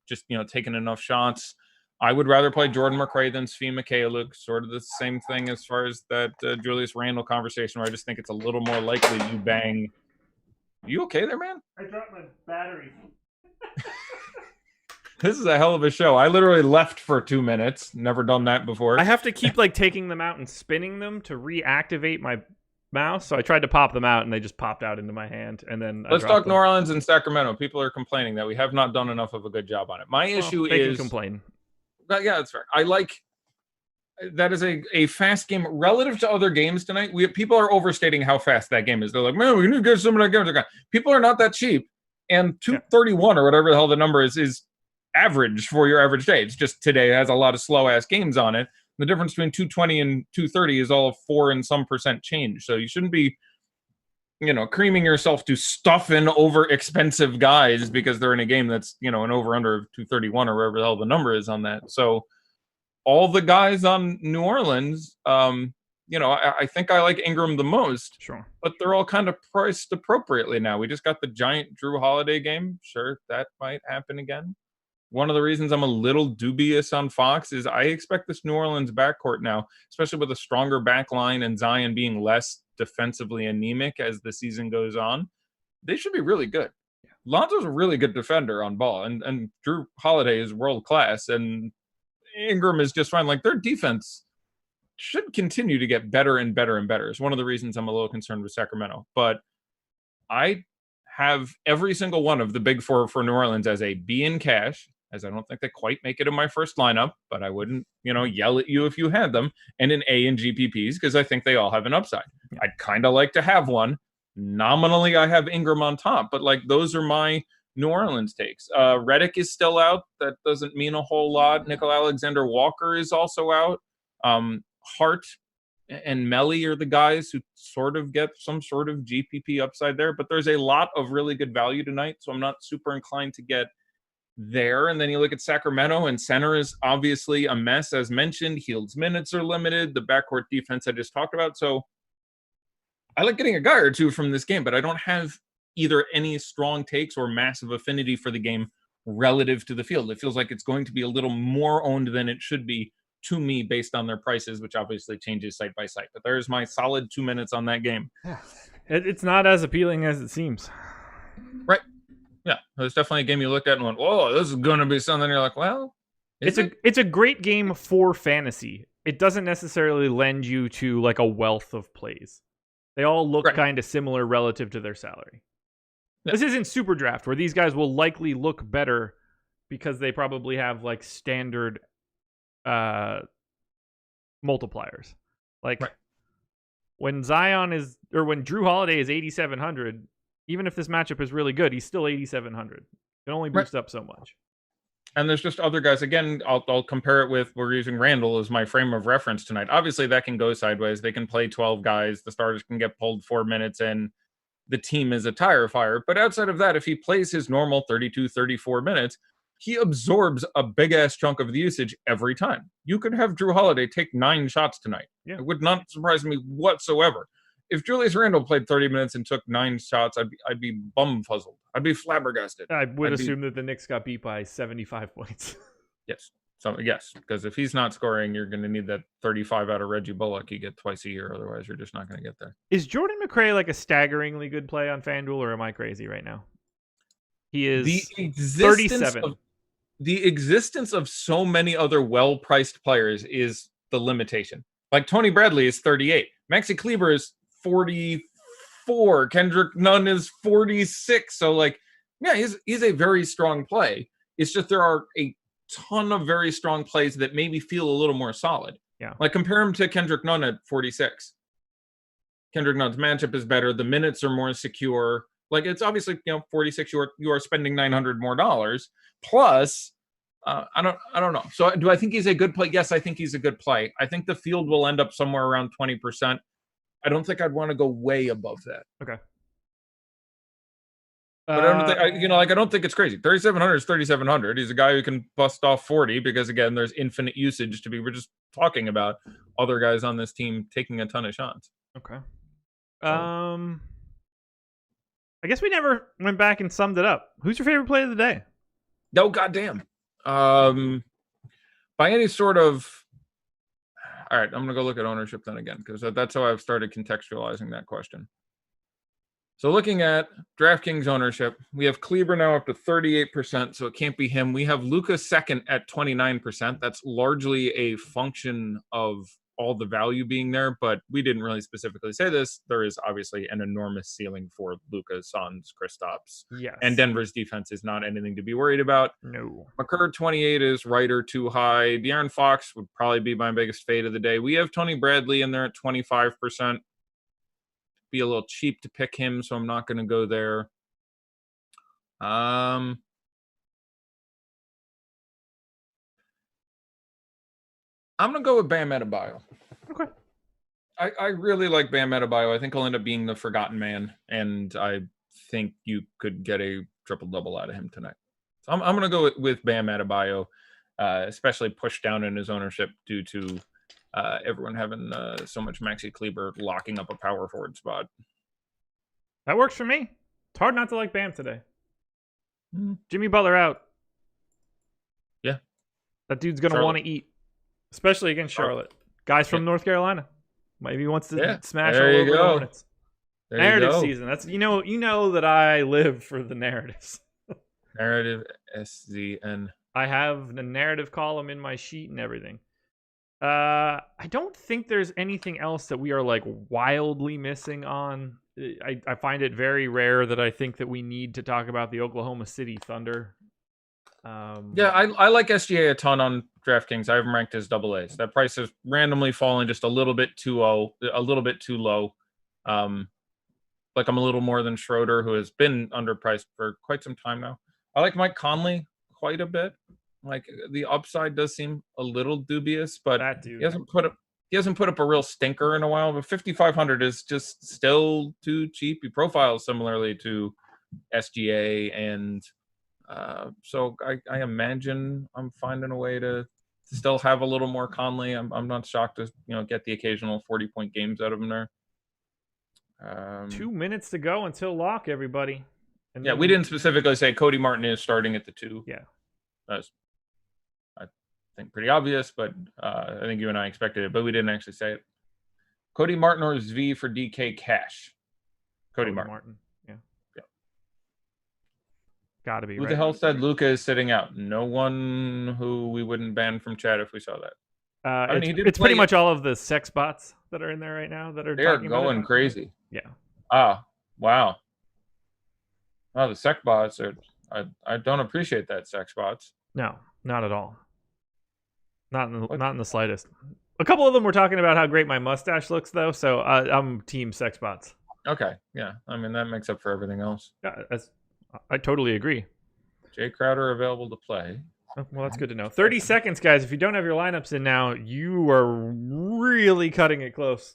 Just taking enough shots. I would rather play Jordan McRae than Svi Mikhailiuk. Sort of the same thing as far as that Julius Randle conversation, where I just think it's a little more likely you bang. You okay there, man? I dropped my battery. This is a hell of a show. I literally left for 2 minutes. Never done that before. I have to keep taking them out and spinning them to reactivate my mouse. So I tried to pop them out and they just popped out into my hand. And then let's talk New Orleans and Sacramento. People are complaining that we have not done enough of a good job on it. My issue they is can complain. Yeah, that's fair. I like that is a fast game relative to other games tonight. People are overstating how fast that game is. They're like, man, we need to get some of that game. People are not that cheap, and 231 or whatever the hell the number is average for your average day. It's just today has a lot of slow ass games on it. The difference between 220 and 230 is all 4 and some % change. So you shouldn't be, creaming yourself to stuff in over expensive guys because they're in a game that's, an over under of 231 or wherever the hell the number is on that. So all the guys on New Orleans, I think I like Ingram the most. Sure. But they're all kind of priced appropriately now. We just got the giant Drew Holiday game. Sure, that might happen again. One of the reasons I'm a little dubious on Fox is I expect this New Orleans backcourt now, especially with a stronger back line and Zion being less defensively anemic as the season goes on. They should be really good. Lonzo's a really good defender on ball, and Drew Holiday is world class, and Ingram is just fine. Like their defense should continue to get better and better and better. It's one of the reasons I'm a little concerned with Sacramento. But I have every single one of the big four for New Orleans as a B in cash, as I don't think they quite make it in my first lineup, but I wouldn't, yell at you if you had them, and an A in GPPs because I think they all have an upside. I'd kind of like to have one. Nominally, I have Ingram on top, but those are my New Orleans takes. Redick is still out. That doesn't mean a whole lot. Nickel Alexander-Walker is also out. Hart and Melly are the guys who sort of get some sort of GPP upside there, but there's a lot of really good value tonight, so I'm not super inclined to get there. And then you look at Sacramento, and center is obviously a mess, as mentioned. Hield's minutes are limited. The backcourt defense I just talked about. So I like getting a guy or two from this game, but I don't have either any strong takes or massive affinity for the game relative to the field. It feels like it's going to be a little more owned than it should be to me based on their prices, which obviously changes site by site. But there's my solid 2 minutes on that game. Yeah. It's not as appealing as it seems. Right. Yeah. It's definitely a game you looked at and went, whoa, this is going to be something. You're like, well, it's a great game for fantasy. It doesn't necessarily lend you to like a wealth of plays. They all look kind of similar relative to their salary. Yeah. This isn't super draft where these guys will likely look better because they probably have like standard multipliers. Like when when Drew Holiday is 8,700, even if this matchup is really good, he's still 8,700. It can only boost up so much. And there's just other guys. Again, I'll compare it with, we're using Randle as my frame of reference tonight. Obviously, that can go sideways. They can play 12 guys. The starters can get pulled 4 minutes in. The team is a tire fire. But outside of that, if he plays his normal 32, 34 minutes, he absorbs a big-ass chunk of the usage every time. You could have Drew Holiday take 9 shots tonight. Yeah. It would not surprise me whatsoever. If Julius Randle played 30 minutes and took 9 shots, I'd be bum-fuzzled. I'd be flabbergasted. I would assume that the Knicks got beat by 75 points. Yes. Yes, because if he's not scoring, you're going to need that 35 out of Reggie Bullock you get twice a year. Otherwise, you're just not going to get there. Is Jordan McRae like a staggeringly good play on FanDuel, or am I crazy right now? He is 37. The existence of so many other well-priced players is the limitation. Like Tony Bradley is 38. Maxi Kleber is 44. Kendrick Nunn is 46. So he's a very strong play. It's just there are a ton of very strong plays that maybe feel a little more solid. Yeah. Like compare him to Kendrick Nunn at 46. Kendrick Nunn's matchup is better. The minutes are more secure. Like it's obviously, 46, you are spending $900 more dollars. Plus, I don't know. So do I think he's a good play? Yes, I think he's a good play. I think the field will end up somewhere around 20%. I don't think I'd want to go way above that. Okay. But I don't think I don't think it's crazy. 3,700 is 3,700. He's a guy who can bust off 40 because again, there's infinite usage to be. We're just talking about other guys on this team taking a ton of shots. Okay. I guess we never went back and summed it up. Who's your favorite play of the day? No, goddamn. By any sort of. All right, I'm gonna go look at ownership then again because that's how I've started contextualizing that question. So looking at DraftKings ownership, we have Kleber now up to 38%, so it can't be him. We have Luka second at 29%. That's largely a function of all the value being there, but we didn't really specifically say this. There is obviously an enormous ceiling for Luka, Suns, Kristaps. Yes. And Denver's defense is not anything to be worried about. No. McCurr 28 is right or too high. De'Aaron Fox would probably be my biggest fade of the day. We have Tony Bradley in there at 25%. Be a little cheap to pick him, so I'm not going to go there. I'm going to go with Bam Adebayo. Okay. I really like Bam Adebayo. I think he'll end up being the forgotten man, and I think you could get a triple-double out of him tonight. So I'm going to go with Bam Adebayo, especially pushed down in his ownership due to everyone having so much Maxi Kleber locking up a power forward spot. That works for me. It's hard not to like Bam today. Jimmy Butler out. Yeah. That dude's going to want to eat, especially against Charlotte. Guys from North Carolina. Maybe he wants to smash all over the Hornets. Narrative season. That's you know that I live for the narratives. Narrative SZN. I have the narrative column in my sheet and everything. I don't think there's anything else that we are like wildly missing on. I find it very rare that I think that we need to talk about the Oklahoma City Thunder. I like SGA a ton on DraftKings. I have them ranked as double A's. That price has randomly fallen just a little bit too low. Like I'm a little more than Schroeder, who has been underpriced for quite some time now. I like Mike Conley quite a bit. Like the upside does seem a little dubious, but he hasn't put up a real stinker in a while. But 5,500 is just still too cheap. He profiles similarly to SGA, and so I imagine I'm finding a way to still have a little more Conley. I'm not shocked to get the occasional 40-point games out of him there. 2 minutes to go until lock, everybody. And Yeah, we didn't specifically say Cody Martin is starting at the 2. Yeah. That's, I think, pretty obvious, but I think you and I expected it, but we didn't actually say it. Cody Martin or Zvi for DK Cash? Cody Martin. Yeah. Yeah. Gotta be Who right. the hell said Luka is sitting out? No one who we wouldn't ban from chat if we saw that. It's pretty much all of the sex bots that are in there right now that are They're talking about going it. crazy. Yeah. Ah, wow. Oh, the sex bots are. I don't appreciate that, sex bots. No, not at all. Not in the slightest. A couple of them were talking about how great my mustache looks, though. So I'm team sex bots. Okay, yeah. I mean, that makes up for everything else. Yeah, I totally agree. Jay Crowder available to play. Oh, well, that's good to know. 30 seconds, guys. If you don't have your lineups in now, you are really cutting it close.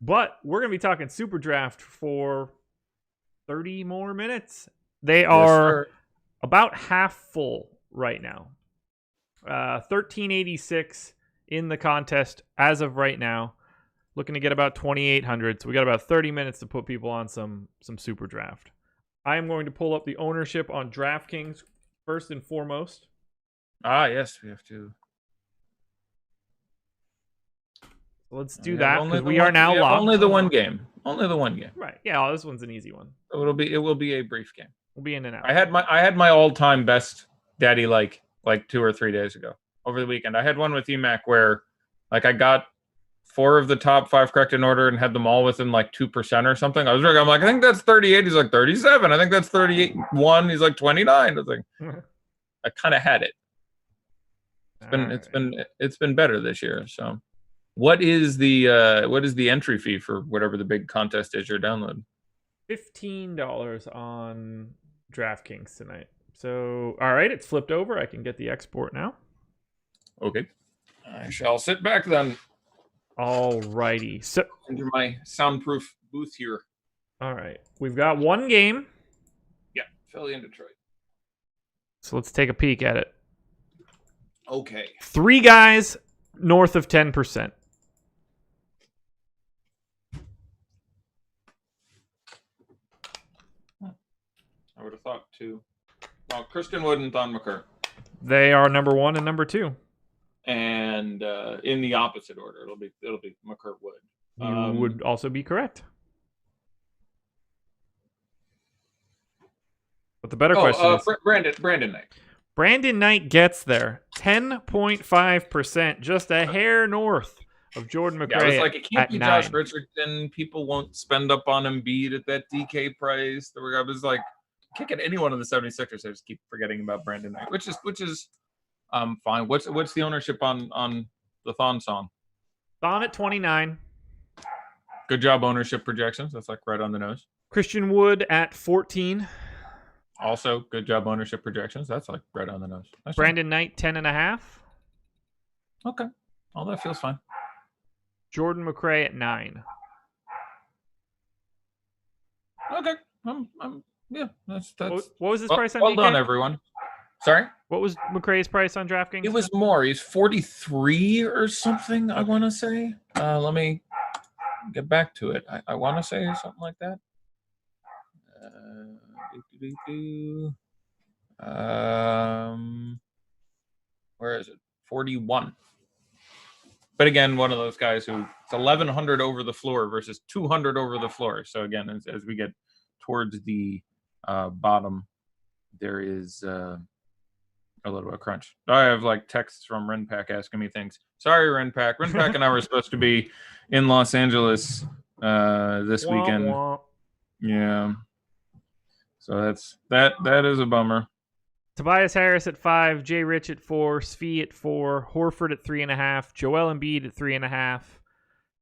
But we're going to be talking Super Draft for 30 more minutes. They are about half full right now. 1386 in the contest as of right now. Looking to get about 2,800. So we got about 30 minutes to put people on some Super Draft. I am going to pull up the ownership on DraftKings first and foremost. Ah, yes, we have to. Let's do that because we are now locked. Only the one game. Only the one game. Right. Yeah, this one's an easy one. So it will be a brief game. We'll be in and out. I had my all-time best daddy like 2 or 3 days ago over the weekend. I had one with EMAC where I got 4 of the top 5 correct in order and had them all within 2% or something. I'm like, I think that's 38. He's like 37. I think that's 38.1. He's like 29. I was like, I kind of had it. It's been better this year. So, what is the entry fee for whatever the big contest is you're downloading? $15 on DraftKings tonight. So, all right, it's flipped over. I can get the export now. Okay, I shall sit back then. All righty. So into my soundproof booth here. All right. We've got one game. Yeah, Philly and Detroit. So let's take a peek at it. Okay. 3 guys north of 10%. I would have thought 2. Well, Kristen Wood and Thon McCurr. They are number 1 and number 2. And in the opposite order, it'll be McCurr Wood. You would also be correct. But the better question is Brandon Knight. Brandon Knight gets there. 10.5%, just a hair north of Jordan McRae. Yeah, it's like it can't be 9. Josh Richardson. People won't spend up on Embiid at that DK price. I was like, can't get any one of the 76ers. I just keep forgetting about Brandon Knight, which is fine. What's the ownership on the Thon song? Thon at 29. Good job ownership projections. That's right on the nose. Christian Wood at 14. Also, good job ownership projections. That's right on the nose. That's Brandon Knight 10.5. Okay. All that feels fine. Jordan McRae at 9. Okay. Yeah. That's. What was his price on well DK? done, everyone. Sorry? What was McRae's price on DraftKings? It was more. He's 43 or something, I want to say. Let me get back to it. I want to say something like that. Where is it? 41. But again, one of those guys who it's 1,100 over the floor versus 200 over the floor. So again, as we get towards the bottom, there is a little bit of crunch. I have texts from Renpack asking me things. Sorry, Renpack. Renpack and I were supposed to be in Los Angeles this weekend. Yeah. So that is a bummer. Tobias Harris at 5, Jay Rich at 4, Svi at 4, Horford at 3.5, Joel Embiid at 3.5,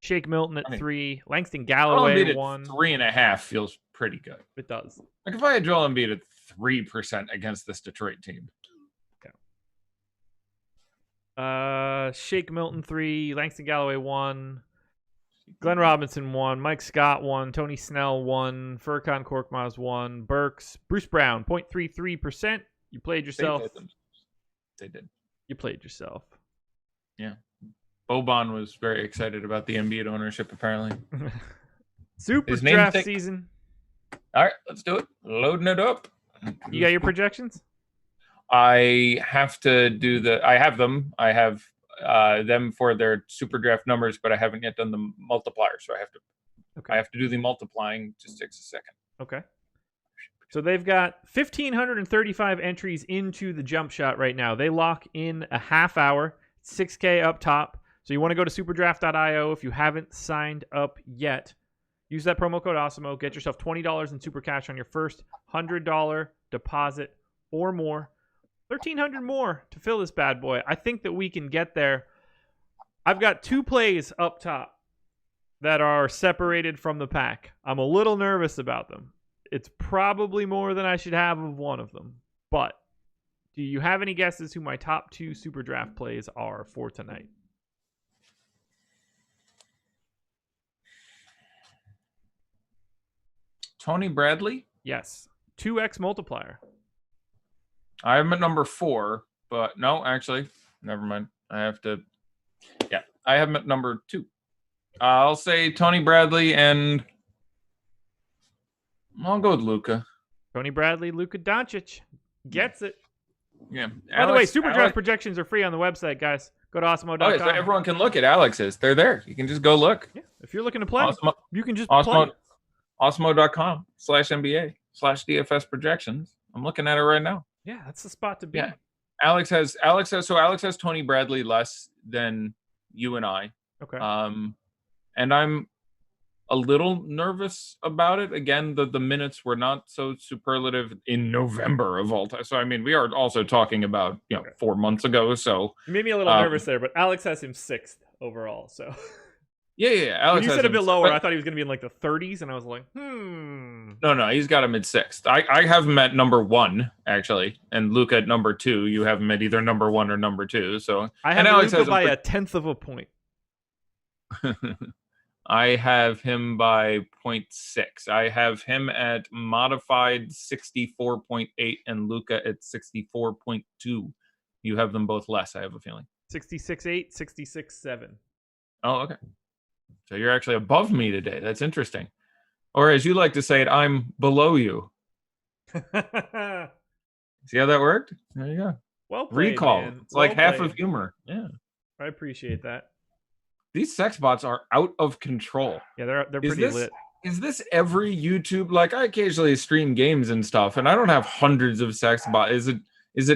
Shake Milton at 3, Langston Galloway at 1. 3.5 feels pretty good. It does. If I had Joel Embiid at 3% against this Detroit team. Yeah. Shake Milton 3, Langston Galloway 1, Glenn Robinson 1, Mike Scott 1, Tony Snell 1, Furkan Korkmaz 1, Burks, Bruce Brown 0.33%. You played yourself. They did. You played yourself. Yeah. Boban was very excited about the Embiid ownership, apparently. Super draft season. All right, let's do it. Loading it up. You got your projections? I have to do I have them. I have them for their super draft numbers, but I haven't yet done the multiplier. So I have to do the multiplying. Just takes a second. Okay. So they've got 1,535 entries into the jump shot right now. They lock in a half hour, 6K up top. So you want to go to superdraft.io if you haven't signed up yet. Use that promo code Awesemo. Get yourself $20 in super cash on your first $100 deposit or more. 1,300 more to fill this bad boy. I think that we can get there. I've got 2 plays up top that are separated from the pack. I'm a little nervous about them. It's probably more than I should have of one of them. But do you have any guesses who my top 2 super draft plays are for tonight? Tony Bradley? Yes. 2x multiplier. I am at number 4, but no, actually, never mind. I have him at number 2. I'll say Tony Bradley, and I'll go with Luka. Tony Bradley, Luka Doncic. Gets it. Yeah. By the way, super draft projections are free on the website, guys. Go to awesemo.com. Oh, yeah, so everyone can look at Alex's. They're there. You can just go look. Yeah. If you're looking to play, you can just Awesemo, play. Awesemo.com/NBA/DFS projections. I'm looking at it right now. Yeah, that's the spot to be. Yeah. Alex has Tony Bradley less than you and I. Okay. And I'm a little nervous about it. Again, the minutes were not so superlative in November of all time. So I mean, we are also talking about 4 months ago. So you made me a little nervous there, but Alex has him 6th overall. So yeah. Alex, when you said a bit lower, I thought he was going to be in like the 30s, and I was like, No, he's got him at 6th. I have him at number 1 actually, and Luka at number 2. You have him at either number 1 or number 2. So I have Luka by a 10th of a point. I have him by 0.6. I have him at modified 64.8 and Luka at 64.2. You have them both less, I have a feeling. 66.8, 66.7. Oh, okay. So you're actually above me today. That's interesting. Or as you like to say it, I'm below you. See how that worked? There you go. Well played, recall. Man. It's like half of humor. Yeah. I appreciate that. These sex bots are out of control. Yeah, they're pretty lit. Is this every YouTube? Like, I occasionally stream games and stuff, and I don't have hundreds of sex bots. Is it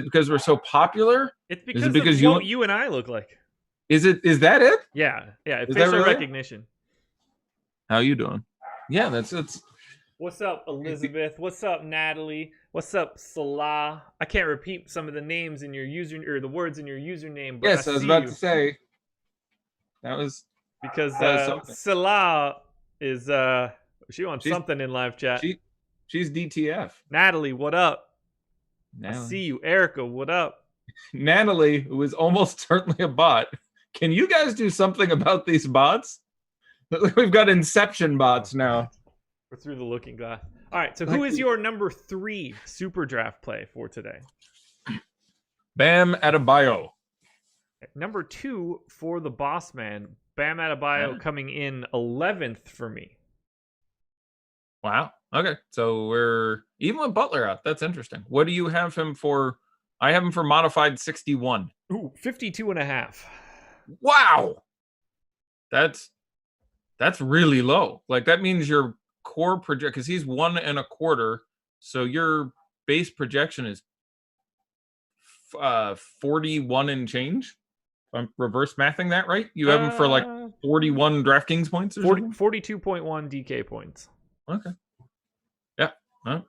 because we're so popular? It's because of what you and I look like. Is that it? Yeah. Facial recognition. How you doing? Yeah, that's. What's up, Elizabeth? What's up, Natalie? What's up, Salah? I can't repeat some of the names in your or the words in your username. But yes, I was about to say. That was because Salah is she wants something in live chat. She's DTF. Natalie, what up? Natalie. I see you. Erica, what up? Natalie, who is almost certainly a bot. Can you guys do something about these bots? We've got Inception bots now. We're through the looking glass. All right, so who is your number 3 super draft play for today? Bam Adebayo. Number 2 for the boss man, Bam Adebayo, coming in 11th for me. Wow. Okay. So we're even with Butler out. That's interesting. What do you have him for? I have him for modified 61. Ooh, 52.5. Wow. That's really low. Like that means your core project, because he's 1 1/4. So your base projection is 41 and change. I'm reverse mathing that right. You have him for like 41 DraftKings points or 42.1 DK points. Okay. Yeah. Well,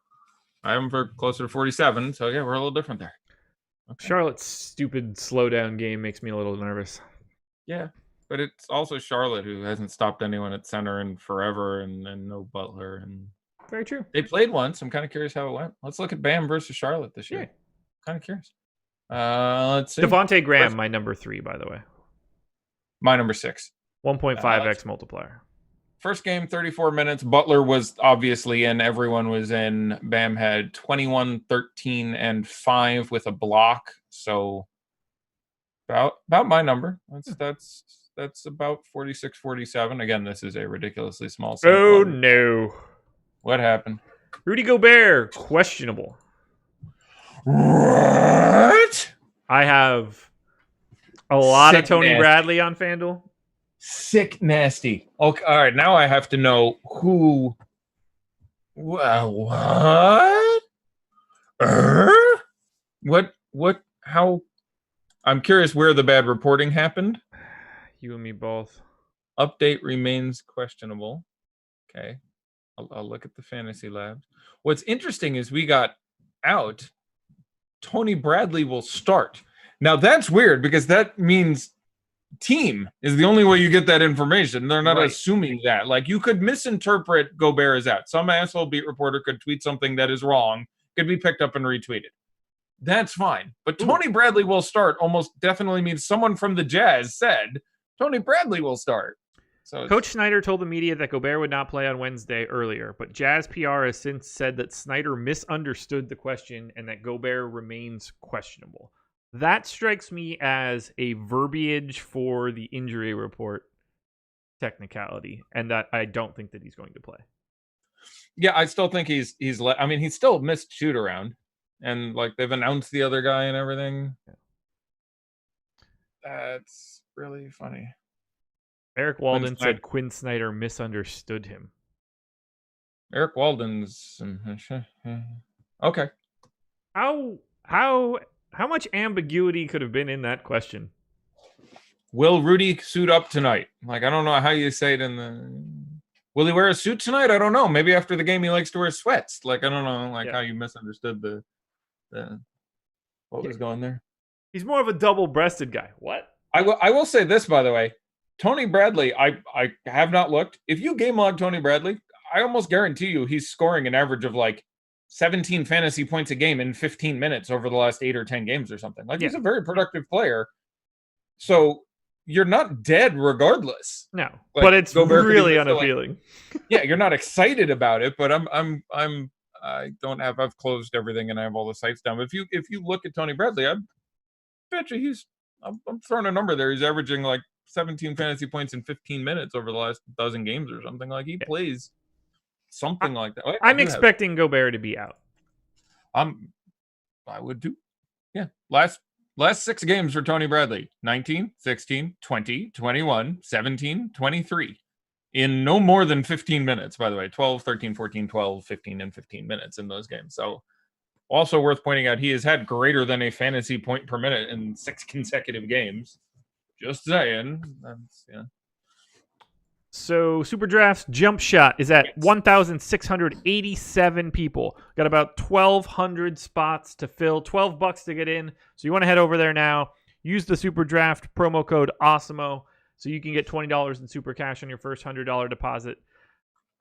I have him for closer to 47. So yeah, we're a little different there. Okay. Charlotte's stupid slowdown game makes me a little nervous. Yeah. But it's also Charlotte, who hasn't stopped anyone at center in forever, and no Butler. And very true. They played once. I'm kind of curious how it went. Let's look at Bam versus Charlotte this year. Yeah. Kind of curious. Let's see. Devonte Graham, my number 3, by the way. My number 6. 1.5x multiplier. First game, 34 minutes. Butler was obviously in. Everyone was in. Bam had 21, 13, and 5 with a block. So about my number. That's about 46, 47. Again, this is a ridiculously small sample. Oh, no. What happened? Rudy Gobert, questionable. What? I have a lot of Tony Nasty. Bradley on FanDuel. Sick nasty. Okay, all right. Now I have to know who. What? What? How? I'm curious where the bad reporting happened. You and me both. Update remains questionable. Okay. I'll look at the fantasy labs. What's interesting is we got out. Tony Bradley will start. Now that's weird because that means team is the only way you get that information. They're not assuming that. Like you could misinterpret Gobert is out. Some asshole beat reporter could tweet something that is wrong, could be picked up and retweeted. That's fine. But Tony Bradley will start almost definitely means someone from the Jazz said Tony Bradley will start. So Coach Snyder told the media that Gobert would not play on Wednesday earlier, but Jazz PR has since said that Snyder misunderstood the question and that Gobert remains questionable. That strikes me as a verbiage for the injury report technicality, and that I don't think that he's going to play. Yeah, I still think he's still missed shoot around, and like they've announced the other guy and everything. Yeah. That's really funny. Eric Walden said Quinn Snyder misunderstood him. Eric Walden's okay. How much ambiguity could have been in that question? Will Rudy suit up tonight? Like, I don't know how you say it in the... Will he wear a suit tonight? I don't know. Maybe after the game he likes to wear sweats. Like, I don't know how you misunderstood the what was going there. He's more of a double-breasted guy. What? I will say this, by the way. Tony Bradley, I have not looked. If you game log Tony Bradley, I almost guarantee you he's scoring an average of like 17 fantasy points a game in 15 minutes over the last 8 or 10 games or something. Like he's a very productive player. So you're not dead regardless. No, like, but it's really unappealing. Yeah, you're not excited about it, but I've closed everything and I have all the sites down. But if you look at Tony Bradley, I bet you I'm throwing a number there. He's averaging like 17 fantasy points in 15 minutes over the last dozen games or something. Like he plays something like that. I'm expecting Gobert to be out. I would do. Yeah. Last 6 games for Tony Bradley. 19, 16, 20, 21, 17, 23. In no more than 15 minutes, by the way. 12, 13, 14, 12, 15, and 15 minutes in those games. So also worth pointing out, he has had greater than a fantasy point per minute in 6 consecutive games. Just saying. So Super Draft's jump shot is at 1,687 people. Got about 1,200 spots to fill, $12 to get in. So you want to head over there now. Use the Super Draft promo code Awesemo so you can get $20 in super cash on your first $100 deposit.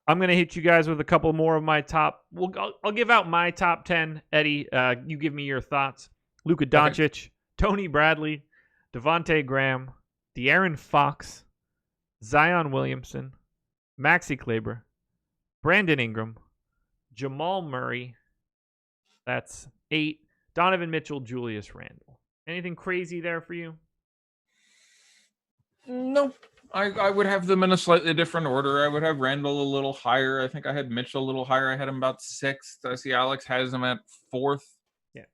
I'm going to hit you guys with a couple more of my top. I'll give out my top 10. Eddie, you give me your thoughts. Luka Doncic, Tony Bradley, Devonte Graham, De'Aaron Fox, Zion Williamson, Maxi Kleber, Brandon Ingram, Jamal Murray. That's 8. Donovan Mitchell, Julius Randle. Anything crazy there for you? Nope. I would have them in a slightly different order. I would have Randle a little higher. I think I had Mitchell a little higher. I had him about 6th. I see Alex has him at 4th. Yeah.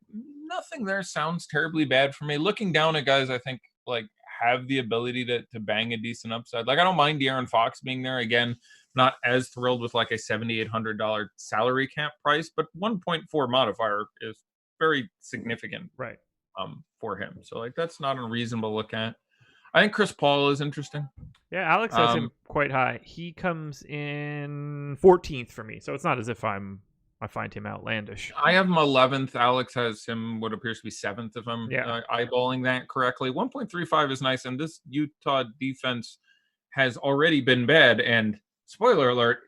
Nothing there sounds terribly bad for me. Looking down at guys, I think like have the ability to bang a decent upside. Like I don't mind De'Aaron Fox being there. Again, not as thrilled with like a $7,800 salary cap price, but 1.4 modifier is very significant, right? For him. So like that's not unreasonable to look at. I think Chris Paul is interesting. Yeah, Alex has him quite high. He comes in 14th for me, so it's not as if I find him outlandish. I have him 11th. Alex has him what appears to be 7th if I'm eyeballing that correctly. 1.35 is nice, and this Utah defense has already been bad. And spoiler alert,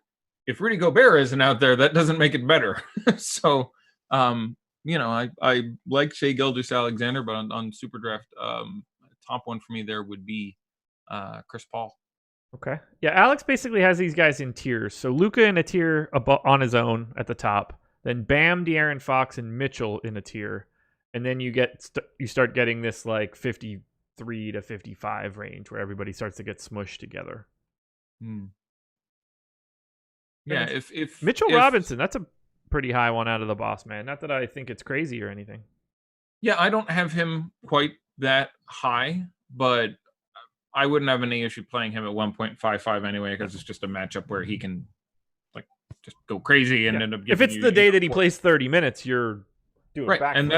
if Rudy Gobert isn't out there, that doesn't make it better. So, I like Shai Gilgeous-Alexander, but on Super Draft, top one for me there would be Chris Paul. Okay. Yeah, Alex basically has these guys in tiers. So Luka in a tier on his own at the top. Then Bam, De'Aaron Fox, and Mitchell in a tier. And then you start getting this like 53 to 55 range where everybody starts to get smushed together. Yeah, if Mitchell Robinson, that's a pretty high one out of the boss man. Not that I think it's crazy or anything. Yeah, I don't have him quite that high, but I wouldn't have any issue playing him at 1.55 anyway, because it's just a matchup where he can like just go crazy and end up giving if it's you, the day that he plays 30 minutes, you're doing right. backflips. And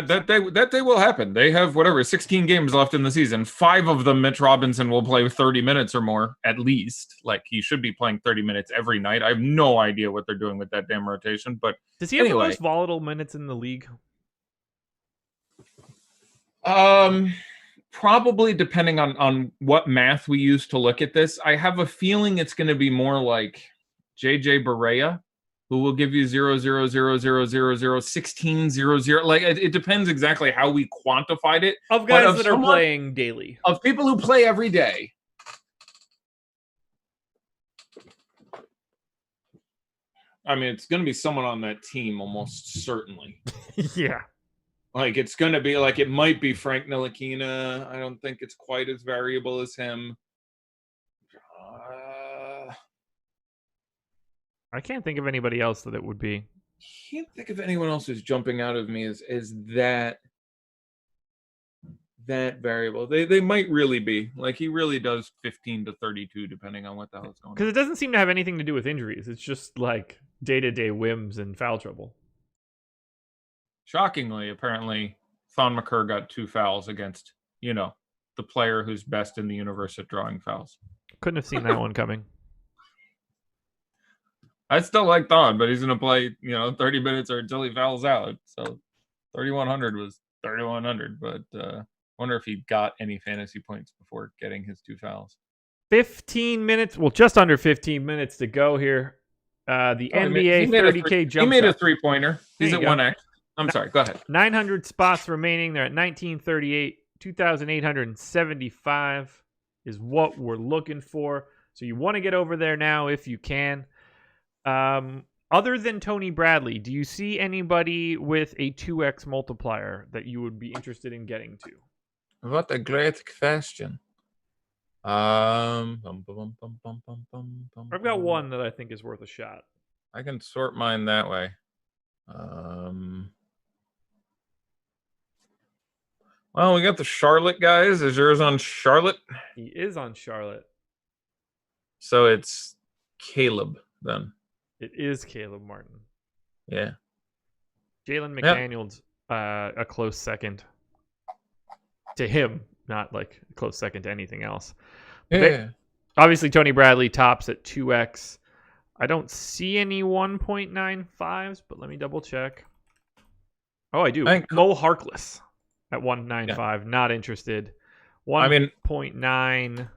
that day will happen. They have 16 games left in the season. 5 of them, Mitch Robinson will play 30 minutes or more at least. Like, he should be playing 30 minutes every night. I have no idea what they're doing with that damn rotation. But does he have the most volatile minutes in the league? Probably, depending on what math we use to look at this. I have a feeling it's going to be more like JJ Barea, who will give you 0, 0, 0, 0, 0, 0, 16, 0, 0. Like, it depends exactly how we quantified it. Of guys that are playing daily. Of people who play every day. I mean, it's going to be someone on that team almost certainly. Yeah. Like, it's going to be like, it might be Frank Ntilikina. I don't think it's quite as variable as him. I can't think of anybody else that it would be. Can't think of anyone else who's jumping out of me as that variable. They might really be. Like, he really does 15 to 32, depending on what the hell is going on. Because it doesn't seem to have anything to do with injuries. It's just like day-to-day whims and foul trouble. Shockingly, apparently, Thon McCurr got 2 fouls against, the player who's best in the universe at drawing fouls. Couldn't have seen that one coming. I still like Thon, but he's going to play, 30 minutes or until he fouls out. So 3,100 was 3,100, but wonder if he got any fantasy points before getting his 2 fouls. 15 minutes, well, just under 15 minutes to go here. The NBA 30K jump. He made a 3-pointer. He's at 1x. I'm sorry, go ahead. 900 spots remaining. They're at 1938. 2,875 is what we're looking for. So you want to get over there now if you can. Other than Tony Bradley, do you see anybody with a 2x multiplier that you would be interested in getting to? What a great question. I've got one that I think is worth a shot. I can sort mine that way. Well, we got the Charlotte guys. Is yours on Charlotte? He is on Charlotte. So it's Caleb then. It is Caleb Martin. Yeah. Jalen McDaniels, a close second to him, not like a close second to anything else. Yeah. Obviously, Tony Bradley tops at 2x. I don't see any 1.95s, but let me double check. Oh, I do. Mo Harkless at 1.95. Yeah. Not interested. 1.9.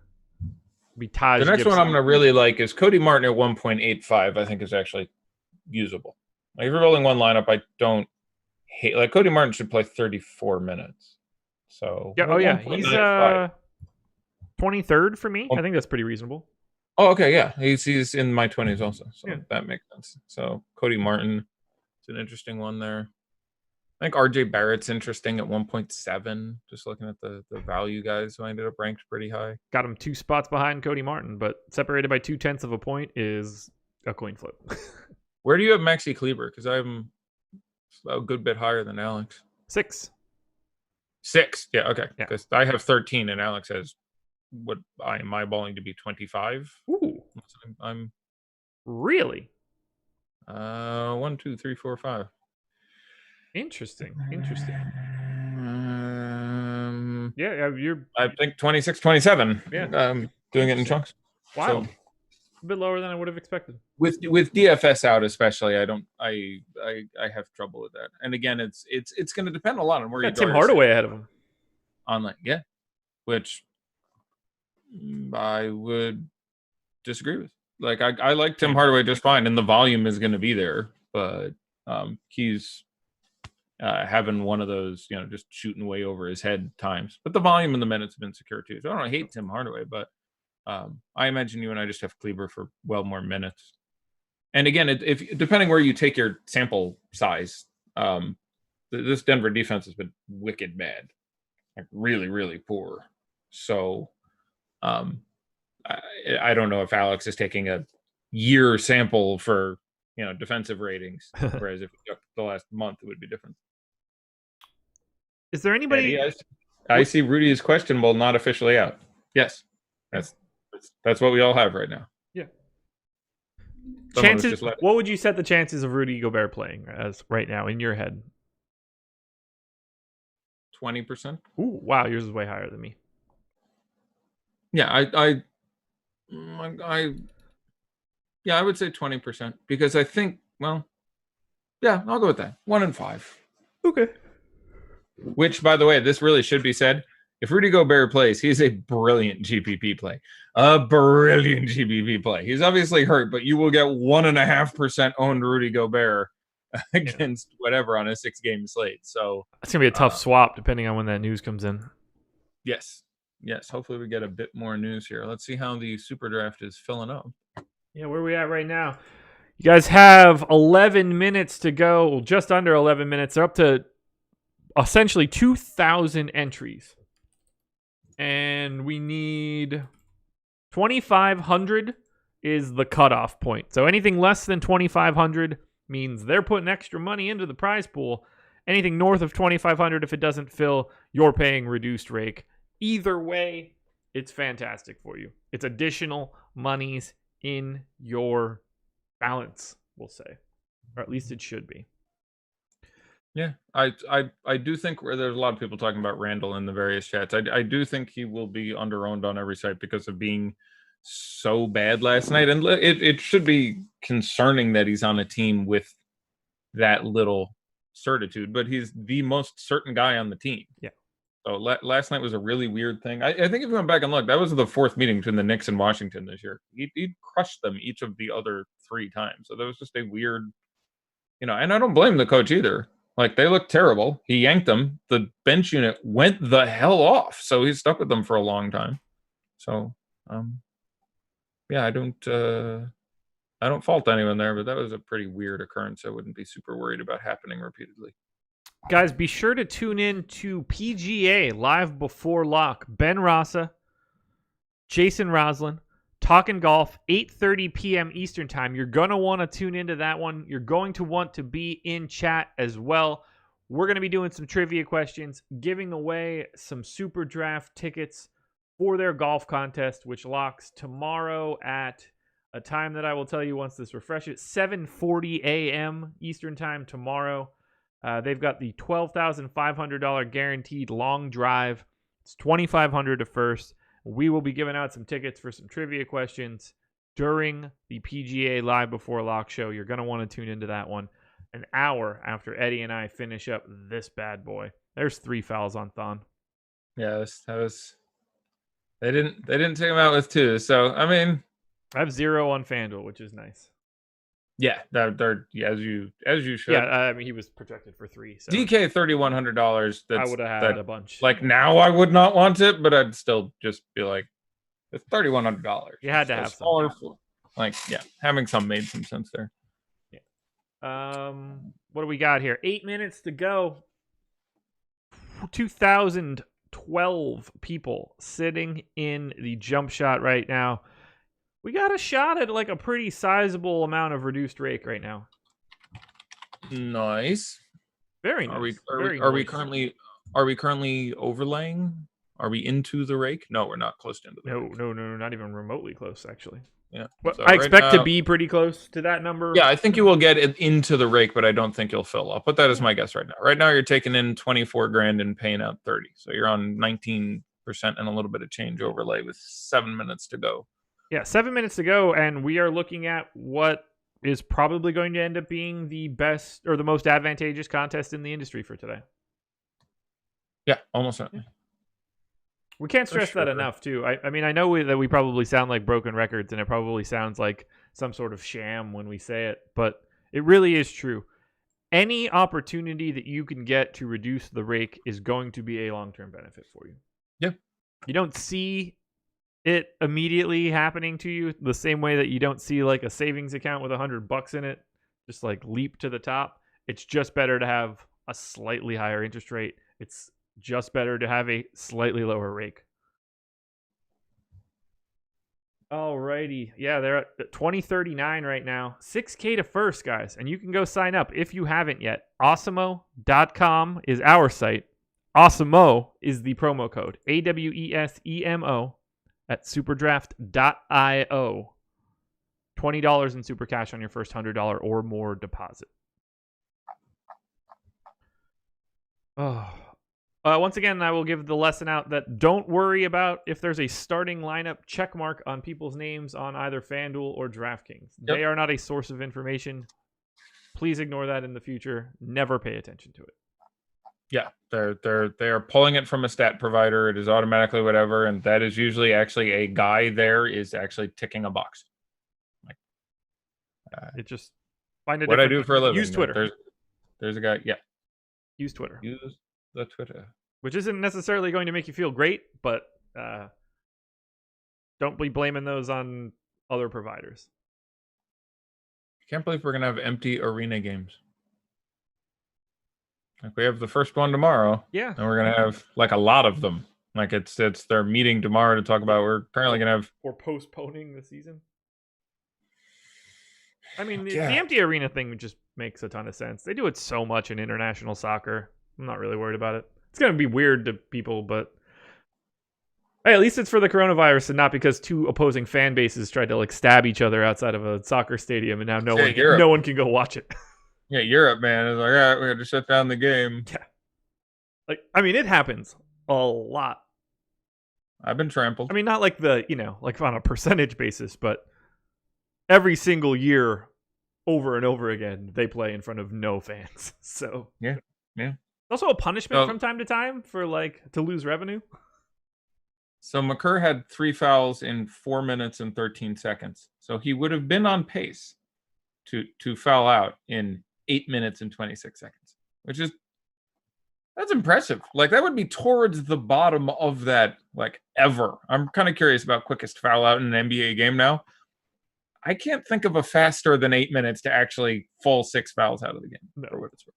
Be Taj the next Gibson. one I'm going to really like is Cody Martin at 1.85. I think is actually usable. Like, if you're rolling one lineup, I don't hate. Like, Cody Martin should play 34 minutes. So yeah, he's 23rd for me. I think that's pretty reasonable. Oh, okay, yeah, he's in my 20s also, so that makes sense. So Cody Martin, it's an interesting one there. I think RJ Barrett's interesting at 1.7. Just looking at the value guys who ended up ranked pretty high. Got him 2 spots behind Cody Martin, but separated by 0.2 of a point is a coin flip. Where do you have Maxi Kleber? Because I'm a good bit higher than Alex. 6. Yeah, okay. Because I have 13 and Alex has what I am eyeballing to be 25. Ooh, I'm really 1, 2, 3, 4, 5. Interesting. You're. I think 26, 27. Yeah, doing it in chunks. Wow, so, a bit lower than I would have expected. With DFS out, especially, I have trouble with that. And again, it's going to depend a lot on where you. Tim Hardaway ahead of him. Online, yeah, which I would disagree with. Like, I like Tim Hardaway just fine, and the volume is going to be there, but he's having one of those, just shooting way over his head times. But the volume and the minutes have been secure too. So I don't hate Tim Hardaway, but I imagine you and I just have Kleber for well more minutes. And again, if depending where you take your sample size, this Denver defense has been wicked bad, like really, really poor. So I don't know if Alex is taking a year sample for defensive ratings. Whereas if you took the last month, it would be different. Is there anybody? Eddie, I see Rudy is questionable, not officially out. Yes, that's what we all have right now. Yeah. Someone was Chances. just let- What would you set the chances of Rudy Gobert playing as right now in your head? 20%. Ooh, wow, yours is way higher than me. Yeah, I would say 20% because I think, well, yeah, I'll go with that. 1 in 5. Okay. Which, by the way, this really should be said. If Rudy Gobert plays, he's a brilliant GPP play. A brilliant GPP play. He's obviously hurt, but you will get 1.5% owned Rudy Gobert against whatever on a 6-game slate. So It's going to be a tough swap depending on when that news comes in. yes. Hopefully we get a bit more news here. Let's see how the super draft is filling up. Yeah, where are we at right now? You guys have 11 minutes to go. Well, just under 11 minutes. They're up to essentially 2,000 entries. And we need 2,500 is the cutoff point. So anything less than 2,500 means they're putting extra money into the prize pool. Anything north of 2,500, if it doesn't fill, you're paying reduced rake. Either way, it's fantastic for you. It's additional monies in your balance, we'll say. Or at least it should be. Yeah, I do think where there's a lot of people talking about Randle in the various chats. I do think he will be underowned on every site because of being so bad last night. And it should be concerning that he's on a team with that little certitude, but he's the most certain guy on the team. Yeah. So last night was a really weird thing. I think if you went back and look, that was the 4th meeting between the Knicks and Washington this year. He crushed them each of the other 3 times. So that was just a weird, and I don't blame the coach either. Like, they looked terrible. He yanked them. The bench unit went the hell off. So he's stuck with them for a long time. So, yeah, I don't fault anyone there, but that was a pretty weird occurrence. I wouldn't be super worried about happening repeatedly. Guys, be sure to tune in to PGA Live Before Lock. Ben Rasa, Jason Roslin, talking golf, 8:30 p.m. Eastern Time. You're going to want to tune into that one. You're going to want to be in chat as well. We're going to be doing some trivia questions, giving away some Super Draft tickets for their golf contest, which locks tomorrow at a time that I will tell you once this refreshes, 7:40 a.m. Eastern Time tomorrow. They've got the $12,500 guaranteed long drive. It's $2,500 to first. We will be giving out some tickets for some trivia questions during the PGA Live Before Lock show. You're going to want to tune into that one an hour after Eddie and I finish up this bad boy. There's 3 fouls on Thon. Yeah, that was. They didn't take him out with 2. So I mean, I have 0 on FanDuel, which is nice. yeah, they're as you should. Yeah, I mean, he was projected for 3. So DK $3,100. I would have had a bunch. Like, now I would not want it, but I'd still just be like, it's $3,100. You had to have smaller. some. Like, yeah, having some made some sense there. Yeah. What do we got here? 8 minutes to go. 2,012 people sitting in the jump shot right now. We got a shot at like a pretty sizable amount of reduced rake right now. Nice. Very nice. Are we currently overlaying? Are we into the rake? No, we're not close to into the rake. No, not even remotely close, actually. Yeah. But So I right expect now- to be pretty close to that number. Yeah, I think you will get it into the rake, but I don't think you'll fill up. But that is my guess right now. Right now, you're taking in 24 grand and paying out 30. So you're on 19% and a little bit of change overlay with 7 minutes to go. Yeah, 7 minutes to go, and we are looking at what is probably going to end up being the best or the most advantageous contest in the industry for today. Yeah, almost certainly. We can't stress that sure. enough, too. I mean, I know that we probably sound like broken records, and it probably sounds like some sort of sham when we say it, but it really is true. Any opportunity that you can get to reduce the rake is going to be a long-term benefit for you. Yeah. You don't see it immediately happening to you the same way that you don't see like a savings account with $100 in it just like leap to the top. It's just better to have a slightly higher interest rate. It's just better to have a slightly lower rake. Alrighty. Yeah, they're at 2039 right now. 6K to first, guys. And you can go sign up if you haven't yet. Awesemo.com is our site. Awesemo is the promo code. AWESEMO at superdraft.io. $20 in super cash on your first $100 or more deposit. Oh. Once again, I will give the lesson out that don't worry about if there's a starting lineup check mark on people's names on either FanDuel or DraftKings. Yep. They are not a source of information. Please ignore that in the future. Never pay attention to it. Yeah, they are pulling it from a stat provider. It is automatically whatever, and that is usually actually a guy there is actually ticking a box. Like, it just find it. What I do for a living. Use Twitter. There's a guy. Yeah. Use Twitter. Use the Twitter. Which isn't necessarily going to make you feel great, but don't be blaming those on other providers. I can't believe we're going to have empty arena games. Like we have the first one tomorrow. Yeah. And we're going to have like a lot of them. Like it's their meeting tomorrow to talk about we're apparently going to have. Or postponing the season. I mean, the empty arena thing just makes a ton of sense. They do it so much in international soccer. I'm not really worried about it. It's going to be weird to people, but hey, at least it's for the coronavirus and not because two opposing fan bases tried to like stab each other outside of a soccer stadium and now no one can go watch it. Yeah, Europe, man, is like, all right, we got to shut down the game. Yeah. Like, I mean, it happens a lot. I've been trampled. I mean, not like like on a percentage basis, but every single year over and over again, they play in front of no fans. So yeah. Also a punishment from time to time for to lose revenue. So McCurr had 3 fouls in 4 minutes and 13 seconds. So he would have been on pace to foul out in 8 minutes and 26 seconds, that's impressive. Like that would be towards the bottom of that ever. I'm kind of curious about quickest foul out in an NBA game now. I can't think of a faster than 8 minutes to actually full 6 fouls out of the game. No. For what it's worth.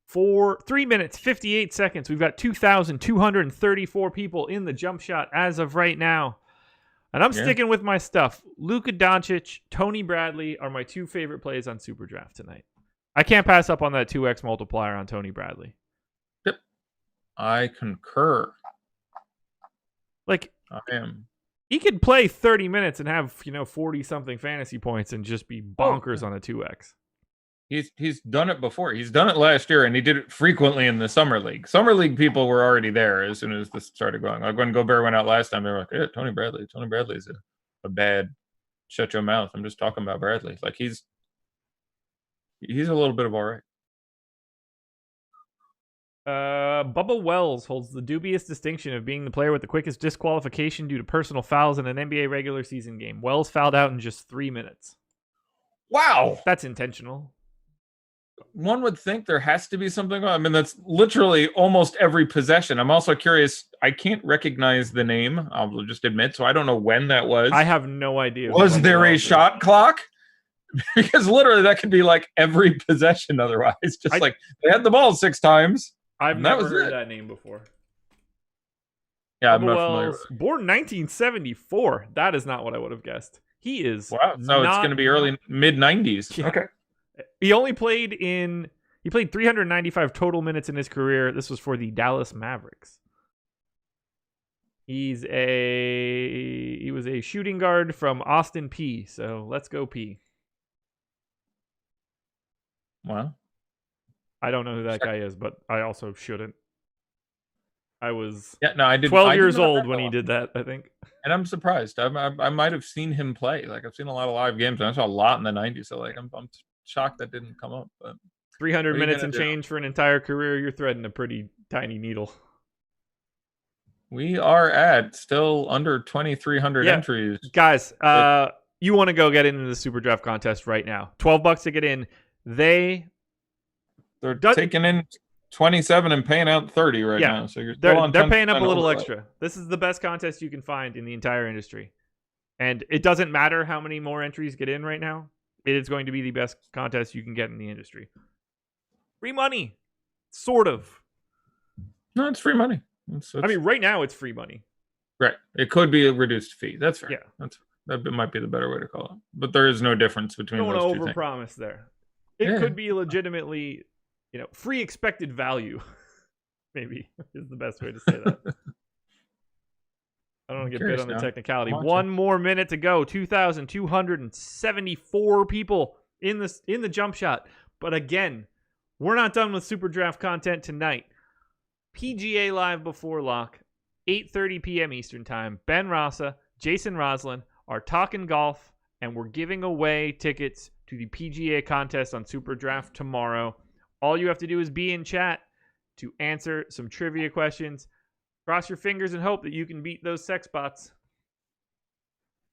For 3 minutes, 58 seconds, we've got 2,234 people in the jump shot as of right now. And I'm sticking with my stuff. Luka Doncic, Tony Bradley are my two favorite plays on Super Draft tonight. I can't pass up on that 2x multiplier on Tony Bradley. Yep. I concur. I am. He could play 30 minutes and have, 40-something fantasy points and just be bonkers on a 2x. He's done it before. He's done it last year, and he did it frequently in the Summer League. Summer League people were already there as soon as this started going. Like when Gobert went out last time, they were like, hey, Tony Bradley's a bad shut your mouth. I'm just talking about Bradley. Like he's a little bit of all right. Bubba Wells holds the dubious distinction of being the player with the quickest disqualification due to personal fouls in an NBA regular season game. Wells fouled out in just 3 minutes. Wow. That's intentional. One would think there has to be something. I mean, that's literally almost every possession. I'm also curious. I can't recognize the name. I'll just admit. So I don't know when that was. I have no idea. Was there a shot clock? Because literally that could be like every possession otherwise. Just they had the ball 6 times. I've never heard that name before. Yeah, I'm not familiar with it. Born 1974. That is not what I would have guessed. He is. Wow. So it's going to be early mid-90s. Yeah. Okay. He played 395 total minutes in his career. This was for the Dallas Mavericks. He was a shooting guard from Austin P. So let's go P. Wow. I don't know who that guy is, but I also shouldn't. I was 12 years old when he did that, I think. And I'm surprised. I might have seen him play. I've seen a lot of live games, and I saw a lot in the 90s. So I'm shocked that didn't come up. But 300 minutes and change for an entire career. You're threading a pretty tiny needle. We are at still under 2,300 entries. Guys, you want to go get into the Super Draft contest right now. $12 to get in. They're taking in 27 and paying out 30 now. So they're paying up a little extra. This is the best contest you can find in the entire industry. And it doesn't matter how many more entries get in right now. It is going to be the best contest you can get in the industry. Free money. Sort of. No, it's free money. I mean, right now it's free money. Right. It could be a reduced fee. That's fair. Yeah. That might be the better way to call it. But there is no difference between Don't those want two to things. overpromise there. It could be legitimately, free expected value. Maybe is the best way to say that. I don't want to get bit on the technicality. One more minute to go. 2,274 people in the jump shot. But again, we're not done with Super Draft content tonight. PGA Live before lock, 8:30 p.m. Eastern Time. Ben Rasa, Jason Roslin are talking golf, and we're giving away tickets to the PGA contest on Super Draft tomorrow. All you have to do is be in chat to answer some trivia questions. Cross your fingers and hope that you can beat those sex bots.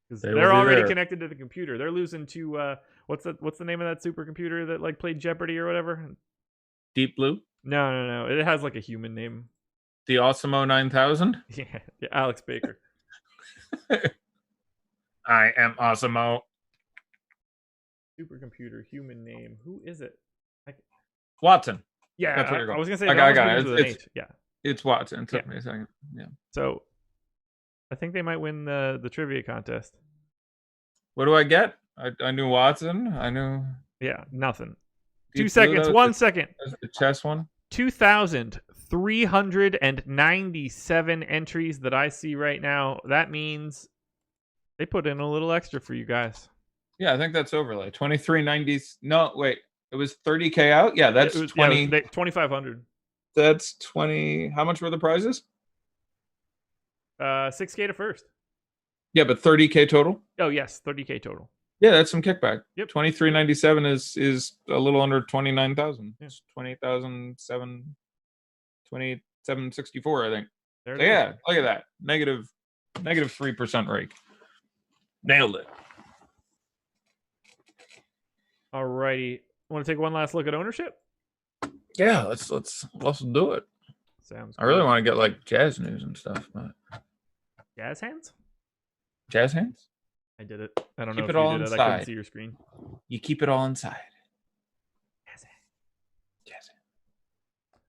Because they're already connected to the computer. They're losing to what's the name of that supercomputer that played Jeopardy or whatever? Deep Blue? No. It has a human name. The Awesemo 9000? Yeah, Alex Baker. I am Awesemo. Supercomputer, human name. Who is it? Watson. Yeah, that's what I was gonna say. I got it. Yeah, it's Watson. It took me a second. Yeah. So, I think they might win the trivia contest. What do I get? I knew Watson. I knew. Yeah, nothing. 2 seconds. 1 second. The chess one. 2,397 entries that I see right now. That means they put in a little extra for you guys. Yeah, I think that's overlay. 2390s. No, wait. It was 30K out? Yeah, that's 20. 2,500. That's 20. How much were the prizes? 6K to first. Yeah, but 30K total? Oh, yes. 30K total. Yeah, that's some kickback. Yep. 2397 is a little under 29,000. It's 2764, I think. So yeah, look at that. Negative 3% rake. Nailed it. Alrighty. Want to take one last look at ownership? Yeah, let's do it. Sounds. I really want to get jazz news and stuff, but jazz hands. Jazz hands. I did it. I don't know if you did it. I couldn't see your screen. You keep it all inside. Jazz hands.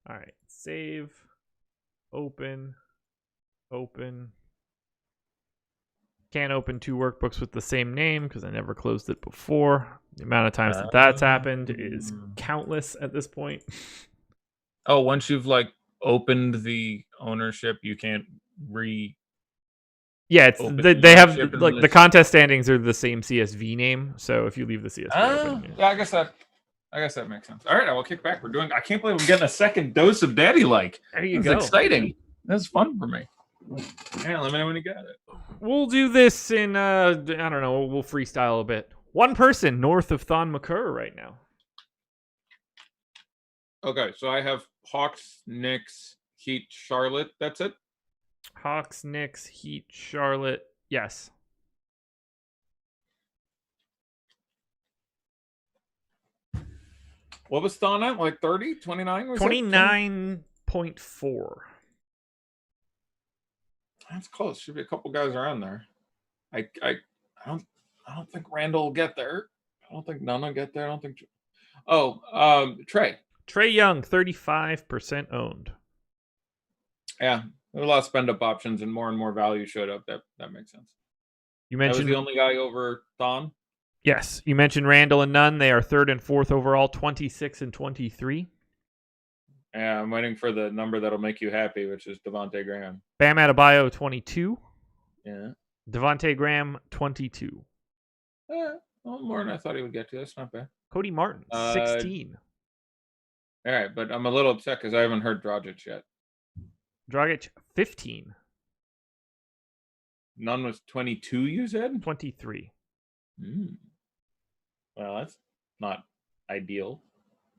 All right. Save. Open. Can't open two workbooks with the same name because I never closed it before. The amount of times that's happened is countless at this point. Oh, once you've opened the ownership, you can't Yeah, it's they have the contest standings are the same CSV name. So if you leave the CSV open, yeah, I guess that makes sense. All right, I will kick back. I can't believe I'm getting a second dose of Daddy Like. There you go. It's exciting. That's fun for me. Yeah, let me know when you got it. We'll do this in I don't know. We'll freestyle a bit. One person north of Thon McCurr right now. Okay, so I have Hawks, Knicks, Heat, Charlotte. That's it. Hawks, Knicks, Heat, Charlotte. Yes. What was Thon at? 30, 29? 29.4. That's close. Should be a couple guys around there. I don't think Randle will get there. I don't think Nunn will get there. I don't think. Trey Young, 35% owned. Yeah, there were a lot of spend up options and more value showed up. That makes sense. You mentioned that was the only guy over Thon. Yes, you mentioned Randle and Nunn. They are 3rd and 4th overall, 26 and 23. Yeah, I'm waiting for the number that'll make you happy, which is Devonte Graham. Bam Adebayo, 22. Yeah. Devonte Graham, 22. More than I thought he would get to. That's not bad. Cody Martin, 16. All right, but I'm a little upset because I haven't heard Dragic yet. Dragic, 15. Nunn was 22, you said? 23. Well, that's not ideal.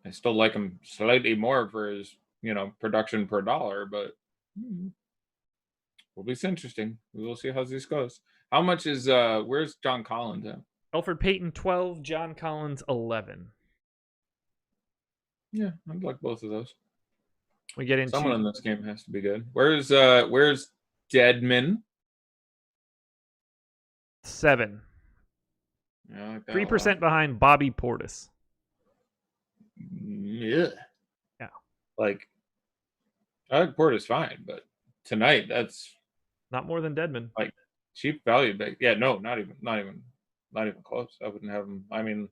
I still like him slightly more for his, production per dollar, but will be interesting. We will see how this goes. How much is where's John Collins at? Alfred Payton, 12. John Collins, 11. Yeah, I'd like both of those. We get into someone in this game has to be good. Where's Dedmon? 7. Yeah, 3% behind Bobby Portis. Yeah. Yeah. I think Portis fine, but tonight that's Not more than Dedmon. Like cheap value. But yeah, no, not even close. I wouldn't have him. I mean,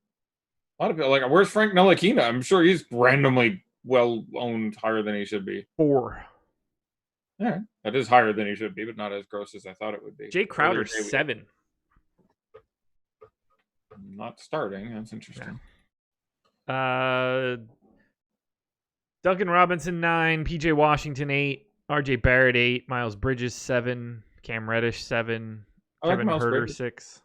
a lot of people like, where's Frank Ntilikina? I'm sure he's randomly well owned higher than he should be. 4. Yeah, that is higher than he should be, but not as gross as I thought it would be. Jay Crowder 7. Not starting. That's interesting. Duncan Robinson 9, PJ Washington 8, RJ Barrett 8, Miles Bridges 7, Cam Reddish 7, Kevin Huerter 6.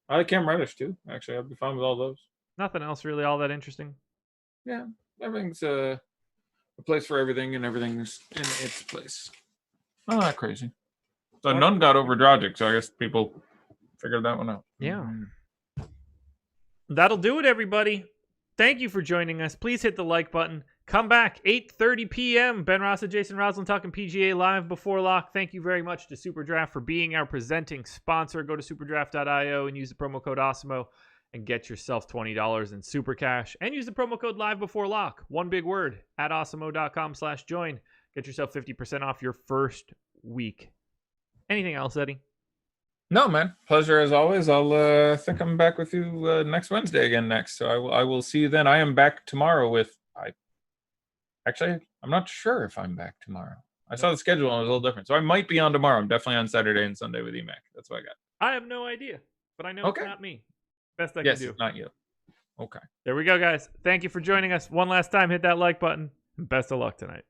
I like Cam Reddish too. Actually, I'd be fine with all those. Nothing else really all that interesting. Yeah, everything's a place for everything, and everything's in its place. Not that crazy. So none got over Dragic, so I guess people figured that one out. Yeah. That'll do it, everybody. Thank you for joining us. Please hit the like button. Come back, 8:30 p.m. Ben Ross and Jason Roslin talking PGA live before lock. Thank you very much to SuperDraft for being our presenting sponsor. Go to superdraft.io and use the promo code Awesemo and get yourself $20 in super cash. And use the promo code live before lock. One big word at awesemo.com/join. Get yourself 50% off your first week. Anything else, Eddie? No, man. Pleasure as always. I'll think I'm back with you next Wednesday again next. So I will see you then. I am back tomorrow with Actually, I'm not sure if I'm back tomorrow. I saw the schedule and it was a little different. So I might be on tomorrow. I'm definitely on Saturday and Sunday with EMAC. That's what I got. I have no idea, but I know It's not me. Best I can do. Yes, not you. Okay. There we go, guys. Thank you for joining us. One last time, hit that like button. Best of luck tonight.